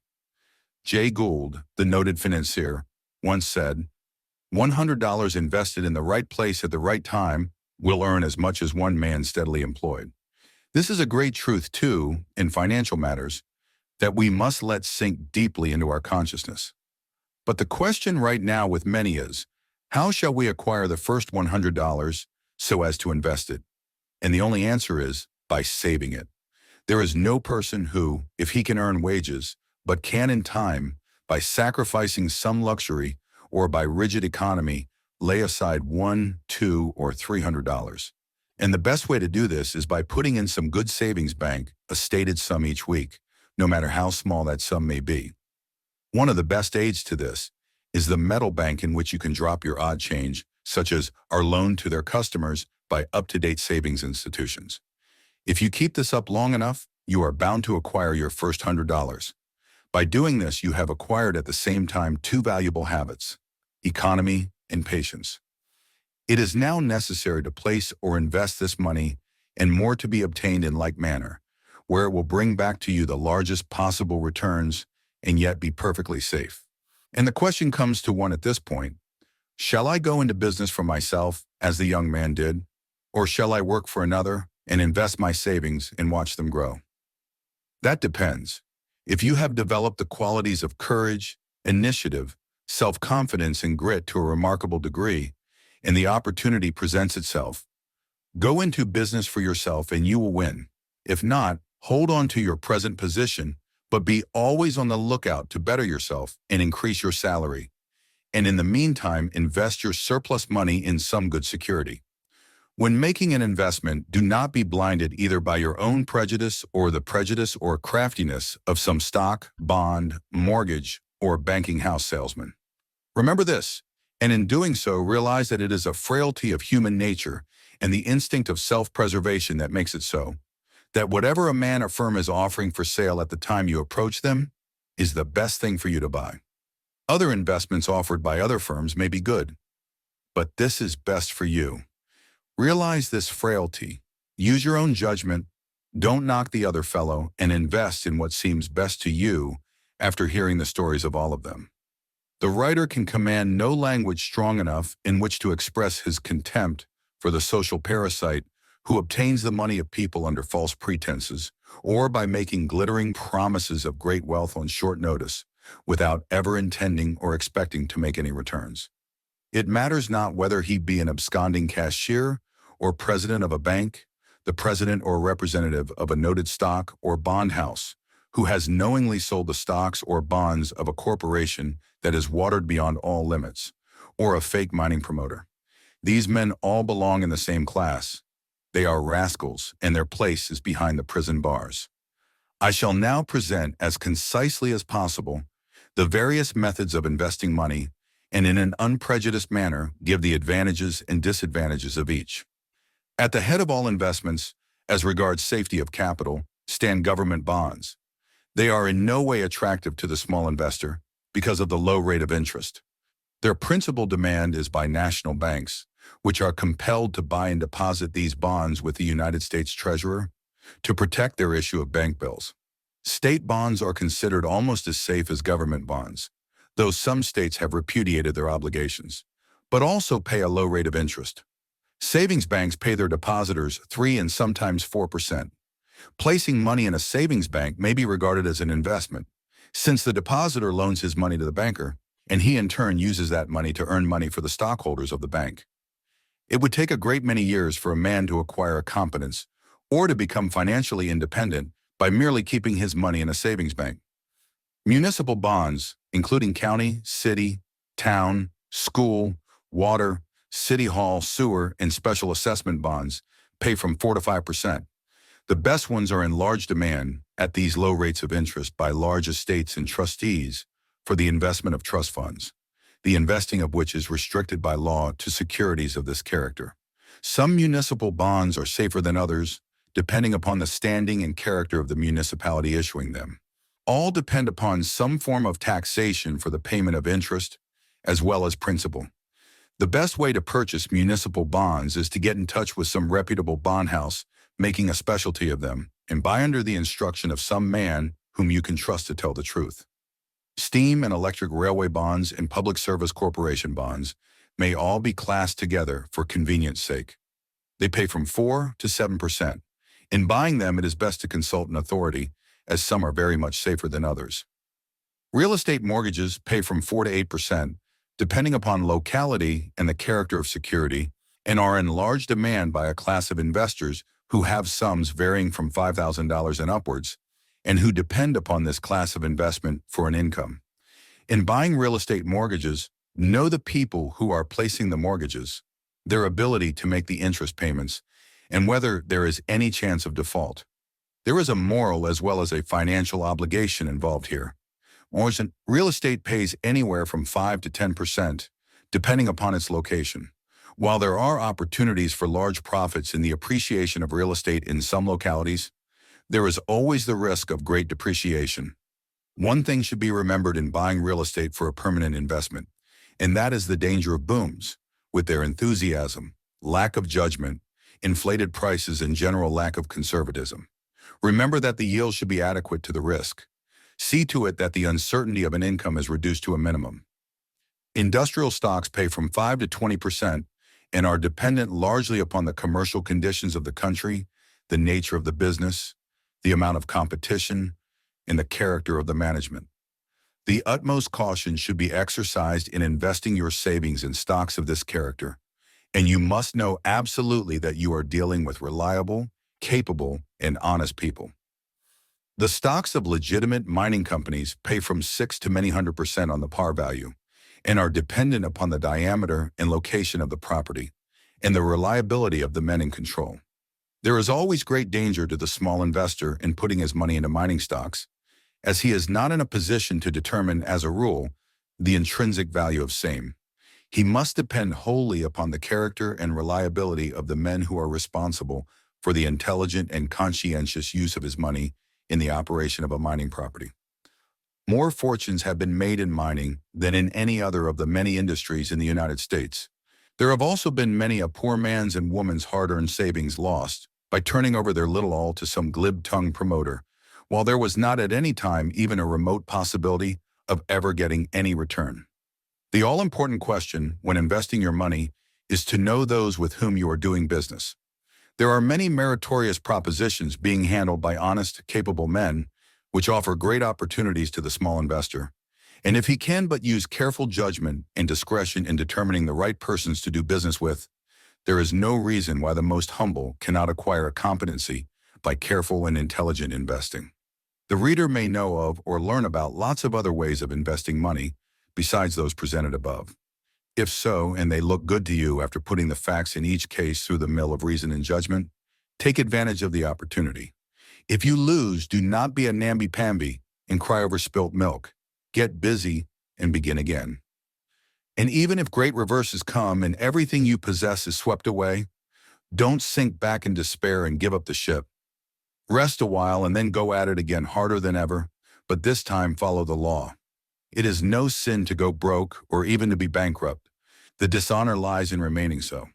Jay Gould, the noted financier, once said, $100 invested in the right place at the right time will earn as much as one man steadily employed. This is a great truth, too, in financial matters, that we must let sink deeply into our consciousness. But the question right now with many is, how shall we acquire the first $100 so as to invest it? And the only answer is by saving it. There is no person who, if he can earn wages, but can in time, by sacrificing some luxury or by rigid economy, lay aside $1, $2, or $300. And the best way to do this is by putting in some good savings bank, a stated sum each week, no matter how small that sum may be. One of the best aids to this is the metal bank, in which you can drop your odd change, such as our loan to their customers, by up-to-date savings institutions. If you keep this up long enough, you are bound to acquire your first $100. By doing this, you have acquired at the same time two valuable habits: economy and patience. It is now necessary to place or invest this money, and more to be obtained in like manner, where it will bring back to you the largest possible returns and yet be perfectly safe. And the question comes to one at this point: shall I go into business for myself, as the young man did, or shall I work for another and invest my savings and watch them grow? That depends. If you have developed the qualities of courage, initiative, self-confidence, and grit to a remarkable degree, and the opportunity presents itself, go into business for yourself and you will win. If not, hold on to your present position, but be always on the lookout to better yourself and increase your salary. And in the meantime, invest your surplus money in some good security. When making an investment, do not be blinded either by your own prejudice or the prejudice or craftiness of some stock, bond, mortgage, or banking house salesman. Remember this, and in doing so, realize that it is a frailty of human nature and the instinct of self-preservation that makes it so, that whatever a man or firm is offering for sale at the time you approach them is the best thing for you to buy. Other investments offered by other firms may be good, but this is best for you. Realize this frailty, use your own judgment, don't knock the other fellow, and invest in what seems best to you after hearing the stories of all of them. The writer can command no language strong enough in which to express his contempt for the social parasite who obtains the money of people under false pretenses, or by making glittering promises of great wealth on short notice, without ever intending or expecting to make any returns. It matters not whether he be an absconding cashier or president of a bank, the president or representative of a noted stock or bond house, who has knowingly sold the stocks or bonds of a corporation that is watered beyond all limits, or a fake mining promoter. These men all belong in the same class. They are rascals, and their place is behind the prison bars. I shall now present, as concisely as possible, the various methods of investing money, and in an unprejudiced manner give the advantages and disadvantages of each. At the head of all investments, as regards safety of capital, stand government bonds. They are in no way attractive to the small investor because of the low rate of interest. Their principal demand is by national banks, which are compelled to buy and deposit these bonds with the United States Treasurer to protect their issue of bank bills. State bonds are considered almost as safe as government bonds, though some states have repudiated their obligations, but also pay a low rate of interest. Savings banks pay their depositors 3 and sometimes 4%. Placing money in a savings bank may be regarded as an investment, since the depositor loans his money to the banker, and he in turn uses that money to earn money for the stockholders of the bank. It would take a great many years for a man to acquire a competence or to become financially independent by merely keeping his money in a savings bank. Municipal bonds, including county, city, town, school, water, city hall, sewer, and special assessment bonds, pay from 4 to 5%. The best ones are in large demand at these low rates of interest by large estates and trustees for the investment of trust funds, the investing of which is restricted by law to securities of this character. Some municipal bonds are safer than others, depending upon the standing and character of the municipality issuing them. All depend upon some form of taxation for the payment of interest, as well as principal. The best way to purchase municipal bonds is to get in touch with some reputable bond house making a specialty of them, and buy under the instruction of some man whom you can trust to tell the truth. Steam and electric railway bonds and public service corporation bonds may all be classed together for convenience sake. They pay from 4 to 7%. In buying them, it is best to consult an authority, as some are very much safer than others. Real estate mortgages pay from 4 to 8%, depending upon locality and the character of security, and are in large demand by a class of investors who have sums varying from $5,000 and upwards, and who depend upon this class of investment for an income. In buying real estate mortgages, know the people who are placing the mortgages, their ability to make the interest payments, and whether there is any chance of default. There is a moral as well as a financial obligation involved here. Real estate pays anywhere from 5 to 10%, depending upon its location. While there are opportunities for large profits in the appreciation of real estate in some localities, there is always the risk of great depreciation. One thing should be remembered in buying real estate for a permanent investment, and that is the danger of booms, with their enthusiasm, lack of judgment, inflated prices, and general lack of conservatism. Remember that the yield should be adequate to the risk. See to it that the uncertainty of an income is reduced to a minimum. Industrial stocks pay from 5 to 20% and are dependent largely upon the commercial conditions of the country, the nature of the business, the amount of competition, and the character of the management. The utmost caution should be exercised in investing your savings in stocks of this character, and you must know absolutely that you are dealing with reliable, capable, and honest people. The stocks of legitimate mining companies pay from 6 to many 100% on the par value and are dependent upon the diameter and location of the property and the reliability of the men in control. There is always great danger to the small investor in putting his money into mining stocks, as he is not in a position to determine, as a rule, the intrinsic value of same. He must depend wholly upon the character and reliability of the men who are responsible for the intelligent and conscientious use of his money in the operation of a mining property. More fortunes have been made in mining than in any other of the many industries in the United States. There have also been many a poor man's and woman's hard-earned savings lost by turning over their little all to some glib-tongued promoter, while there was not at any time even a remote possibility of ever getting any return. The all-important question when investing your money is to know those with whom you are doing business. There are many meritorious propositions being handled by honest, capable men, which offer great opportunities to the small investor. And if he can but use careful judgment and discretion in determining the right persons to do business with, there is no reason why the most humble cannot acquire a competency by careful and intelligent investing. The reader may know of or learn about lots of other ways of investing money besides those presented above. If so, and they look good to you after putting the facts in each case through the mill of reason and judgment, take advantage of the opportunity. If you lose, do not be a namby-pamby and cry over spilt milk. Get busy and begin again. And even if great reverses come and everything you possess is swept away, don't sink back in despair and give up the ship. Rest a while and then go at it again harder than ever, but this time follow the law. It is no sin to go broke or even to be bankrupt. The dishonor lies in remaining so.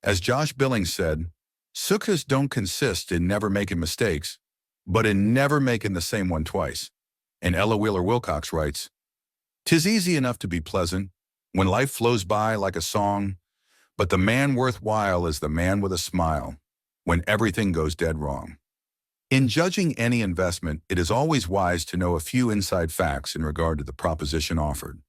As Josh Billings said, success don't consist in never making mistakes, but in never making the same one twice. And Ella Wheeler Wilcox writes, "'Tis easy enough to be pleasant when life flows by like a song, but the man worthwhile is the man with a smile when everything goes dead wrong." In judging any investment, it is always wise to know a few inside facts in regard to the proposition offered.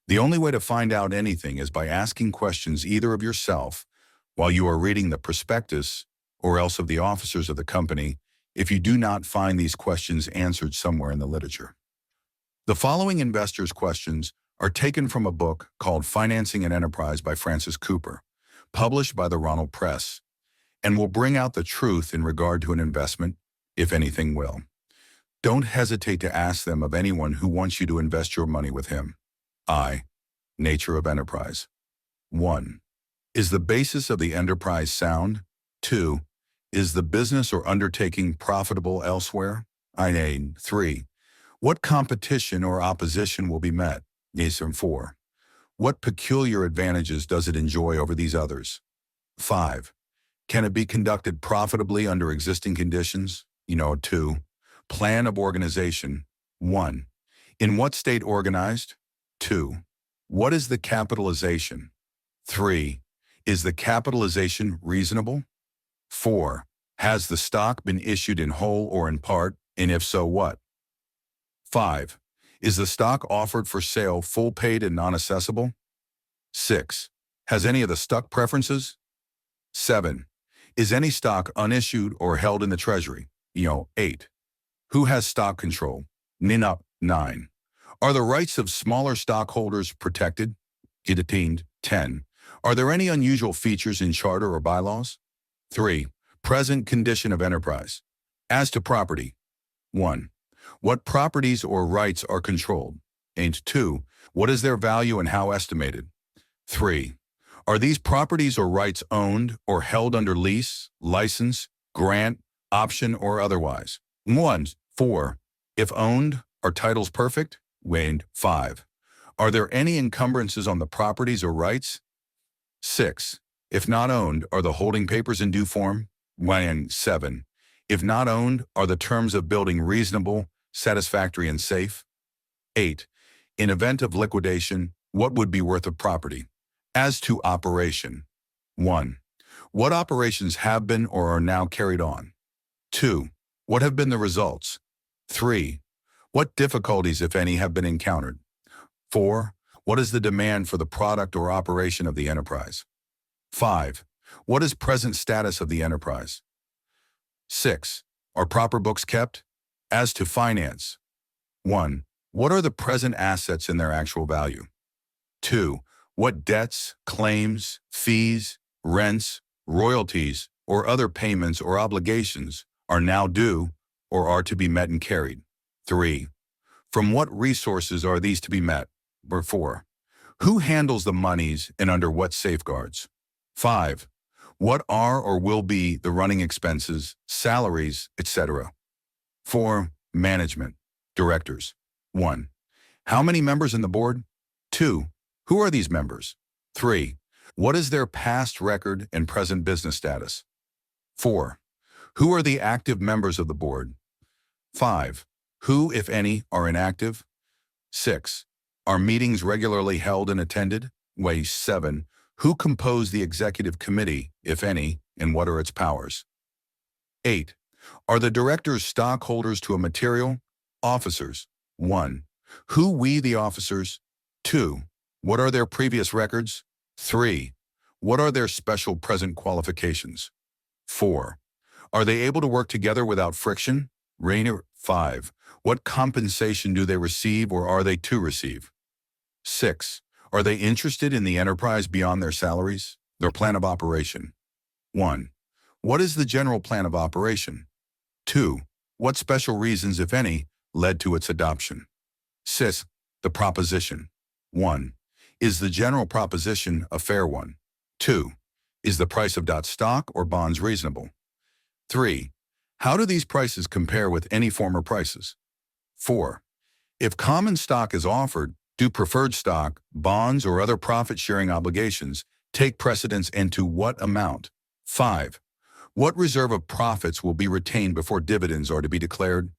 The only way to find out anything is by asking questions either of yourself while you are reading the prospectus or else of the officers of the company if you do not find these questions answered somewhere in the literature. The following investors' questions are taken from a book called Financing an Enterprise by Francis Cooper, published by the Ronald Press, and will bring out the truth in regard to an investment, if anything will. Don't hesitate to ask them of anyone who wants you to invest your money with him. Nature of enterprise. 1. Is the basis of the enterprise sound? 2. Is the business or undertaking profitable elsewhere? 3. What competition or opposition will be met? 4. What peculiar advantages does it enjoy over these others? 5. Can it be conducted profitably under existing conditions? 2. Plan of organization. 1. In what state organized? 2. What is the capitalization? 3. Is the capitalization reasonable? 4. Has the stock been issued in whole or in part, and if so, what? 5. Is the stock offered for sale full paid and non-assessable? 6. Has any of the stock preferences? 7. Is any stock unissued or held in the treasury? 8. Who has stock control? Up 9. Are the rights of smaller stockholders protected? Detained 10. Are there any unusual features in charter or bylaws? 3. Present condition of enterprise. As to property. 1. What properties or rights are controlled? And 2. What is their value and how estimated? 3. Are these properties or rights owned or held under lease, license, grant, option, or otherwise? 1. 4. If owned, are titles perfect? 5. Are there any encumbrances on the properties or rights? 6. If not owned, are the holding papers in due form? 7. If not owned, are the terms of building reasonable, satisfactory, and safe? 8. In event of liquidation, what would be worth of property? As to operation. 1. What operations have been or are now carried on? 2. What have been the results? 3. What difficulties, if any, have been encountered? 4. What is the demand for the product or operation of the enterprise? 5. What is present status of the enterprise? 6. Are proper books kept? As to finance. 1. What are the present assets and their actual value? 2. What debts, claims, fees, rents, royalties, or other payments or obligations are now due or are to be met and carried? 3. From what resources are these to be met? 4. Who handles the monies and under what safeguards? 5. What are or will be the running expenses, salaries, etc.? 4. Management. Directors. 1. How many members in the board? 2. Who are these members? 3. What is their past record and present business status? 4. Who are the active members of the board? 5. Who, if any, are inactive? 6. Are meetings regularly held and attended? 7. Who compose the executive committee, if any, and what are its powers? 8. Are the directors stockholders to a material? Officers. 1. Who we the officers? 2. What are their previous records? 3. What are their special present qualifications? 4. Are they able to work together without friction? 5. What compensation do they receive or are they to receive? 6. Are they interested in the enterprise beyond their salaries? Their plan of operation. 1. What is the general plan of operation? 2. What special reasons, if any, led to its adoption? 6. The proposition. 1. Is the general proposition a fair one? 2. Is the price of stock or bonds reasonable? 3. How do these prices compare with any former prices? 4. If common stock is offered, do preferred stock, bonds, or other profit-sharing obligations take precedence and to what amount? 5. What reserve of profits will be retained before dividends are to be declared?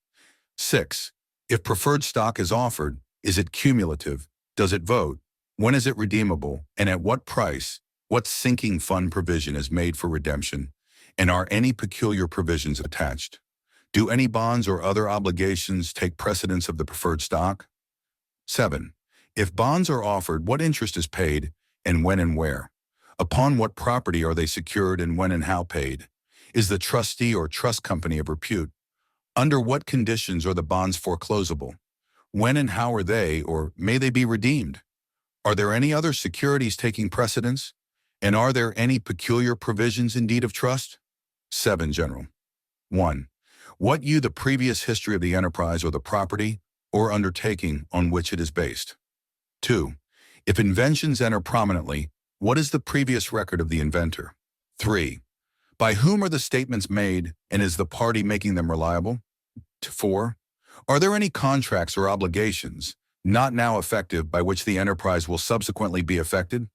6. If preferred stock is offered, is it cumulative? Does it vote? When is it redeemable? And at what price? What sinking fund provision is made for redemption? And are any peculiar provisions attached? Do any bonds or other obligations take precedence of the preferred stock? 7. If bonds are offered, what interest is paid, and when and where? Upon what property are they secured, and when and how paid? Is the trustee or trust company of repute? Under what conditions are the bonds foreclosable? When and how are they, or may they be redeemed? Are there any other securities taking precedence? And are there any peculiar provisions in deed of trust? 7. General. 1. What the previous history of the enterprise or the property or undertaking on which it is based. 2. If inventions enter prominently, what is the previous record of the inventor? 3. By whom are the statements made, and is the party making them reliable? 4. Are there any contracts or obligations, not now effective, by which the enterprise will subsequently be affected?